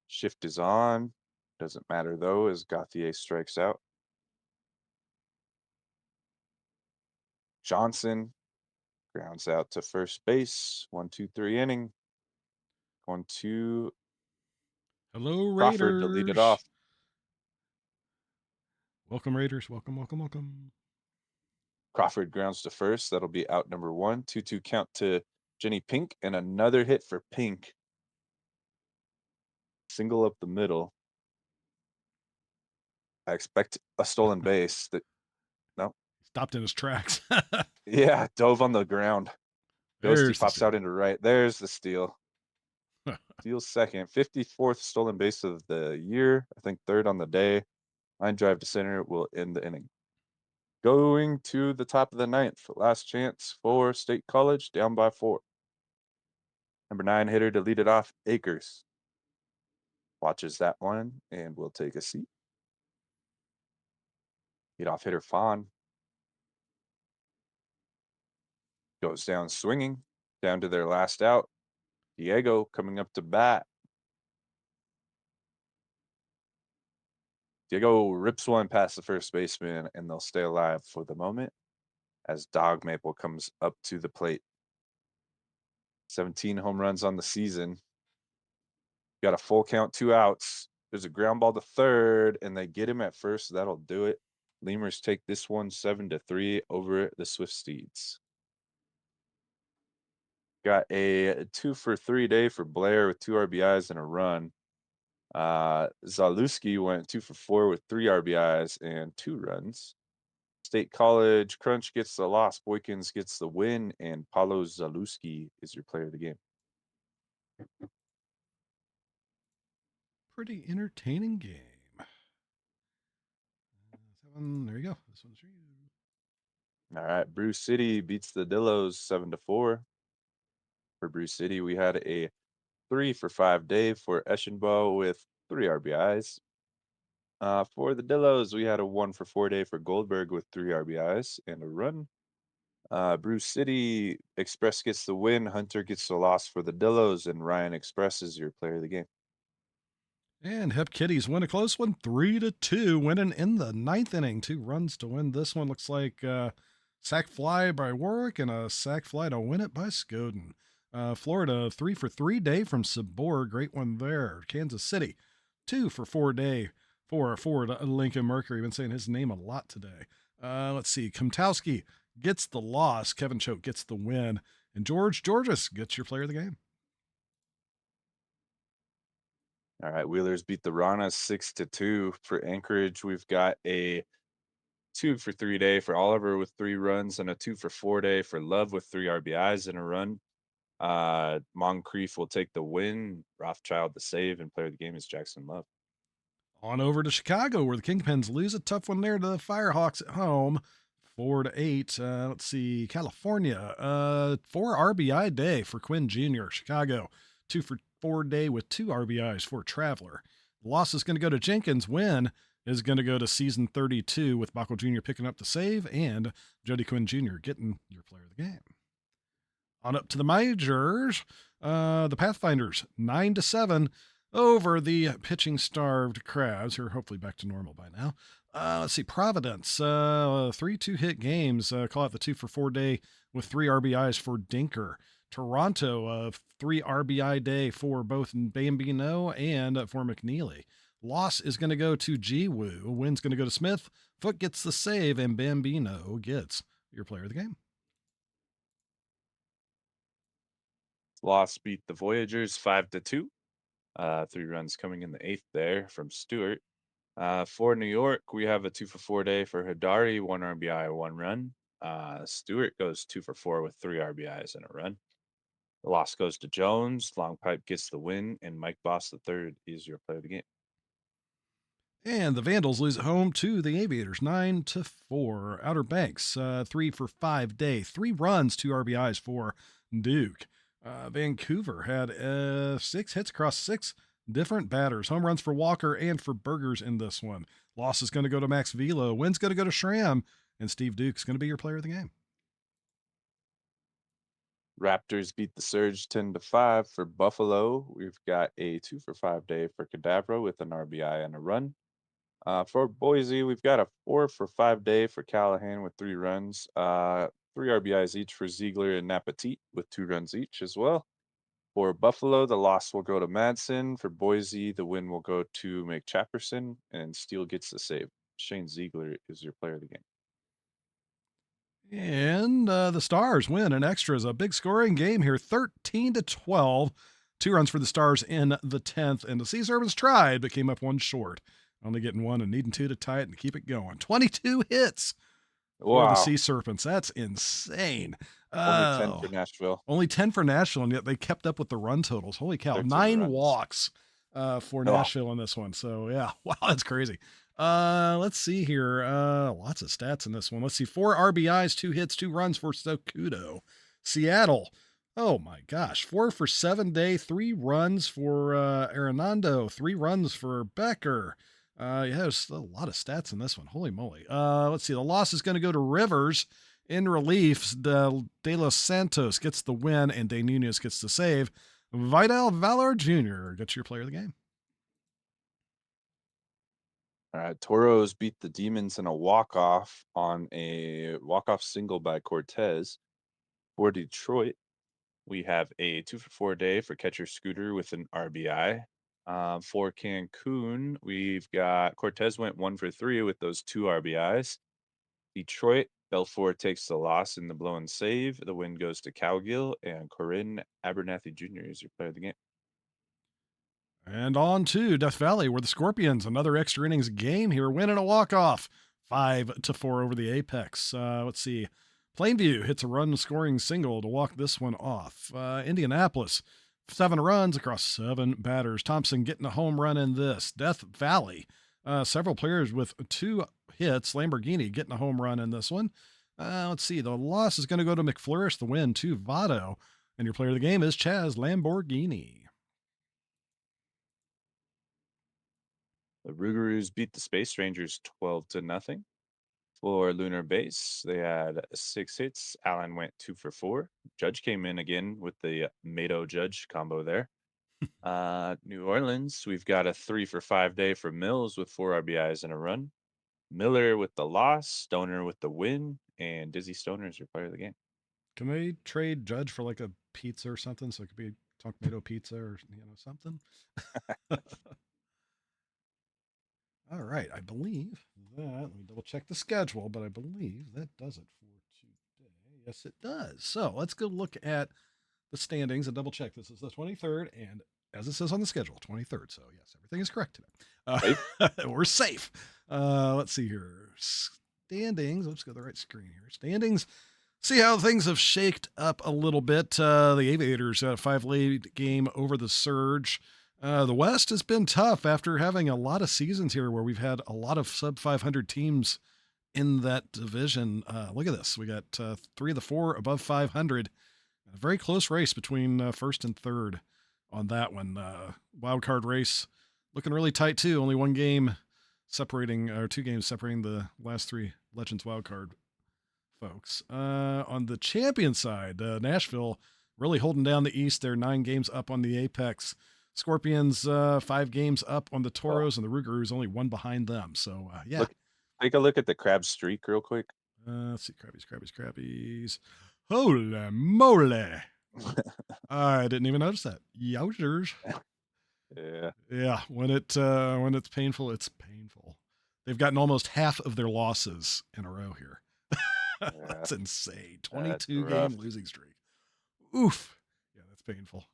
Speaker 2: Shift is on. Doesn't matter though, as Gauthier strikes out. Johnson grounds out to first base. 1-2-3 inning. Going to
Speaker 1: Hello,
Speaker 2: Crawford to lead it
Speaker 1: Raiders.
Speaker 2: off.
Speaker 1: Welcome, Raiders. Welcome, welcome, welcome.
Speaker 2: Crawford grounds to first. That'll be out number 1. 2-2 count to Jenny Pink, and another hit for Pink. Single up the middle. I expect a stolen base. That no.
Speaker 1: Stopped in his tracks.
Speaker 2: Yeah, dove on the ground. Ghosty
Speaker 1: There's the
Speaker 2: pops out into right. There's the steal.
Speaker 1: steal.
Speaker 2: Steals second. 54th stolen base of the year. I think 3rd on the day. Line drive to center will end the inning. Going to the top of the 9th. Last chance for State College, down by 4. Number 9 hitter to lead it off, Akers. Watches that one and will take a seat. Leadoff hitter Fawn goes down swinging, down to their last out. Diego coming up to bat. Diego rips one past the first baseman, and they'll stay alive for the moment as Dog Maple comes up to the plate. 17 home runs on the season. Got a full count, 2 outs. There's a ground ball to third, and they get him at first. That'll do it. Lemurs take this one 7-3 over the Swift Steeds. Got a 2-for-3 day for Blair with 2 RBIs and a run. Zalewski went 2-for-4 with 3 RBIs and 2 runs. State College Crunch gets the loss. Boykins gets the win, and Paulo Zalewski is your player of the game.
Speaker 1: Pretty entertaining game. There you go. This one's for you.
Speaker 2: All right, Bruce City beats the Dillos 7-4. For Bruce City, we had a 3 for 5 day for Eschenbaugh with 3 RBIs. For the Dillos, we had a 1 for 4 day for Goldberg with 3 RBIs and a run. Bruce City Express gets the win. Hunter gets the loss for the Dillos, and Ryan Express is your player of the game.
Speaker 1: And Hep Kitties win a close one, 3-2, winning in the ninth inning. 2 runs to win this one. Looks like sac fly by Warwick and a sac fly to win it by Scoden. Florida, 3-for-3 day from Sabor. Great one there. Kansas City, 2-for-4 day for Lincoln Mercury. Been saying his name a lot today. Let's see. Komtowski gets the loss. Kevin Choate gets the win. And George Georges gets your player of the game.
Speaker 2: All right, Wheelers beat the Rana 6-2. For Anchorage, we've got a 2 for 3 day for Oliver with 3 runs and a 2 for 4 day for Love with 3 RBIs and a run. Moncrief will take the win. Rothschild the save, and player of the game is Jackson Love.
Speaker 1: On over to Chicago, where the Kingpins lose a tough one there to the Firehawks at home, 4-8. Let's see, California, 4 RBI day for Quinn Jr. Chicago, 2-for-4 day with 2 RBIs for Traveler. The loss is going to go to Jenkins. Win is going to go to season 32 with Bacco Jr. picking up the save and Jody Quinn Jr. getting your player of the game. On up to the majors, the Pathfinders 9-7 over the pitching starved Crabs, who are hopefully back to normal by now. Let's see, Providence, 3 2-hit games. Call out the 2-for-4 day with 3 RBIs for Dinker. Toronto, 3 RBI day for both Bambino and for McNeely. Loss is going to go to Jiwoo. Win's going to go to Smith. Foot gets the save, and Bambino gets your player of the game.
Speaker 2: Loss beat the Voyagers 5-2. 3 runs coming in the 8th there from Stewart. For New York, we have a 2-for-4 day for Hidari, 1 RBI, 1 run. Stewart goes 2-for-4 with 3 RBIs and a run. The loss goes to Jones. Long Pipe gets the win, and Mike Boss III is your player of the game.
Speaker 1: And the Vandals lose at home to the Aviators 9-4. Outer Banks, 3-for-5 day, 3 runs, 2 RBIs for Duke. Vancouver had 6 hits across 6 different batters. Home runs for Walker and for Burgers in this one. Loss is going to go to Max Velo. Win's going to go to Schramm. And Steve Duke's going to be your player of the game.
Speaker 2: Raptors beat the Surge 10-5 for Buffalo. We've got a 2-for-5 day for Cadavra with an RBI and a run. For Boise, we've got a 4-for-5 day for Callahan with 3 runs. 3 RBIs each for Ziegler and Napatit with 2 runs each as well. For Buffalo, the loss will go to Madsen. For Boise, the win will go to McChapperson, and Steele gets the save. Shane Ziegler is your player of the game.
Speaker 1: And the Stars win in extras. A big scoring game here, 13-12. 2 runs for the Stars in the 10th. And the Sea Serpents tried, but came up 1 short. Only getting 1 and needing 2 to tie it and keep it going. 22 hits for the Sea Serpents. That's insane.
Speaker 2: Only 10 for Nashville.
Speaker 1: Only 10 for Nashville, and yet they kept up with the run totals. Holy cow. 9
Speaker 2: runs.
Speaker 1: Walks for Nashville in this one. So, yeah. Wow, that's crazy. Let's see here. Lots of stats in this one. Let's see. 4 RBIs, 2 hits, 2 runs for Sokudo. Seattle. Oh my gosh. 4-for-7 day, 3 runs for Arenando, 3 runs for Becker. Yeah, there's a lot of stats in this one. Holy moly. Let's see. The loss is going to go to Rivers. In relief, De Los Santos gets the win, and De Nunez gets the save. Vidal Valor Jr. gets your player of the game.
Speaker 2: All right, Toros beat the Demons in a walk-off on a walk-off single by Cortez. For Detroit, we have a 2-for-4 day for catcher Scooter with an RBI. For Cancun, we've got Cortez went 1-for-3 with those 2 RBIs. Detroit, Belfort takes the loss in the blown save. The win goes to Cowgill, and Corinne Abernathy Jr. is your player of the game.
Speaker 1: And on to Death Valley, where the Scorpions, another extra innings game here, winning a walk-off, 5-4 over the Apex. Let's see. Plainview hits a run-scoring single to walk this one off. Indianapolis, 7 runs across 7 batters. Thompson getting a home run in this. Death Valley, several players with 2 hits. Lamborghini getting a home run in this one. Let's see. The loss is going to go to McFlourish. The win to Votto. And your player of the game is Chaz Lamborghini.
Speaker 2: The Rougarous beat the Space Rangers 12-0. For Lunar Base, they had 6 hits. Allen went 2 for 4. Judge came in again with the Mato Judge combo there. New Orleans, we've got a 3 for 5 day for Mills with 4 RBIs and a run. Miller with the loss, Stoner with the win, and Dizzy Stoner is your player of the game.
Speaker 1: Can they trade Judge for like a pizza or something? So it could be tomato pizza or something. All right, I believe that. Let me double check the schedule, but I believe that does it for today. Yes, it does. So let's go look at the standings and double check. This is the 23rd, and as it says on the schedule, 23rd. So yes, everything is correct today. We're safe. Let's see here. Standings. Let's go to the right screen here. Standings. See how things have shaked up a little bit. The Aviators got a 5-lead game over the Surge. The West has been tough after having a lot of seasons here where we've had a lot of sub 500 teams in that division. Look at this. We got 3 of the 4 above 500. A very close race between first and third on that one. Wild card race looking really tight too. Only 1 game separating, or 2 games separating the last 3 Legends wild card folks. On the champion side, Nashville really holding down the East. They're 9 games up on the Apex. Scorpions 5 games up on the Toros, and the Rougarous only 1 behind them. So yeah.
Speaker 2: Take a look at the crab streak real quick.
Speaker 1: Let's see, crabbies. Holy moly! I didn't even notice that. Yowzers. Yeah. When it's painful, it's painful. They've gotten almost half of their losses in a row here. That's insane. 22-game losing streak. Oof. Yeah, that's painful.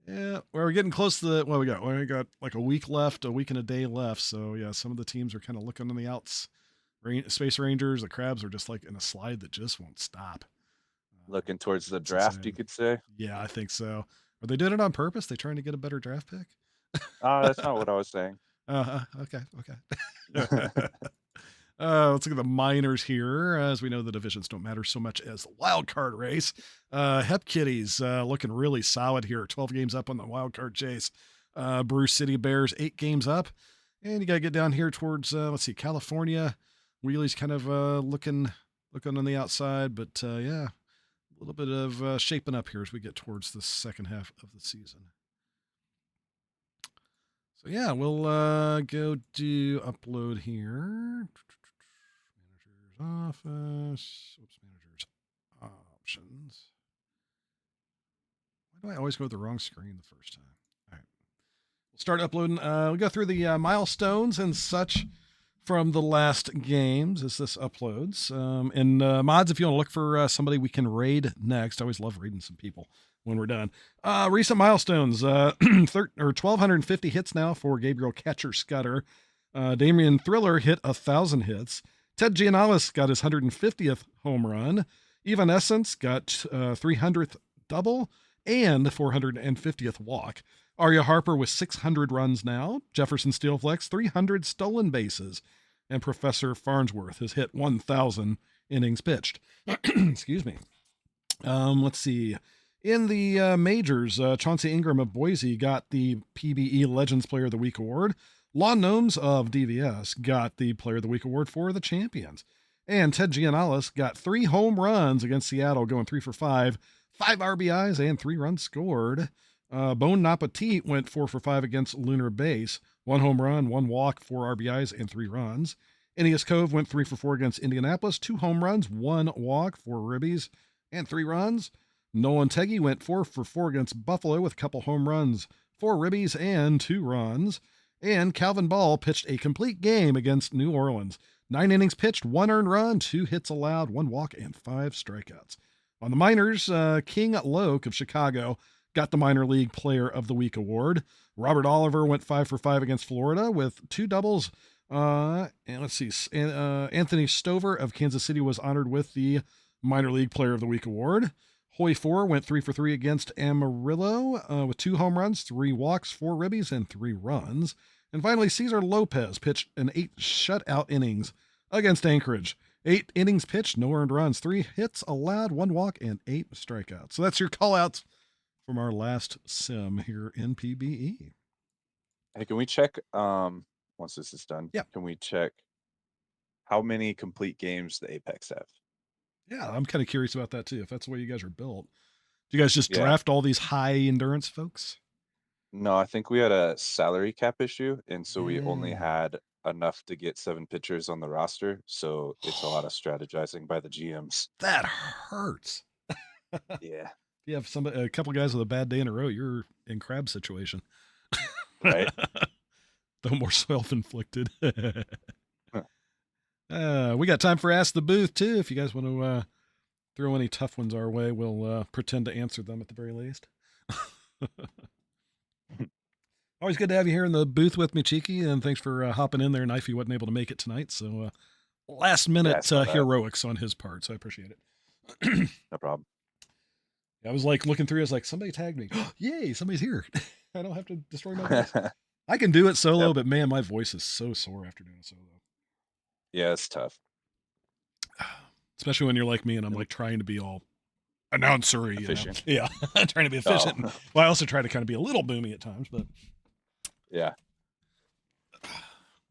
Speaker 1: Yeah, we're getting close to we got like a week left, a week and a day left. So yeah, some of the teams are kind of looking on the outs. Space Rangers, the Crabs are just like in a slide that just won't stop.
Speaker 2: Looking towards the draft, insane. You could say.
Speaker 1: Yeah, I think so. Are they doing it on purpose? They trying to get a better draft pick?
Speaker 2: That's not what I was saying.
Speaker 1: Okay. Let's look at the minors here. As we know, the divisions don't matter so much as the wild card race. Hep Kitties looking really solid here. 12 games up on the wild card chase. Bruce City Bears 8 games up. And you got to get down here towards, California. Wheelie's kind of looking on the outside. But yeah, a little bit of shaping up here as we get towards the second half of the season. So yeah, we'll go do upload here. Office. Managers options. Why do I always go to the wrong screen the first time? All right. We'll start uploading. We'll go through the milestones and such from the last games as this uploads. And mods, if you want to look for somebody we can raid next. I always love raiding some people when we're done. Recent milestones. 1,250 hits now for Gabriel Catcher Scudder. Damian Thriller hit 1,000 hits. Ted Giannalis got his 150th home run. Evanescence got 300th double and 450th walk. Arya Harper with 600 runs now. Jefferson Steelflex, 300 stolen bases. And Professor Farnsworth has hit 1,000 innings pitched. Excuse me. Let's see. In the majors, Chauncey Ingram of Boise got the PBE Legends Player of the Week award. Lawn Gnomes of DVS got the Player of the Week award for the champions. And Ted Giannalis got 3 home runs against Seattle, going 3 for 5, 5 RBIs, and 3 runs scored. Bone Napatit went 4 for 5 against Lunar Base, 1 home run, 1 walk, 4 RBIs, and 3 runs. Ineos Cove went 3 for 4 against Indianapolis, 2 home runs, 1 walk, 4 ribbies, and 3 runs. Nolan Teggy went 4 for 4 against Buffalo with a couple home runs, 4 ribbies, and 2 runs. And Calvin Ball pitched a complete game against New Orleans. 9 innings pitched, 1 earned run, 2 hits allowed, 1 walk, and 5 strikeouts. On the minors, King Loke of Chicago got the Minor League Player of the Week award. Robert Oliver went 5 for 5 against Florida with 2 doubles. And let's see, Anthony Stover of Kansas City was honored with the Minor League Player of the Week award. Hoy 4 went 3 for 3 against Amarillo with 2 home runs, 3 walks, 4 ribbies, and 3 runs. And finally, Cesar Lopez pitched an 8 shutout innings against Anchorage. 8 innings pitched, no earned runs, 3 hits allowed, 1 walk, and 8 strikeouts. So that's your callouts from our last sim here in PBE.
Speaker 2: Hey, can we check once this is done?
Speaker 1: Yeah.
Speaker 2: Can we check how many complete games the Apex have?
Speaker 1: Yeah, I'm kind of curious about that too, if that's the way you guys are built. Do you guys just
Speaker 2: Yeah.
Speaker 1: draft all these high endurance folks?
Speaker 2: No, I think we had a salary cap issue, and so we only
Speaker 1: Yeah.
Speaker 2: had enough to get 7 pitchers on the roster. So it's a lot of strategizing by the GMs.
Speaker 1: That hurts.
Speaker 2: Yeah.
Speaker 1: If you have somebody, a couple guys with a bad day in a row, you're in crab situation.
Speaker 2: Right.
Speaker 1: The more self-inflicted.
Speaker 2: Huh.
Speaker 1: We got time for Ask the Booth too. If you guys want to throw any tough ones our way, we'll pretend to answer them at the very least. Always good to have you here in the booth with me, Cheeky, and thanks for hopping in there. Knifey wasn't able to make it tonight, so last
Speaker 2: Yeah, I
Speaker 1: minute
Speaker 2: saw that.
Speaker 1: heroics on his part, so I appreciate it.
Speaker 2: No problem.
Speaker 1: I was like looking through, I was like, somebody tagged me. Yay, somebody's here. I don't have to destroy my voice. I can do it solo,
Speaker 2: Yep.
Speaker 1: but man, my voice is so sore after doing it solo.
Speaker 2: Yeah, it's tough.
Speaker 1: Especially when you're like me and I'm like trying to be all announcery.
Speaker 2: Efficient.
Speaker 1: Yeah, trying to be efficient.
Speaker 2: Oh.
Speaker 1: Well, I also try to kind of be a little boomy at times, but
Speaker 2: Yeah.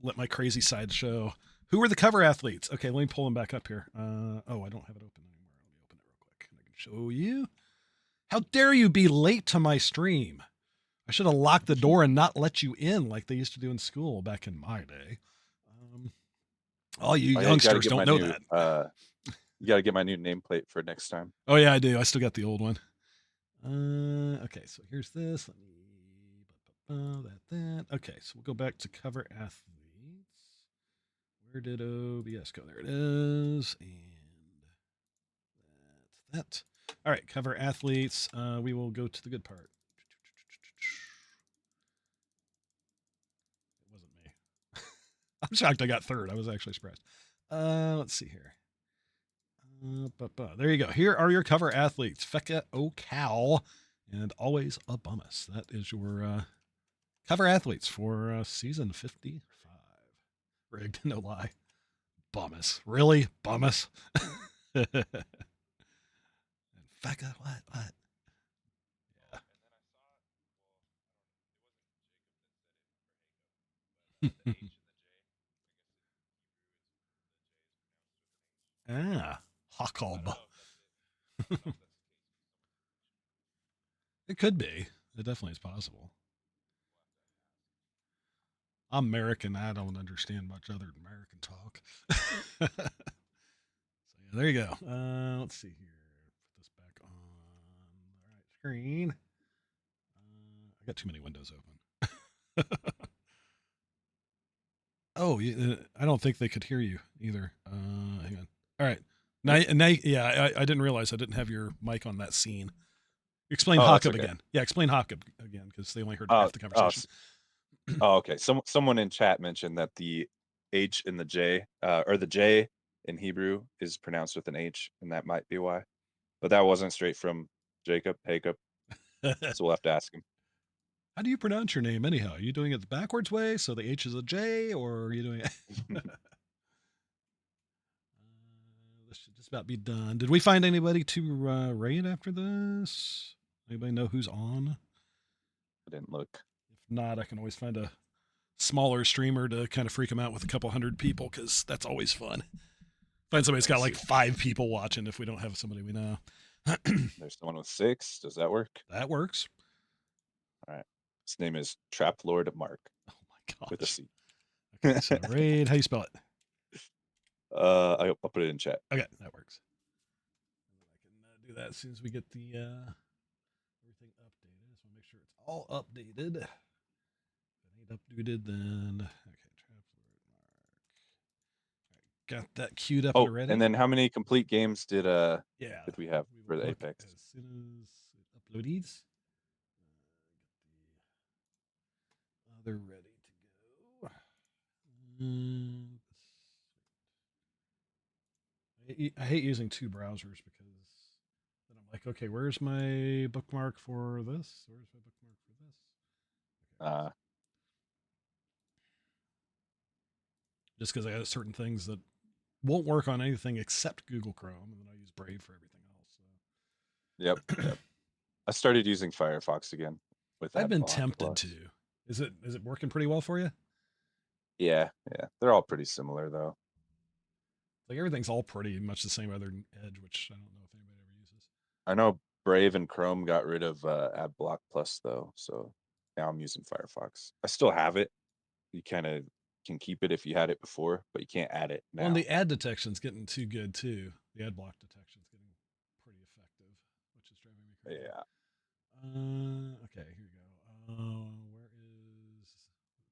Speaker 1: let my crazy side show. Who were the cover athletes? Okay, let me pull them back up here. Oh, I don't have it open anymore. Let me open it real quick. I can show you. How dare you be late to my stream? I should have locked the door and not let you in like they used to do in school back in my day. All you youngsters don't know that.
Speaker 2: You got to get my new nameplate for next time.
Speaker 1: Oh, yeah, I do. I still got the old one. Okay, so here's this. Let me that. Okay, so we'll go back to cover athletes. Where did OBS go? There it is. And that's that. All right, cover athletes. We will go to the good part. It wasn't me. I'm shocked I got third. I was actually surprised. Let's see here. There you go. Here are your cover athletes. Feka Ocal and Always a Bummus. That is your cover athletes for season 55. Rigged, no lie. Bummus. Really? Bummus? And Feka, what? Yeah. Ah, Hacob. It could be. It definitely is possible. I'm American. I don't understand much other than American talk. So yeah, there you go. Let's see here. Put this back on the right screen. I got too many windows open. Oh, I don't think they could hear you either. Hang on. All right. Now, yeah, I didn't realize I didn't have your mic on that scene. Explain Hacob
Speaker 2: okay.
Speaker 1: again. Yeah, explain Hacob again because they only heard half the conversation.
Speaker 2: Okay. Someone in chat mentioned that the H in the J, or the J in Hebrew is pronounced with an H, and that might be why. But that wasn't straight from Hacob. So we'll have to ask him.
Speaker 1: How do you pronounce your name anyhow? Are you doing it the backwards way, so the H is a J, or are you doing it? This should just about be done. Did we find anybody to raid after this? Anybody know who's on?
Speaker 2: I didn't look.
Speaker 1: If not, I can always find a smaller streamer to kind of freak them out with a couple hundred people because that's always fun. Find somebody's got like 5 people watching if we don't have somebody we know.
Speaker 2: There's someone with 6. Does that work?
Speaker 1: That works.
Speaker 2: All right. His name is Trap Lord Mark.
Speaker 1: Oh my gosh.
Speaker 2: With a C.
Speaker 1: Okay, so raid. How you spell it?
Speaker 2: I'll put it in chat.
Speaker 1: Okay, that works. I can do that as soon as we get the everything updated. So make sure it's all updated. If it ain't updated, then okay. Got that queued up already.
Speaker 2: And then how many complete games did
Speaker 1: did
Speaker 2: we have for the Apex?
Speaker 1: As soon as it uploads, they're ready to go. I hate using 2 browsers because then I'm like, okay, where's my bookmark for this? Where's my bookmark for this? Okay. just because I got certain things that won't work on anything except Google Chrome, and then I use Brave for everything else.
Speaker 2: Yep.
Speaker 1: So.
Speaker 2: Yep. I started using Firefox again with
Speaker 1: I've been
Speaker 2: AdBlock
Speaker 1: tempted
Speaker 2: Plus.
Speaker 1: to. Is it working pretty well for you?
Speaker 2: Yeah, yeah. They're all pretty similar though.
Speaker 1: Like everything's all pretty much the same other than Edge, which I don't know if anybody ever uses.
Speaker 2: I know Brave and Chrome got rid of AdBlock Plus though, so now I'm using Firefox. I still have it. You kind of can keep it if you had it before, but you can't add it
Speaker 1: Well, and
Speaker 2: now.
Speaker 1: the ad detection's getting too good too. The ad block detection's getting pretty effective, which is driving me crazy.
Speaker 2: Yeah.
Speaker 1: Okay, here we go. Where is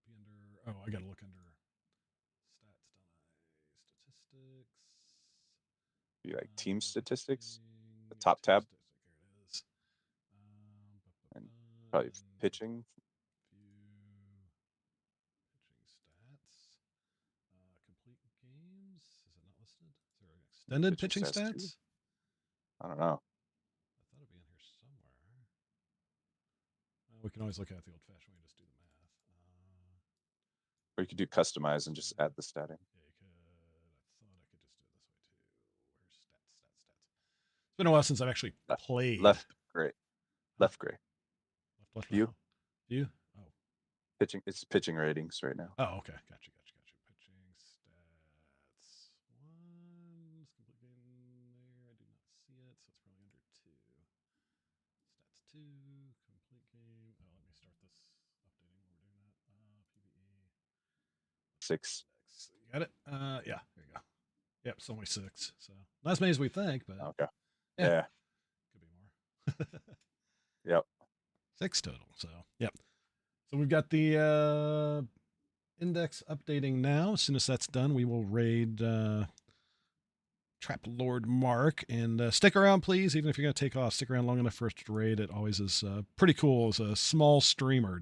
Speaker 1: be under? Oh, I got to look under stats, don't I? Statistics.
Speaker 2: Be like team statistics, the
Speaker 1: Team
Speaker 2: top tab,
Speaker 1: statistic. Here it is.
Speaker 2: and probably
Speaker 1: And
Speaker 2: pitching.
Speaker 1: view pitching stats. Complete games. Is it not listed? Is there extended
Speaker 2: Pitching
Speaker 1: pitching
Speaker 2: stats too.
Speaker 1: stats?
Speaker 2: I don't know.
Speaker 1: I thought it'd be in here somewhere. We can always look at the old-fashioned way and just do the math.
Speaker 2: Or you could do customize and just add the statting.
Speaker 1: Yeah, you could. I thought I could just do it this way too. Where's stats? It's been a while since I've actually played.
Speaker 2: Left gray.
Speaker 1: Huh?
Speaker 2: Left gray.
Speaker 1: Left.
Speaker 2: View.
Speaker 1: View. Oh.
Speaker 2: Pitching. It's pitching ratings right now.
Speaker 1: Oh, okay. Gotcha. Pitching stats. One. Complete game there. I do not see it, so it's probably under two. Stats two. Complete game. Oh, let me start this updating while we're doing that. PBE.
Speaker 2: 6.
Speaker 1: You got it? Yeah. There you go. Yep, it's only 6. So not as many as we think, but
Speaker 2: Okay.
Speaker 1: yeah,
Speaker 2: Yeah.
Speaker 1: could be more.
Speaker 2: Yep.
Speaker 1: 6 total. So yep. So we've got the index updating now. As soon as that's done, we will raid Trap Lord Mark. And stick around, please. Even if you're going to take off, stick around long enough for us to raid. It always is pretty cool as a small streamer.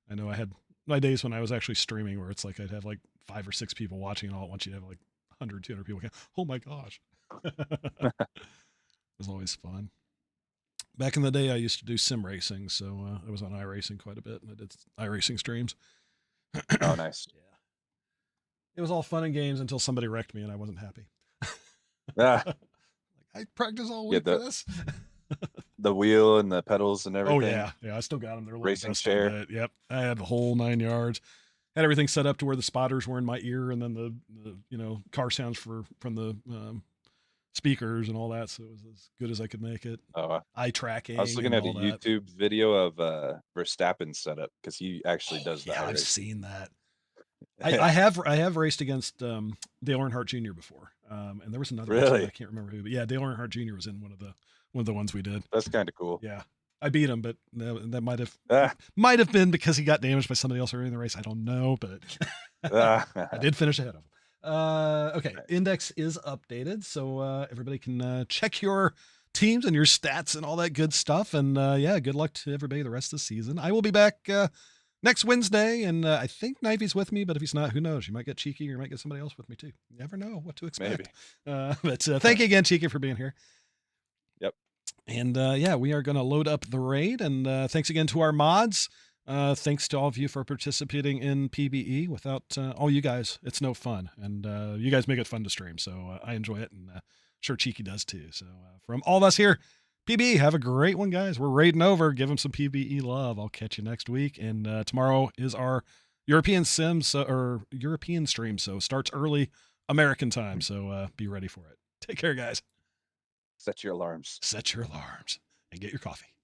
Speaker 1: I know I had my days when I was actually streaming where it's like I'd have like 5 or 6 people watching all at once. You'd have like 100, 200 people. Oh my gosh. It was always fun. Back in the day, I used to do sim racing, so I was on iRacing quite a bit, and I did iRacing streams.
Speaker 2: Oh, nice.
Speaker 1: Yeah. It was all fun and games until somebody wrecked me, and I wasn't happy.
Speaker 2: Ah,
Speaker 1: Like, I practiced all
Speaker 2: yeah,
Speaker 1: week for this.
Speaker 2: the wheel and the pedals and
Speaker 1: Oh
Speaker 2: everything.
Speaker 1: yeah, I still got them. They're a little
Speaker 2: Racing
Speaker 1: dusty,
Speaker 2: chair.
Speaker 1: but yep, I had the whole 9 yards. Had everything set up to where the spotters were in my ear, and then the car sounds from the speakers and all that. So it was as good as I could make it.
Speaker 2: Oh,
Speaker 1: Eye tracking
Speaker 2: I was looking
Speaker 1: and
Speaker 2: at a
Speaker 1: all that.
Speaker 2: YouTube video of Verstappen's setup because he actually
Speaker 1: Oh,
Speaker 2: does the
Speaker 1: yeah, I've
Speaker 2: iRacing.
Speaker 1: seen that. I have raced against Dale Earnhardt Jr. before, and there was another one too. I
Speaker 2: Really?
Speaker 1: can't remember who, but yeah, Dale Earnhardt Jr. was in one of the ones we did.
Speaker 2: That's kind of cool.
Speaker 1: Yeah, I beat him, but that
Speaker 2: Ah,
Speaker 1: might have been because he got damaged by somebody else early in the race. I don't know, but I did finish ahead of him. Okay,
Speaker 2: Nice.
Speaker 1: index is updated, so everybody can check your teams and your stats and all that good stuff. And yeah, good luck to everybody the rest of the season. I will be back next Wednesday, and I think Knifey's with me, but if he's not, who knows? You might get Cheeky, or you might get somebody else with me too. You never know what to expect. But thank you again, Cheeky, for being here.
Speaker 2: Yep.
Speaker 1: And yeah, we are going to load up the raid. And thanks again to our mods. Thanks to all of you for participating in PBE. Without all you guys, it's no fun. And you guys make it fun to stream. So I enjoy it. And sure Cheeky does too. So from all of us here, PBE, have a great one, guys. We're raiding over. Give them some PBE love. I'll catch you next week. And tomorrow is our European Sims or European stream. So starts early American time. So be ready for it. Take care, guys.
Speaker 2: Set your alarms.
Speaker 1: Set your alarms and get your coffee.